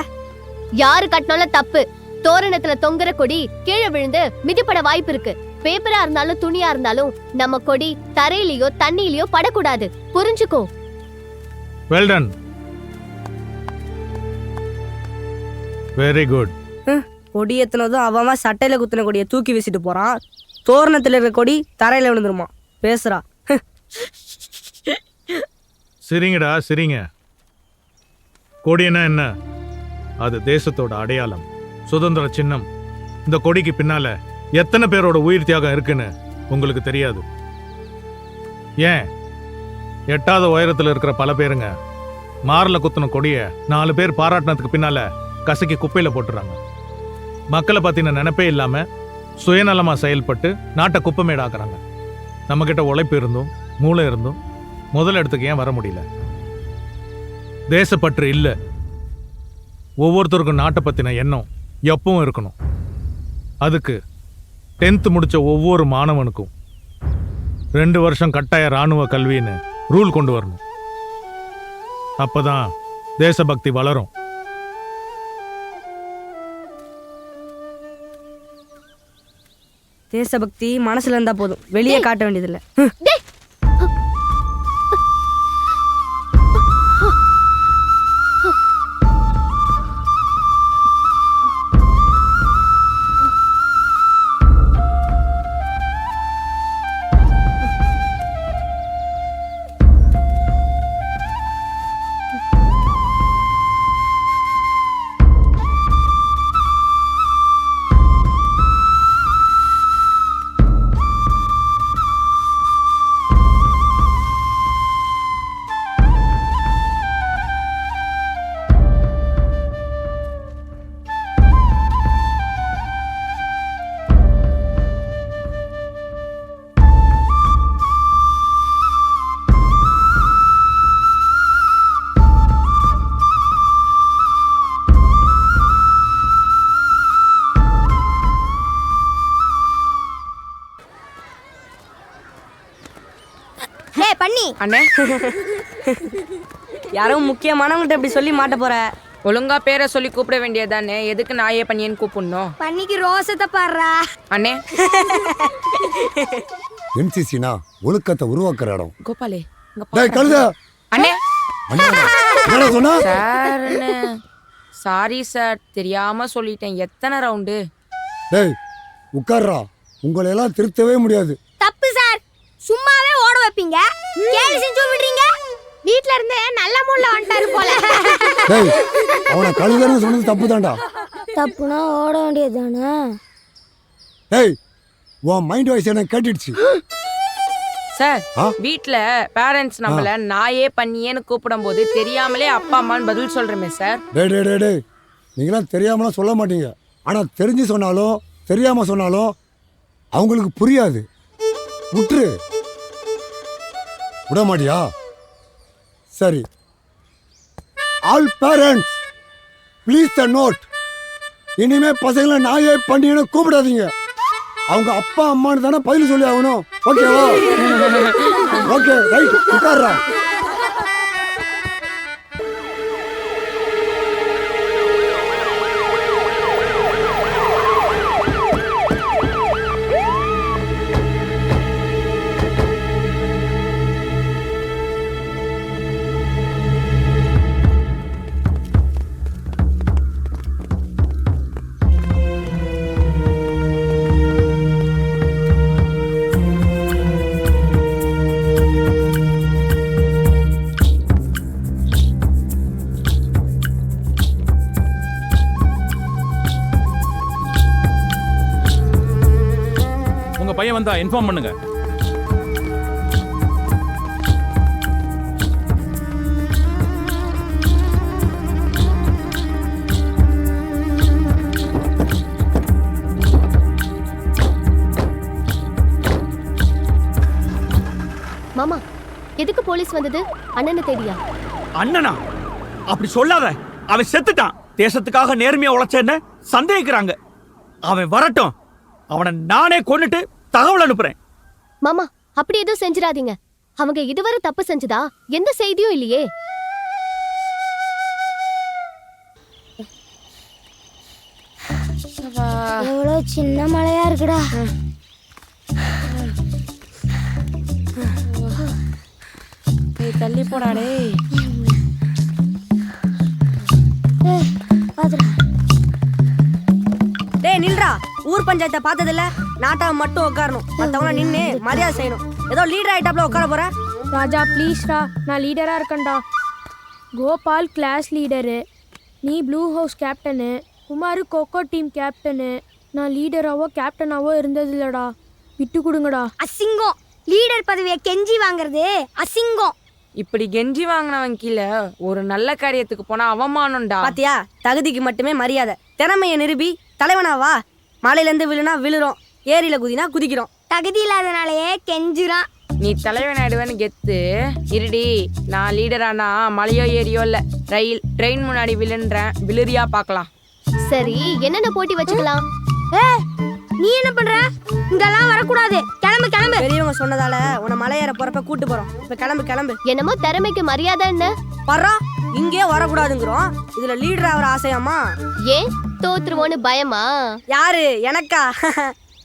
யாரு கட்டினாலும் தப்பு. தோரணத்துல தொங்குற கொடி கீழே விழுந்து மிதிப்பட வாய்ப்பு இருக்கு. பேப்பரா இருந்தாலும் துணியா இருந்தாலும் நம்ம கொடி தரையிலயோ தண்ணியிலயோ படக்கூடாது. புரிஞ்சுக்கோ. Well done. Very good. கொடி எத்தனதும் அவன் சட்டையில குத்தின கொடியை தூக்கி வீசிட்டு போறான். தோரணத்துல இருக்கிற கொடி தரையில விழுந்துருமா. பேசுறா. சரிங்கடா சரிங்க. கொடினா என்ன? அது தேசத்தோட அடையாளம், சுதந்திர சின்னம். இந்த கொடிக்கு பின்னால எத்தனை பேரோட உயிர் தியாகம் இருக்குன்னு உங்களுக்கு தெரியாது. ஏன் 8வது உயரத்துல இருக்கிற பல பேருங்க மார்ல குத்துன கொடிய 4 பேர் பாராட்டினதுக்கு பின்னால கசக்கி குப்பையில போட்டுறாங்க. மக்களை பத்தின நினைப்பே இல்லாம சுயநலமா செயல்பட்டு நாட்டை குப்பமேடாக்குறாங்க. நம்ம கிட்ட உழைப்பு இருந்தும் மூளை இருந்தும் முதல் இடத்துக்கு ஏன் வர முடியல? தேசப்பற்று இல்ல. ஒவ்வொருத்தருக்கும் நாட்டை பத்தின எண்ணம் எப்பவும் இருக்கணும். அதுக்கு 10th முடிச்ச ஒவ்வொரு மாணவனுக்கும் 2 வருஷம் கட்டாய ராணுவ கல்வின்னு ரூல் கொண்டு வரணும். அப்பதான் தேசபக்தி வளரும். தேசபக்தி மனசுல இருந்தா போதும், வெளியே காட்ட வேண்டியதில்லை. பண்ணி அண்ணே, யாரும் முக்கியமானவங்கள்ட்ட இப்படி சொல்லி மாட்ட போற? ஒழுங்கா பேரை சொல்லி கூப்பிட வேண்டியதானே. எதுக்கு நாயே பண்ணியன்னு கூப்பிடணும்? பண்ணிக்கு ரோசத்தை பாடுறா அண்ணே. என்சிசினா ஒழுக்கத்தை உருவாக்குற இடம். கோபாலே டேய் கழுத. அண்ணே. என்னடா சொன்னா? சார் சாரி சார், தெரியாம சொல்லிட்டேன். எத்தனை ரவுண்டு? டேய் உட்கார்றா. உங்களை எல்லாம் திருத்தவே முடியாது. தப்பு சார். சும்மாவே ஓட வைப்பீங்க, கேலி செஞ்சு விடுறீங்க. வீட்ல இருந்து நல்ல மூட்ல வந்துட்டாரு போல. டேய் அவனை கழுதன்னு சொன்னது தப்பு தான்டா. தப்புனா ஓட வேண்டியதுதானே. டேய் உன் மைண்ட் வாய்ஸ் எனக்கு கேட்டுடுச்சு. சார் வீட்ல பேரண்ட்ஸ் நம்மள நாயே பண்ணியேன்னு கூப்பிடும் போது தெரியாமலே அப்பா அம்மான்னு பதில் சொல்றமே சார். டேய் டேய் டேய் டேய் நீங்களாம் தெரியாமலாம் சொல்ல மாட்டீங்க. ஆனா தெரிஞ்சு சொன்னாலும் தெரியாம சொன்னாலும் அவங்களுக்கு புரியாது. விட்டுரு. விட மாட்டியா? சரி. All parents please the note. இனிமே பசங்களை நாயே பண்ணின்னு கூப்பிடாதீங்க. அவங்க அப்பா அம்மான்னு தானே பதில் சொல்லி ஆகணும். ஓகேவா? Okay right. உட்கார்றா. பையன் வந்தா இன்ஃபார்ம் பண்ணுங்க. மாமா, எதுக்கு போலீஸ் வந்தது? அண்ணனை தேடியா? அண்ணனா? அப்படி சொல்லாத. அவன் செத்துட்டான். தேசத்துக்காக நேர்மையா உழைச்சேன்னு சந்தேகிக்கிறாங்க. அவன் வரட்டும். அவனை நானே கொன்னுட்டு தகவல் அனுப்புறேன். மாமா, அப்படி எதுவும் செஞ்சிடாதீங்க. அவங்க இதுவரை தப்பு செஞ்சதா எந்த செய்தியும் இல்லையே. எவ்வளோ சின்ன மலையா இருக்குடா. தள்ளி போடாடே. டேய் நில்றா. ஊர் பஞ்சாயத்தை பார்த்ததில்ல? நாட்டாவை மட்டும் உட்காரணும், மற்றவங்க நின்று மரியாதை செய்யணும். ஏதோ லீடர் ஆயிட்டாப்ல உட்கார போற. ராஜா ப்ளீஸ்டா, நான் லீடரா இருக்கேன்டா. கோபால் கிளாஸ் லீடரு, நீ blue house captain, Kumar kho-kho team captain. நான் லீடராவோ கேப்டனாவோ இருந்தது இல்லடா, விட்டு கொடுங்கடா. அசிங்கம். லீடர் பதவியை கெஞ்சி வாங்குறது அசிங்கம். இப்படி கெஞ்சி வாங்கினவன் கீழே ஒரு நல்ல காரியத்துக்கு போனா அவமானம்டா. பாத்தியா, தகுதிக்கு மட்டுமே மரியாதை. திறமையை நிரூபி, தலைவனாவா. மலையிலேருந்து விழுனா விழுறோம், ஏரியில குதினா குதிக்கிறோம். தகுதி இல்லாதனாலேயே கெஞ்சுறான். நீ தலைவன் ஆயிடுவேன்னு கெத்து இருடி. நான் லீடரானா மலையோ ஏரியோ இல்ல, ட்ரெயின் முன்னாடி விழுன்றேன். விழுறியா பார்க்கலாம். சரி, என்னென்ன போட்டி வச்சுக்கலாம்? நீ என்ன பண்ற? இங்கெல்லாம் வரக்கூடாது. கிளம்பு கிளம்பு. பெரியவங்க சொன்னதால உன்னை மலையேற போறப்ப கூட்டு போறோம். இப்ப கிளம்பு கிளம்பு. என்னமோ திறமைக்கு மரியாதை என்ன? பர்றா, இங்கே வரக்கூடாதுங்கிறோம். இதுல லீடர் ஆகிற ஆசையாமா? ஏன் தோத்துருவோன்னு பயமா? யாரு? எனக்கா?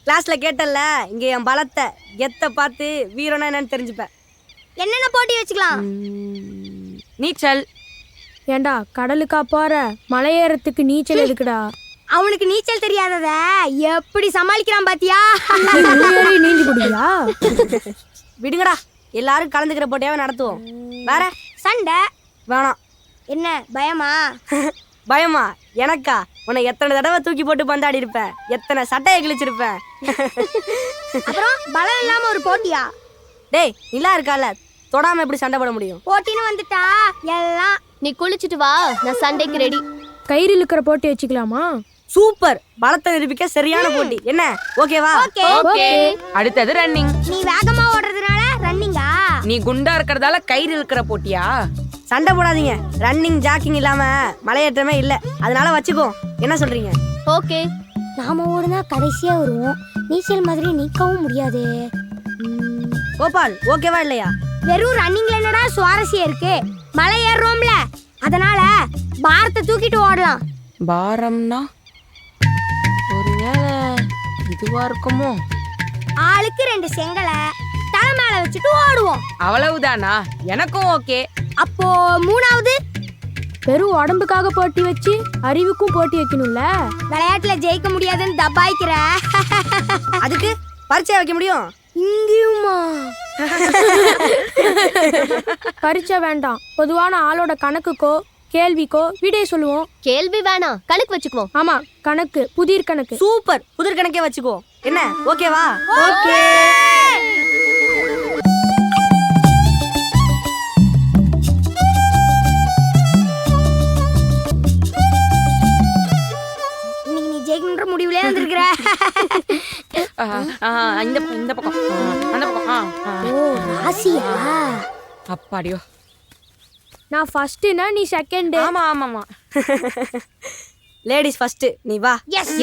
கிளாஸ்ல கேட்டல்ல, இங்க என் பலத்தை கெத்த பார்த்து வீரனா என்னன்னு தெரிஞ்சுப்ப. என்னென்ன போட்டி வச்சுக்கலாம்? நீச்சல். ஏண்டா கடலுக்கா போற? மலையேறத்துக்கு நீச்சல் எதுக்குடா? அவனுக்கு நீச்சல் தெரியாதத எப்படி சமாளிக்கிறான் பாத்தியா? நீந்தி குடியா? விடுங்கடா, எல்லாரும் கலந்துக்கிற போட்டியாவே நடத்துவோம். வேற சண்டை வேணாம். என்ன பயமா? பயமா? எனக்கா? உன்னை எத்தனை தடவை தூக்கி போட்டு பந்தாடி இருப்பேன், எத்தனை சட்டையை கிழிச்சிருப்பேன். அப்புறம் பலம் இல்லாம ஒரு போட்டியா? டேய் நிலா இருக்கால, தொடாம எப்படி சண்டை போட முடியும்? போட்டின்னு வந்துட்டா எல்லாம். நீ குளிச்சுட்டு வா, நான் சண்டைக்கு ரெடி. கயிறு இழுக்கிற போட்டி வச்சுக்கலாமா? சூப்பர், பலத்தை நிரூபிக்க சரியான போட்டி. என்ன ஓகேவா? ஓகே. அடுத்தது ரன்னிங். நீ வேகமா ஓடுறதுனால ரன்னிங்கா? நீ குண்டா இருக்கிறதால கயிறு இழுக்கிற போட்டியா? சண்டை போடாதீங்க. ரன்னிங் ஜாக்கிங் இல்லாம மலையேற்றமே இல்ல, அதனால வச்சுக்கோ. என்ன சொல்றீங்க? ஓகே. நாம ஓடுனா கடைசியா வருவோம். நீச்சல் மாதிரி நிக்கவும் முடியாது. கோபால் ஓகேவா இல்லையா? வெறும் ரன்னிங்ல என்னடா சுவாரஸ்யம் இருக்கு? மலை ஏறுறோம்ல, அதனால பாரத்தை தூக்கிட்டு ஓடலாம். பாரம்னா ஒருவேளை இதுவா இருக்குமோ? ஆளுக்கு 2 செங்கலை தலை மேல வச்சுட்டு ஓடுவோம். அவ்வளவுதானா? எனக்கும் ஓகே. அப்போ 3வது? வெறும் உடம்புக்காக போட்டி வச்சு அறிவுக்கும் போட்டி வைக்கணும்ல. விளையாட்டுல ஜெயிக்க முடியாதுன்னு தபாய்க்கிற. அதுக்கு பரீட்சை வைக்க முடியும். இங்கேயுமா? பரீட்சை வேண்டாம், பொதுவான ஆளோட கணக்குக்கோ கேள்விக்கோ விடை சொல்லுவோம். கேள்வி வேணாம், கணக்கு வச்சுக்குவோம். ஆமா, கணக்கு, புதிர் கணக்கு. சூப்பர், புதிர் கணக்கே வச்சுக்கோ. என்ன ஓகேவா? ஓகே. இன்னைக்கு நீ ஜெயிக்கணுன்ற முடிவுலயே வந்திருக்கிற. இந்த பக்கம் அந்த பக்கம். ஓ ராசியா? அப்பாடியோ. நான் ஃபர்ஸ்ட்னா நீ செகண்ட். ஆமா ஆமாமா. லேடிஸ் ஃபர்ஸ்ட், நீ வா.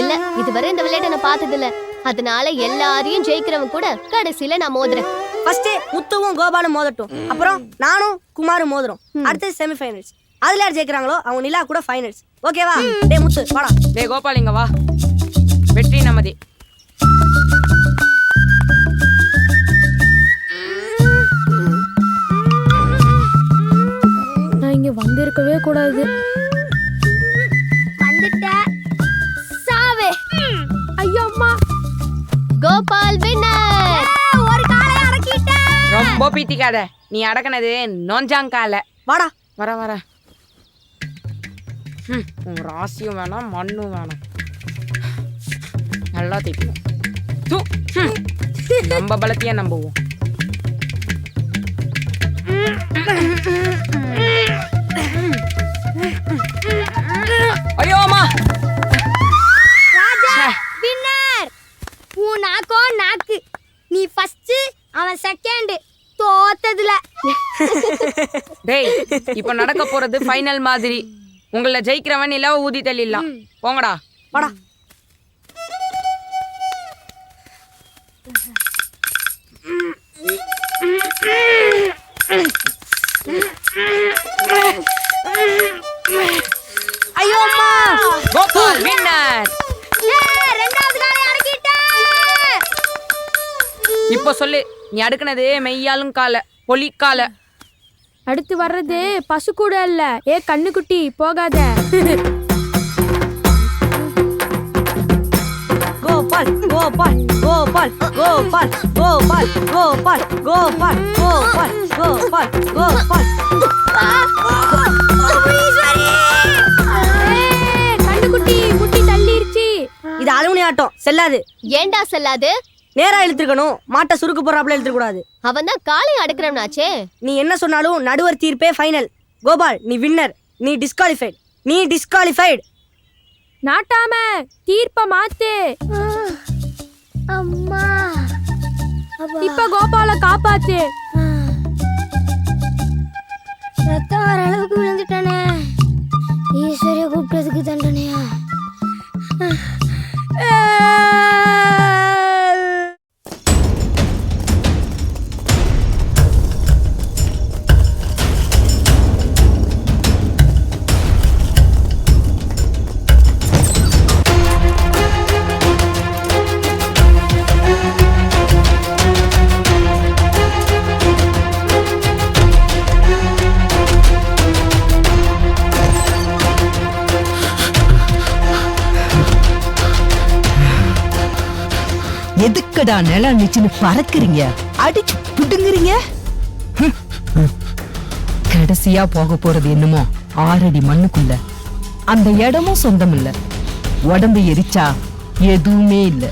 இல்ல, இதுவரை இந்த விளையாட்டை நான் பார்த்தது இல்ல, அதனால எல்லாரையும் ஜெயிக்கிறவன் கூட கடைசியில நான் மோதுறேன். ஃபர்ஸ்ட் முத்துவும் கோபாலும் மோதட்டும், அப்புறம் நானும் குமாரும் மோதுறோம். அடுத்து செமி ஃபைனல்ஸ். அதுல யார் ஜெயிக்கிறாங்களோ அவங்க நிலா கூட ஃபைனல்ஸ். ஓகேவா? டேய் முத்து வாடா. டேய் கோபால் இங்க வா. வெற்றி நமதே. நான் இங்க வந்திருக்கவே கூடாது. வந்துட்ட சாவே. ஐயோ அம்மா. கோபால் வின்னர். ஒரு காலை அடக்கிட்ட. ரொம்ப பீத்திக்காத, நீ அடக்குனது நோஞ்சாங்கால. வாடா. வர உன் ராசியும் வேணாம் மண்ணும் வேணாம், நல்லா தைக்கணும். நம்ம பலத்தையே நம்புவோம். ஐயோ அம்மா. ராஜா வின்னர். உன் நாக்கோ நாக்கு. நீ ஃபர்ஸ்ட், அவன் செகண்ட். தோத்ததுல. டேய், இப்ப நடக்க போறது ஃபைனல் மாதிரி. உங்களை ஜெயிக்கிறவன் நிலாவை ஊதி தள்ளிடலாம். போங்கடா. வாடா. ஐயோ அம்மா. கோபால் வின்னர். ரெண்டாவது காலை நீ அடுக்குனது மெய்யாலும் கால பொலிக்கால. அடுத்து வர்றது பசு கூட இல்ல. ஏ கண்ணுக்குட்டி போகாத. கோபால் கோபால் கோபால் கோபால் கோபால் கோபால் கோபால் கோபால் கோபால் கோபால். கண்ணுக்குட்டி முட்டி தள்ளிருச்சு. இது அலுமினி ஆட்டம் செல்லாது. ஏண்டா செல்லாது? நேரா இழுத்துக்கணும், மாட்டை சுருக்கு போறாப்புல இழுத்துக்க கூடாது. அவன் தான் காலை அடக்குறவனாச்சே. நீ என்ன சொன்னாலும் நடுவர் தீர்ப்பே ஃபைனல். கோபால் நீ வின்னர், நீ டிஸ்குவாலிஃபைட், நீ டிஸ்குவாலிஃபைட். நாட்டாம தீர்ப்ப மாத்து. அம்மா இப்ப கோபால காப்பாத்து. ரத்தம் வர அளவுக்கு விழுந்துட்டானே. ஈஸ்வரிய கூப்பிட்டதுக்கு தண்டனையா? எதுக்குடா நிலம் நிச்சுன்னு பறக்குறீங்க, அடிச்சு புடுங்குறீங்க? கடைசியா போக போறது என்னமோ 6 அடி மண்ணுக்குள்ள. அந்த இடமும் சொந்தம் இல்ல. உடம்பு எரிச்சா எதுவுமே இல்ல.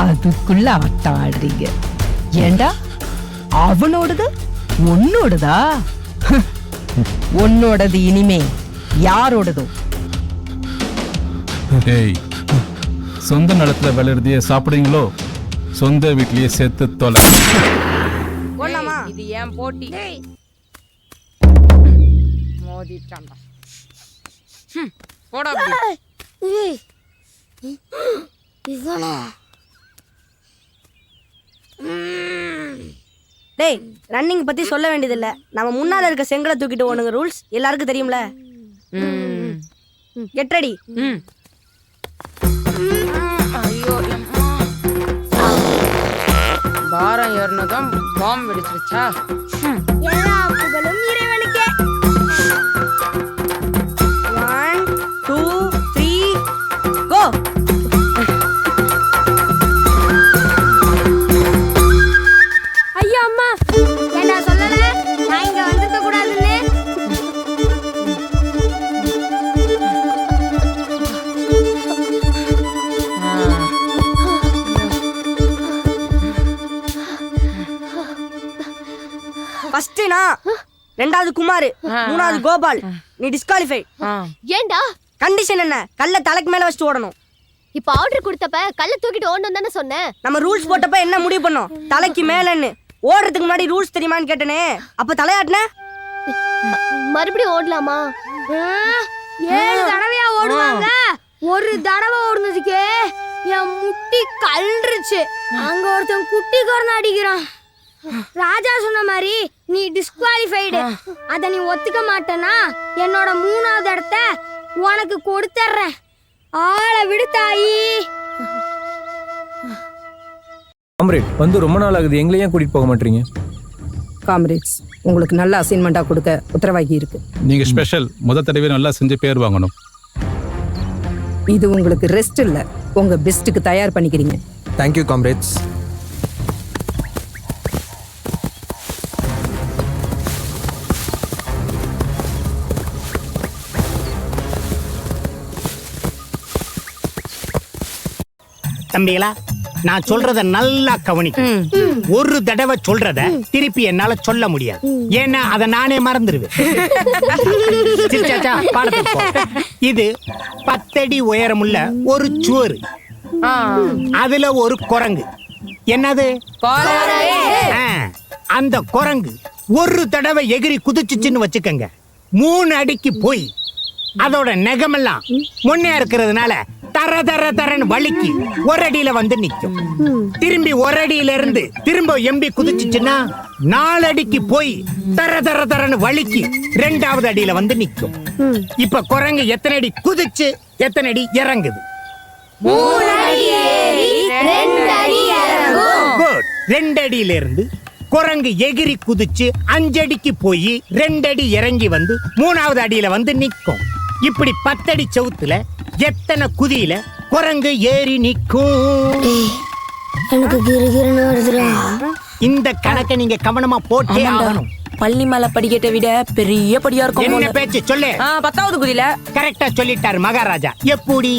அதுக்குள்ள ஆட்டம் ஆடுறீங்க. ஏண்டா அவனோடது உன்னோடதா? உன்னோடது இனிமே யாரோடதோ? ஏய், சொந்த நிலத்துல விளையிறதையே சாப்பிடுறீங்களோ? சொந்த வீட்லயே சேர்த்து தொலை. இது ஏன் போட்டி? மோதிட்டான்டா. போடா இவனா? டேய், ரன்னிங் பத்தி சொல்ல வேண்டியதில்ல. நம்ம முன்னால இருக்க செங்கலை தூக்கிட்டு ஓடுங்க. ரூல்ஸ் எல்லாருக்கும் தெரியும்ல. Get ready. ஐயோ பாரம் ஏறினதும் பாம்பு வெடிச்சிருச்சா? எல்லா புகழும் இறைவனுக்கே. 1 2 3 கோ. ஐயோ அம்மா, ஏண்டா சொல்லல நான் இங்க வந்திருக்க கூடாதுன்னு? ஃபர்ஸ்ட் நான், ரெண்டாவது குமார், மூணாவது கோபால். நீ டிஸ்குவாலிஃபை. ஏண்டா? கண்டிஷன் என்ன? கல்ல தலைக்கு மேல வச்சுட்டு ஓடணும். இப்ப ஆர்டர் கொடுத்தப்ப கல்ல தூக்கிட்டு ஓடணும் தானே சொன்னேன். நம்ம ரூல்ஸ் போட்டப்ப என்ன முடிவு பண்ணோம்? தலைக்கு மேலன்னு. ஓடுறதுக்கு முன்னாடி ரூல்ஸ் தெரியுமான்னு கேட்டனே, அப்ப தலையாட்டின. மறுபடியும் ஓடலாமா? 7 தடவையா ஓடுவாங்க. ஒரு தடவை ஓடுனதுக்கே என் முட்டி கல்றுச்சு. அங்க ஒருத்தன் குட்டி கொரனை அடிக்கிறான். ராஜா சொன்ன மாதிரி நீ டிஸ்குவாலிஃபைடு. அத நீ ஒத்துக்க மாட்டேன்னா என்னோட 3வது இடத்த உனக்கு கொடுத்துறேன். ஆளை விடு தாயி. காம்ரேட் வந்து ரொம்ப நாள் ஆகுது, எங்களையும் கூட்டிட்டு போக மாட்டீங்க? காம்ரேட்ஸ், உங்களுக்கு நல்ல அசைன்மெண்டா கொடுக்க உத்தரவாகி இருக்கு. நீங்க ஸ்பெஷல் முத தடவை நல்லா செஞ்சு பேர் வாங்கணும். இது உங்களுக்கு ரெஸ்ட் இல்ல, உங்க பெஸ்ட்டுக்கு தயார் பண்ணிக்கிறீங்க. Thank you comrades. தம்பிகளா, நான் சொல்றத நல்லா கவனிக்கும். ஒரு தடவை சொல்றத திருப்பி என்னால சொல்ல முடியாது. ஏன்னா அதை நானே மறந்துடுவேன். சிரிச்சாச்சா? பாடத்துக்கு போ. இது 10 அடி உயரமுள்ள ஒரு சுவர். அதுல ஒரு குரங்கு. என்னது? அந்த குரங்கு ஒரு தடவை எகிரி குதிச்சுச்சுன்னு வச்சுக்கங்க, 3 அடிக்கு போய் அதோட நெகமெல்லாம் முன்னே இருக்கிறதுனால தர தர தரன்னு வலிக்கு ஒரு அடியில வந்து நிக்கும். திரும்பி ஒரு அடியில இருந்து திரும்ப எம்பி குதிச்சுச்சுன்னா 4 அடிக்கு போய் தர தர தரன்னு வலிக்கு 2வது அடியில வந்து நிக்கும். இப்ப குரங்கு எத்தனை அடி குதிச்சு எத்தனை அடி இறங்குது? 3 அடி ஏறி 2 அடி இறங்கும். குட். 2 அடியில இருந்து குரங்கு எகிரி குதிச்சு 5 அடிக்கு போய் 2 அடி இறங்கி வந்து 3வது அடியில வந்து நிக்கும். இப்படி 10 அடி செவுத்துல எத்தனை குதியில குரங்கு ஏறி நிக்கும்? எனக்கு கிறுகிறுன்னு வருதுடா. இந்த கணக்கை நீங்க கவனமா போட்டே ஆகணும். பள்ளி மேல படிக்கட்டை விட பெரிய படியா இருக்கும். என்ன பேச்சு சொல்லு. 10வது குதியில கரெக்டா சொல்லிட்டாரு மகாராஜா. எப்படி?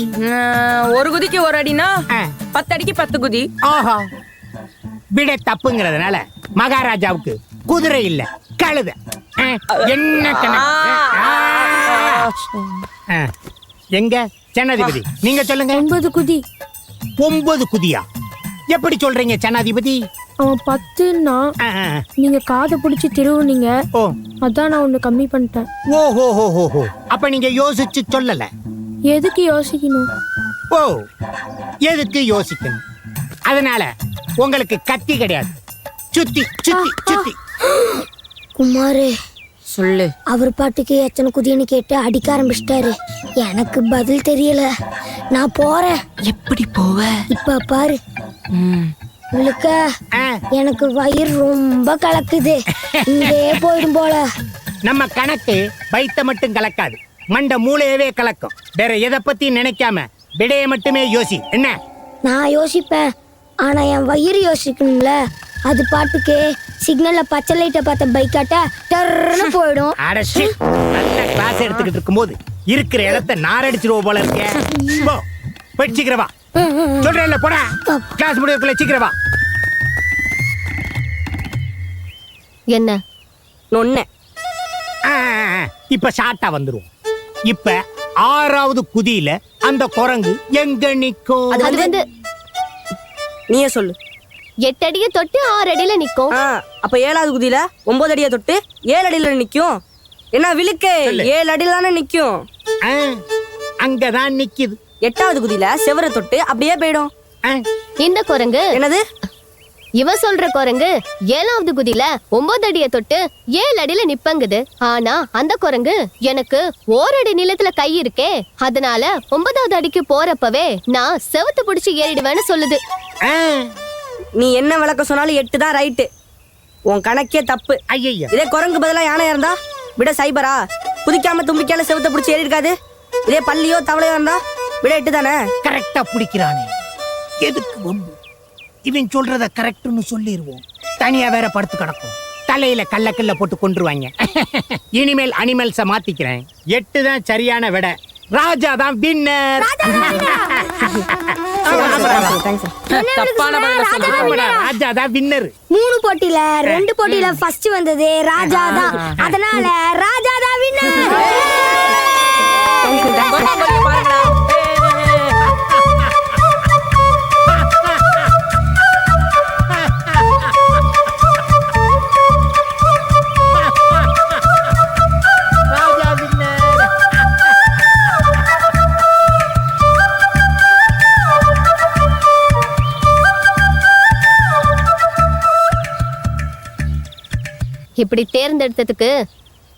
ஒரு குதிக்கு ஒரு அடினா 10 அடிக்கு 10 குதி. ஆஹா, விட தப்புங்கிறதுனால மகாராஜாவுக்கு குதிரை இல்ல கழுதை. என்ன கணக்கு? எங்க ஜனாதிபதி நீங்க சொல்லுங்க. 9 குதி. 9 குதியா? எப்படி சொல்றீங்க ஜனாதிபதி? அவன் 10ன்னா நீங்க காதை பிடிச்சி திருவுனீங்க. அதான் நான் ஒண்ணு கம்மி பண்ணிட்டேன். ஓஹோ ஹோ ஹோ ஹோ. அப்ப நீங்க யோசிச்சு சொல்லல. எதுக்கு யோசிக்கணும்? ஓ, எதுக்கு யோசிக்கணும்? அதனால உங்களுக்கு கத்தி கிடையாது. சுத்தி சுத்தி சுத்தி. குமாரு சொல்லு. அவர் பாட்டுக்கு எத்தனை குதின்னு கேட்டு அடிக்க ஆரம்பிச்சிட்டாரு. எனக்கு பதில் தெரியல. நான் போறேன். எப்படி போவ? இப்ப பாரு. உங்களுக்கு எனக்கு வயிறு ரொம்ப கலக்குது. இங்கே போயிடும் போல. நம்ம கணக்கு வயித்தை மட்டும் கலக்காது, மண்ட மூளையவே கலக்கும். வேற எதை பத்தி நினைக்காம விடைய மட்டுமே யோசி. என்ன? நான் யோசிப்பேன், ஆனா என் வயிறு யோசிக்கணும்ல. அது பாட்டுக்கு சிக்னல்ல பச்சை லைட்டை பார்த்த பைக்காட்ட டர்னு போயிடும். அடச்சி, நல்ல கிளாஸ் எடுத்துக்கிட்டு இருக்கும்போது இருக்கிற இடத்த நாரடிச்சிருவோம் போல இருக்க. போ, போய் சீக்கிரம் வா. சொல்றேன்ல, போடா. கிளாஸ் முடிவுக்குள்ள சீக்கிரம் வா. என்ன நொன்ன? இப்ப ஷார்ட்டா வந்துருவோம். இப்ப 6வது குதியில அந்த குரங்கு எங்க நிக்கும்? அது வந்து நீயே சொல்லு. 8 அடியை தொட்டு 6 அடியில நிக்கும். அப்ப 7வது குதியில 9 அடியை தொட்டு 7 அடியில நிக்கும். என்ன விழுக்கு? 7 அடியில தானே நிக்கும். அங்கதான் நிக்குது. 8வது குதியில செவரை தொட்டு அப்படியே போயிடும். இந்த குரங்கு என்னது? இவ சொல்ற குரங்கு 7வது குதியில 9 அடியை தொட்டு 7 அடியில நிப்பங்குது. ஆனா அந்த குரங்கு எனக்கு 1 அடி நிலத்துல கை இருக்கே, அதனால 9வது அடிக்கு போறப்பவே நான் செவத்து பிடிச்சு ஏறிடுவேன்னு சொல்லுது. நீ என்ன விளக்க சொன்னாலும் 8 தான் ரைட்டு. உன் கணக்கே தப்பு. இதே குரங்கு பதிலா யானை இருந்தா விட சைபரா? குதிக்காம தும்பிக்கால செவத்தை பிடிச்சி ஏறி இருக்காது. இதே பள்ளியோ தவளையோ இருந்தா விட 8 தானே. கரெக்டா பிடிக்கிறானே. எதுக்கு வம்பு? இவன் சொல்றத கரெக்ட்னு சொல்லிடுவோம். தனியா வேற படுத்து கிடக்கும். தலையில கல்ல போட்டு கொண்டுருவாங்க. இனிமேல் அனிமல்ஸ மாத்திக்கிறேன். 8 தான் சரியான விட. ராஜா தான் வின்னர். ராஜா தான் வின்னர். 3 போட்டியில 2 போட்டியில ஃபர்ஸ்ட் வந்தது ராஜா தான். அதனால ராஜா தான் வின்னர். இப்படி தேர்ந்தெடுத்ததுக்கு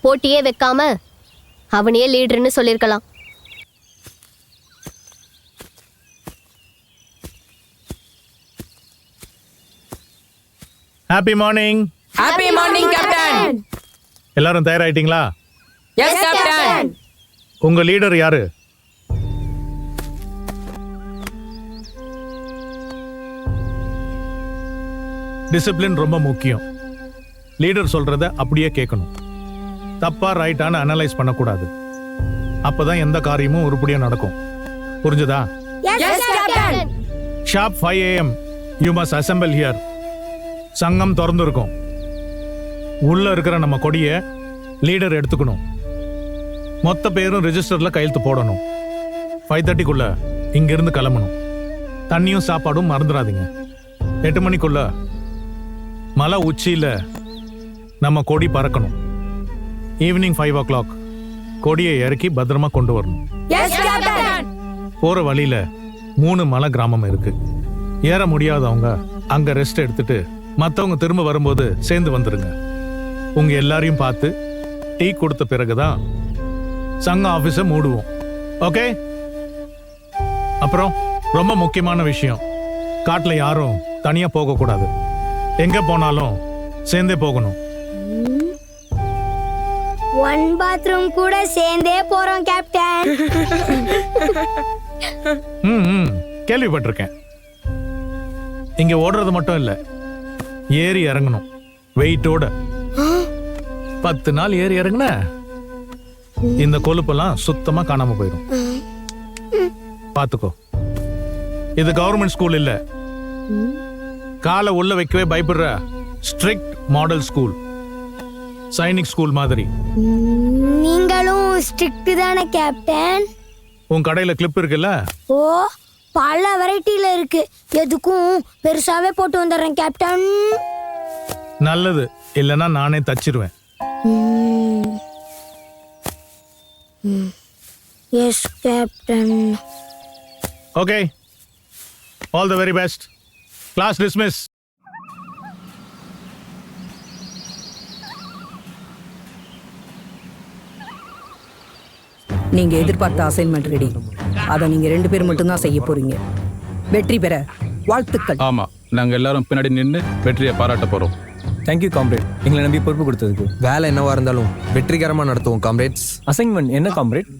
போட்டியே வைக்காம அவனையே லீடர்னு சொல்லிருக்கலாம். Happy morning. Happy morning captain. எல்லாரும் தயாராயிட்டீங்களா? Yes captain. உங்க லீடர் யாரு? டிசிப்ளின் ரொம்ப முக்கியம். லீடர் சொல்றத அப்படியே கேட்கணும். தப்பா ரைட்டான அனலைஸ் பண்ணக்கூடாது. அப்பதான் எந்த காரியமும் உருப்படியா நடக்கும். புரிஞ்சுதா? Sharp 5 AM you must assemble here. சங்கம் திறந்து இருக்கும். உள்ள இருக்கிற நம்ம கொடிய லீடர் எடுத்துக்கணும். மொத்த பேரும் ரெஜிஸ்டர்ல கையெழுத்து போடணும். 5:30க்குள்ள இங்கிருந்து கிளம்பணும். தண்ணியும் சாப்பாடும் மறந்துடாதீங்க. 8 மணிக்குள்ள மலை உச்சியில நம்ம கொடி பறக்கணும். ஈவினிங் 5 o'clock கொடியை இறக்கி பத்திரமா கொண்டு வரணும். போற வழியில 3 மலை கிராமம் இருக்கு. ஏற முடியாதவங்க அங்க ரெஸ்ட் எடுத்துட்டு மத்தவங்க திரும்ப வரும்போது சேர்ந்து வந்துருங்க. உங்க எல்லாரையும் பார்த்து டீ கொடுத்த பிறகுதான் சங்க ஆபீஸை மூடுவோம். ஓகே? அப்புறம் ரொம்ப முக்கியமான விஷயம், காட்டுல யாரும் தனியா போக கூடாது. எங்க போனாலும் சேர்ந்தே போகணும். ஒன் பாத்ரூம் கூட சேர்ந்தே போறோம் கேப்டன். கேள்விப்பட்டிருக்கேன். இங்க ஓடுறது மட்டும் இல்ல, ஏறி இறங்கணும் வெயிட்டோட. 10 நாள் ஏறி இறங்குன இந்த கொழுப்பெல்லாம் சுத்தமா காணாம போயிடும். பாத்துக்கோ, இது கவர்மெண்ட் ஸ்கூல் இல்ல, காலை உள்ள வைக்கவே பயப்படுற strict model school, Sainik school மாதிரி. நீங்களும் ஸ்ட்ரிக்ட் தானே கேப்டன்? உன் கடையில கிளிப் இருக்குல்ல? ஓ, பல வெரைட்டில இருக்கு. எதுக்கும் பெருசாவே போட்டு வந்துடுறேன் கேப்டன். நல்லது, இல்லைன்னா நானே தச்சிருவேன். Yes captain. Okay, all the very best. Class dismiss. நீங்க எதிர்பார்த்த அசைன்மெண்ட் ரெடி. அதை நீங்க 2 பேர் மட்டும்தான் செய்ய போறீங்க. வெற்றி பெற வாழ்த்துக்கள். ஆமா, நாங்க எல்லாரும் பின்னாடி நின்று வெற்றியை பாராட்ட போறோம். தேங்க்யூ காம்ரேட், எங்களை நம்பி பொறுப்பு கொடுத்ததுக்கு. வேலை என்னவா இருந்தாலும் வெற்றிகரமா நடத்துவோம் காம்ரேட்ஸ். அசைன்மெண்ட் என்ன காம்ரேட்?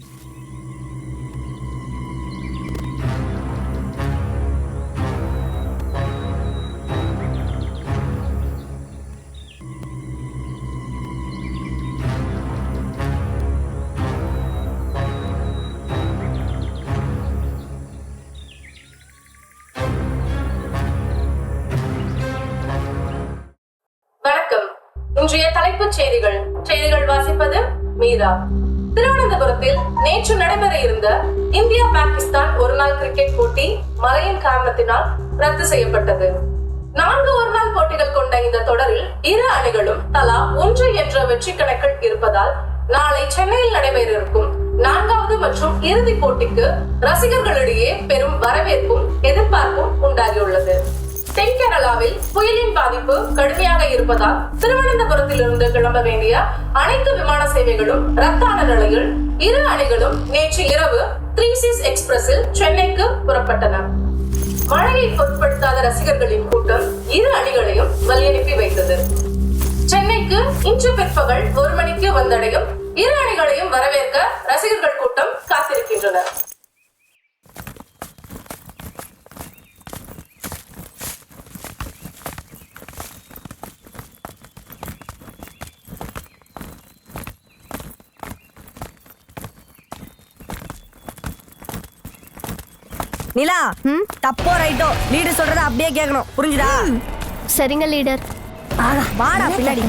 வணக்கம். இன்றைய தலைப்புச் செய்திகள். செய்திகள் வாசிப்பது மீரா. திருவனந்தபுரத்தில் நேற்று நடைபெற இருந்த இந்தியா பாகிஸ்தான் ஒருநாள் கிரிக்கெட் போட்டி மழையின் காரணத்தினால் ரத்து செய்யப்பட்டது. 4 ஒருநாள் போட்டிகள் கொண்ட இந்த தொடரில் இரு அணிகளும் தலா 1 என்ற வெற்றி கணக்கில் இருப்பதால் நாளை சென்னையில் நடைபெற இருக்கும் 4வது மற்றும் இறுதி போட்டிக்கு ரசிகர்களிடையே பெரும் வரவேற்பும் எதிர்பார்ப்பும் உண்டாகியுள்ளது. தென் கேரளாவில் புயலின் பாதிப்பு கடுமையாக இருப்பதால் திருவனந்தபுரத்திலிருந்து கிளம்ப வேண்டிய அனைத்து விமான சேவைகளும் ரத்தான நிலையில் இரு அணிகளும் நேற்று இரவு 3 Seas எக்ஸ்பிரஸில் சென்னைக்கு புறப்பட்டன. மழையை பொருட்படுத்தாத ரசிகர்களின் கூட்டம் இரு அணிகளையும் வழியனுப்பி வைத்தது. சென்னைக்கு இன்று பிற்பகல் 1 மணிக்கு வந்தடையும் இரு அணிகளையும் வரவேற்க ரசிகர்கள் கூட்டம் காத்திருக்கின்றனர். நிலா, தப்போ ரைட்டோ லீடர் சொல்றத அப்படியே கேட்கணும், புரிஞ்சுதா? சரிங்க லீடர். வாடா பின்னாடி.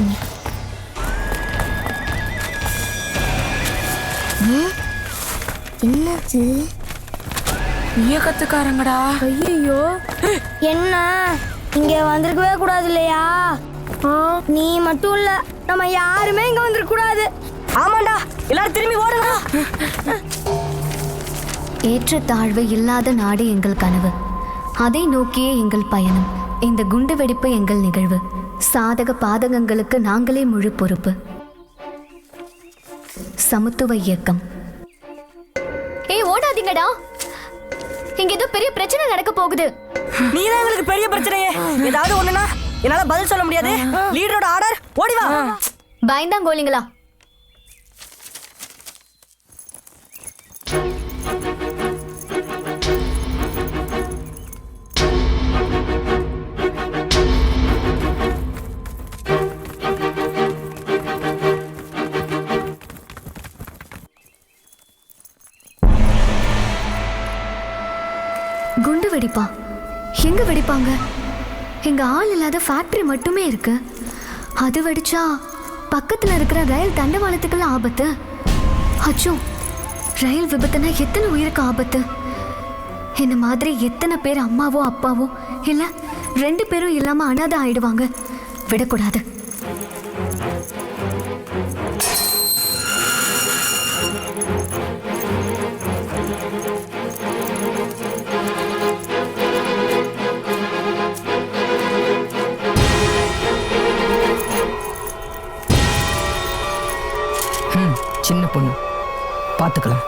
என்னாச்சு? இயக்கத்துக்காரங்கடா. ஐயோ, என்ன இங்க வந்திருக்கவே கூடாது இல்லையா? நீ மட்டும் இல்ல, நம்ம யாருமே இங்க வந்திருக்க கூடாது. ஆமாண்டா, எல்லாரும் திரும்பி ஓடுங்க. ஏற்றத்தாழ்வு இல்லாத நாடு எங்கள் கனவு, அதை நோக்கியே எங்கள் பயணம். இந்த குண்டு வெடிப்பு எங்கள் நிகழ்வு. சாதக பாதகங்களுக்கு நாங்களே முழு பொறுப்பு. சமத்துவ இயக்கம். ஓடாதீங்கடா, இங்க ஏதோ பெரிய பிரச்சனை நடக்க போகுது. நீதான் எங்களுக்கு பெரிய பிரச்சனையே. ஏதாவது ஒண்ணுனா என்னால பதில் சொல்ல முடியாது. லீடரோட ஆர்டர், ஓடி வா. பயந்தாங்கோலிங்களா? குண்டு வெடிப்பா? எங்க வெடிப்பாங்க? எங்க ஆள் இல்லாத ஃபேக்டரி மட்டுமே இருக்கு. அது வெடிச்சா பக்கத்துல இருக்கிற ரயில் தண்டவாளத்துக்குள்ள ஆபத்து. அச்சோ, ரயில் விபத்துனா எத்தனை உயிருக்கு ஆபத்து. என்ன மாதிரி எத்தனை பேர் அம்மாவோ அப்பாவோ இல்ல 2 பேரும் இல்லாம அனாதை ஆயிடுவாங்க. விடக்கூடாது. சின்ன பொண்ணு, பார்த்துக்கலாம்.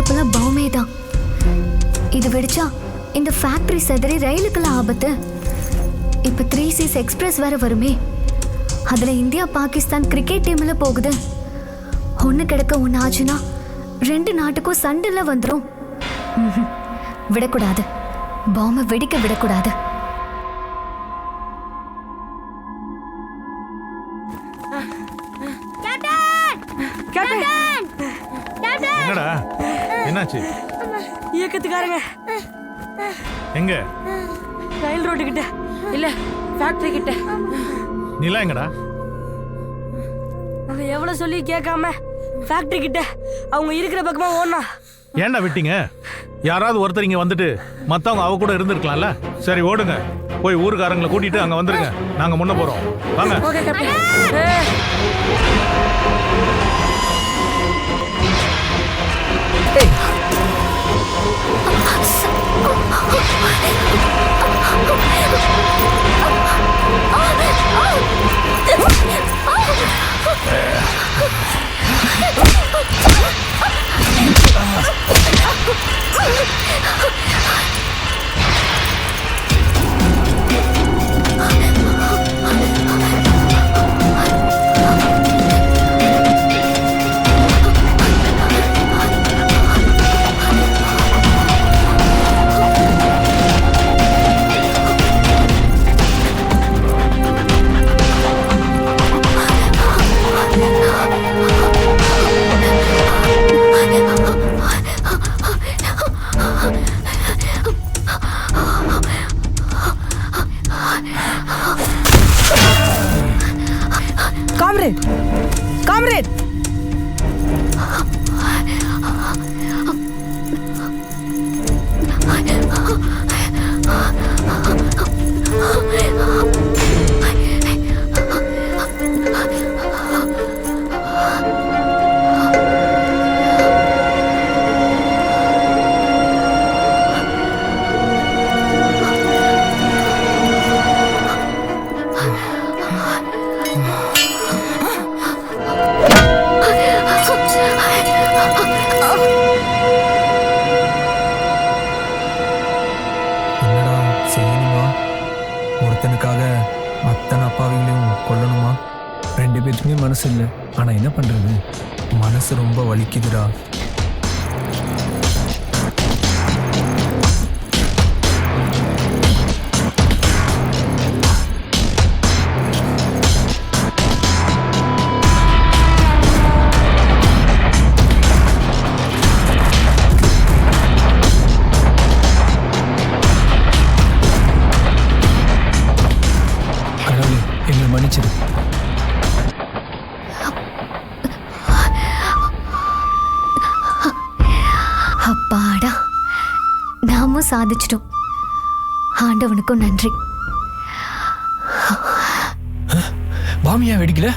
பாதுகாப்புலாம் பவுமே தான். இது வெடிச்சா இந்த ஃபேக்டரி செதறி ரயிலுக்கெல்லாம் ஆபத்து. இப்ப 3Cs எக்ஸ்பிரஸ் வேற வருமே. அதுல இந்தியா பாகிஸ்தான் கிரிக்கெட் டீம்ல போகுது. ஒண்ணு கிடக்க ஒண்ணு ஆச்சுன்னா 2 நாட்டுக்கும் சண்டைல வந்துரும். விடக்கூடாது, பாம்பை வெடிக்க விடக்கூடாது. என்னடா என்னாச்சு? இயக்கத்துக்காரங்க எங்க? ரயில் ரோட்டு கிட்ட இல்ல ஃபேக்டரி கிட்ட. நிலா எங்கடா? அவன் எவ்வளவு சொல்லி கேட்காம ஃபேக்டரி கிட்ட அவங்க இருக்கிற பக்கமா ஓடனா. ஏன்டா விட்டீங்க? யாராவது ஒருத்தர் இங்க வந்துட்டு மத்தவங்க அவ கூட இருந்திருக்கலாம்ல. சரி ஓடுங்க, போய் ஊருக்காரங்களை கூட்டிட்டு அங்க வந்துருங்க. நாங்க முன்ன போறோம், வாங்க. Okay captain. Comrade, comrade. ஒருத்தனுக்காக அத்தனை அப்பாவிகளையும் கொல்லணுமா? 2 பேருக்குமே மனசு இல்லை. ஆனா என்ன பண்றது? மனசு ரொம்ப வலிக்குதுடா. கடவுளே, என்னை மன்னிச்சிரு. அப்பாடா, நாமும் சாதிச்சிட்டோம். ஆண்டவனுக்கும் நன்றி. பாமியா வெடிக்கல?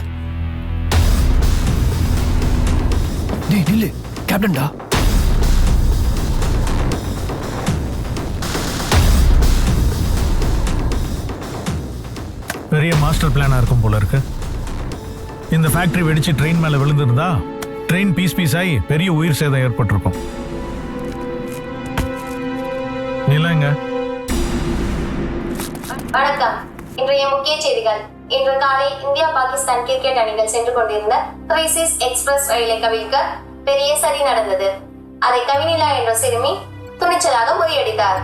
டேய் நில்லு, கேப்டன்டா. பெரிய மாஸ்டர் பிளானா இருக்கும் போல இருக்கு. இந்த ஃபேக்டரி வெடிச்சு ட்ரெயின் மேல விழுந்திருந்தா ட்ரெயின் பீஸ் ஆகி பெரிய உயிர் சேதம் ஏற்பட்டிருக்கும். நிலங்க. வணக்கம். இன்றைய முக்கிய செய்திகள். இன்று காலை இந்தியா பாகிஸ்தான் கிரிக்கெட் அணிகள் சென்று கொண்டிருந்த 3Cs எக்ஸ்பிரஸ் ரயிலை கவிழ்க்க பெரிய சதி நடந்தது. அதை கவினிலா என்ற சிறுமி துணிச்சலாக முறியடித்தார்.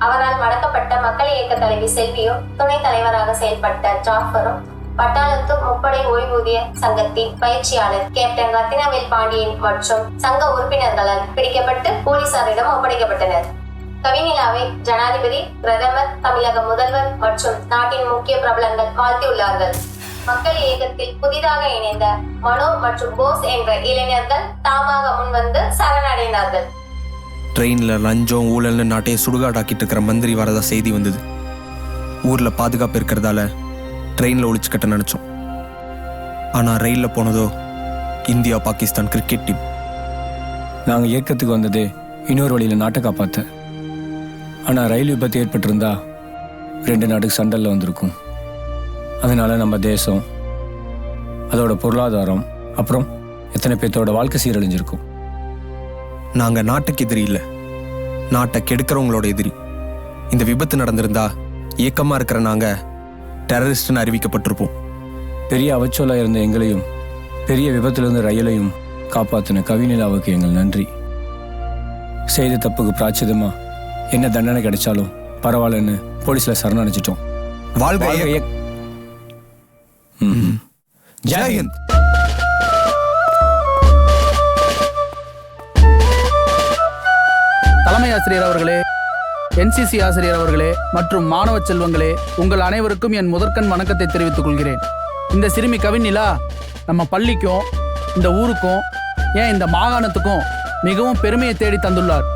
அவரால் மடக்கப்பட்ட மக்கள் இயக்க தலைவி செல்வியும் துணைத் தலைவராக செயல்பட்ட ஜாஃபரும் பட்டாளத்து முப்படை ஓய்வூதிய சங்கத்தின் பயிற்சியாளர் கேப்டன் ரத்தினவேல் பாண்டியன் மற்றும் சங்க உறுப்பினர்களால் பிடிக்கப்பட்டு போலீசாரிடம் ஒப்படைக்கப்பட்டனர். கவினிலாவை ஜனாதிபதி, பிரதமர், தமிழக முதல்வர் மற்றும் நாட்டின் முக்கிய பிரபலங்கள் வாழ்த்தியுள்ளார்கள். மக்கள் இயக்கத்தில் புதிதாக இணைந்த மனோ மற்றும் போஸ் என்ற இளைஞர்கள் தாமாக முன்வந்து சரணடைந்தார்கள். ட்ரெயின்ல லஞ்சம் ஊழல்னு நாட்டையே சுடுகாடாக்கிட்டு இருக்கிற மந்திரி வரதா செய்தி வந்தது. ஊர்ல பாதுகாப்பு இருக்கிறதால ட்ரெயின்ல ஒளிச்சு கட்ட நினைச்சோம். ஆனா ரயில்ல போனதோ இந்தியா பாகிஸ்தான் கிரிக்கெட் டீம். நாங்க இயக்கத்துக்கு வந்ததே இன்னொரு வழியில நாட்டை காப்பாத்த. ஆனா ரயில் விபத்து ஏற்பட்டிருந்தா 2 நாட்டுக்கு சண்டல்ல வந்திருக்கும். அதனால நம்ம தேசம், அதோட பொருளாதாரம், அப்புறம் எத்தனை பேர்த்தோட வாழ்க்கை சீரழிஞ்சிருக்கும். நாங்க நாட்டுக்கு எதிரி இல்லை, நாட்டை கெடுக்கிறவங்களோட எதிரி. இந்த விபத்து நடந்திருந்தா ஏக்கமா இருக்கிற நாங்க டெரரிஸ்ட்னு அறிவிக்கப்பட்டிருப்போம். பெரிய அவச்சொலா இருந்த எங்களையும் பெரிய விபத்திலிருந்து ரயிலையும் காப்பாத்தின கவிநிலாவுக்கு எங்கள் நன்றி. செய்த தப்புக்கு பிராச்சிதமா என்ன தண்டனை கிடைச்சாலும் பரவாயில்லன்னு போலீஸ்ல சரணடைச்சிட்டோம். வாழ்க ஜெயஹிந்த். தலைமை ஆசிரியர் அவர்களே, என்சிசி ஆசிரியர் அவர்களே மற்றும் மாணவ செல்வங்களே, உங்கள் அனைவருக்கும் என் முதற்கண் வணக்கத்தை தெரிவித்துக் கொள்கிறேன். இந்த சிறுமி கவிநிலா நம்ம பள்ளிக்கும் இந்த ஊருக்கும் ஏன் இந்த மாகாணத்துக்கும் மிகவும் பெருமையை தேடி தந்துள்ளார்.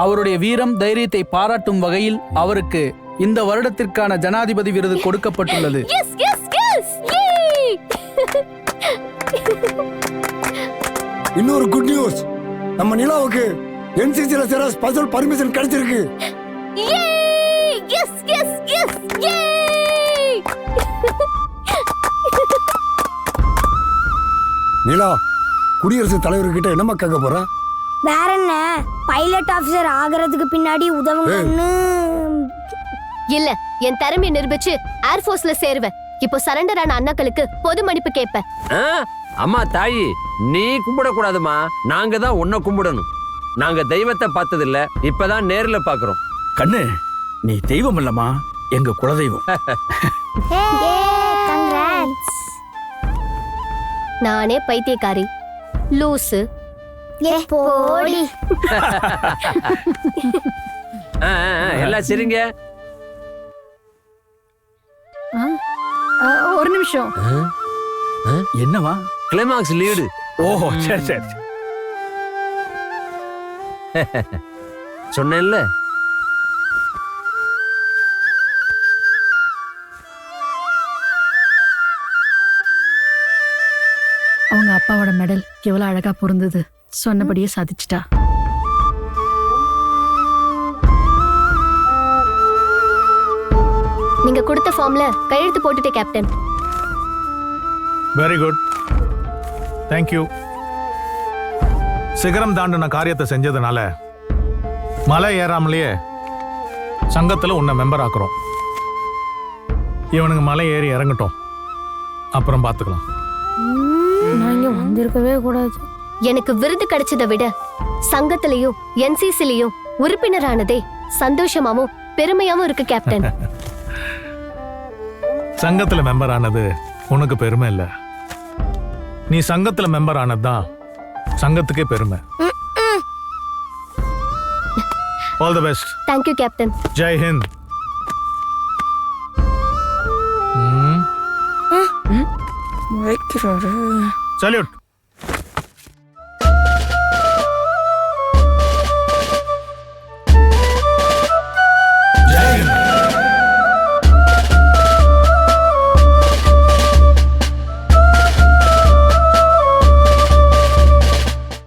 அவருடைய வீரம் தைரியத்தை பாராட்டும் வகையில் அவருக்கு இந்த வருடத்திற்கான ஜனாதிபதி விருது கொடுக்கப்பட்டுள்ளது. இன்னொரு குட் நியூஸ், நம்ம நிலாவுக்கு என்சிசில சேர ஸ்பெஷல் பர்மிஷன் கிடைச்சிருக்கு. நிலா, குடியரசுத் தலைவர்கிட்ட என்னமா கேட்க போற? வேற என்ன, பைலட் ஆபீசர் ஆகிறதுக்கு பின்னாடி உதவுங்கன்னு. இல்ல, என் திறமையை நிரூபிச்சு ஏர்போர்ஸ்ல சேருவேன். இப்போ சரண்டர் ஆன அண்ணாக்களுக்கு பொது மன்னிப்பு கேட்பேன். அம்மா தாயி, நீ கும்பிடக்கூடாதுமா, நாங்க தான் உன்னை கும்பிடணும். நாங்க தெய்வத்தை பார்த்ததில்ல, இப்பதான் நேர்ல பாக்குறோம். கண்ணு, நீ தெய்வம் இல்லம்மா, எங்க குலதெய்வம். நானே பைத்தியக்காரி, லூசு. எல்லாம் சரிங்க. ஒரு நிமிஷம். என்னவா? Climax lead. ஓஹோ, சரி சரி. சொன்னேன்ல. அவங்க அப்பாவோட மெடல் எவ்வளவு அழகா பொருந்தது. சொன்னபடியே சாதிச்சிட்டா. நீங்க கொடுத்த ஃபார்ம்ல கையெழுத்து போட்டுட்டே கேப்டன். Very good, thank you. சிகரம் தாண்டின காரியத்தை செஞ்சதுனால மலை ஏறாமலேயே சங்கத்துல உன்னை மெம்பர் ஆக்குறோம். இவனுங்க மலை ஏறி இறங்கட்டும், அப்புறம் பார்த்துக்கலாம். நான் வந்திருக்கவே கூடாது. எனக்கு விருது கிடைச்சதை விட சங்கத்திலையும் என்சிசிலையும் உறுப்பினரானதே சந்தோஷமாவும் பெருமையாவும் இருக்கு கேப்டன். சங்கத்துல மெம்பர் ஆனது உனக்கு பெருமை இல்ல, நீ சங்கத்துல மெம்பர் ஆனதுதான் சங்கத்துக்கே பெருமை. All the best. Thank you captain. Jai Hind. Salute.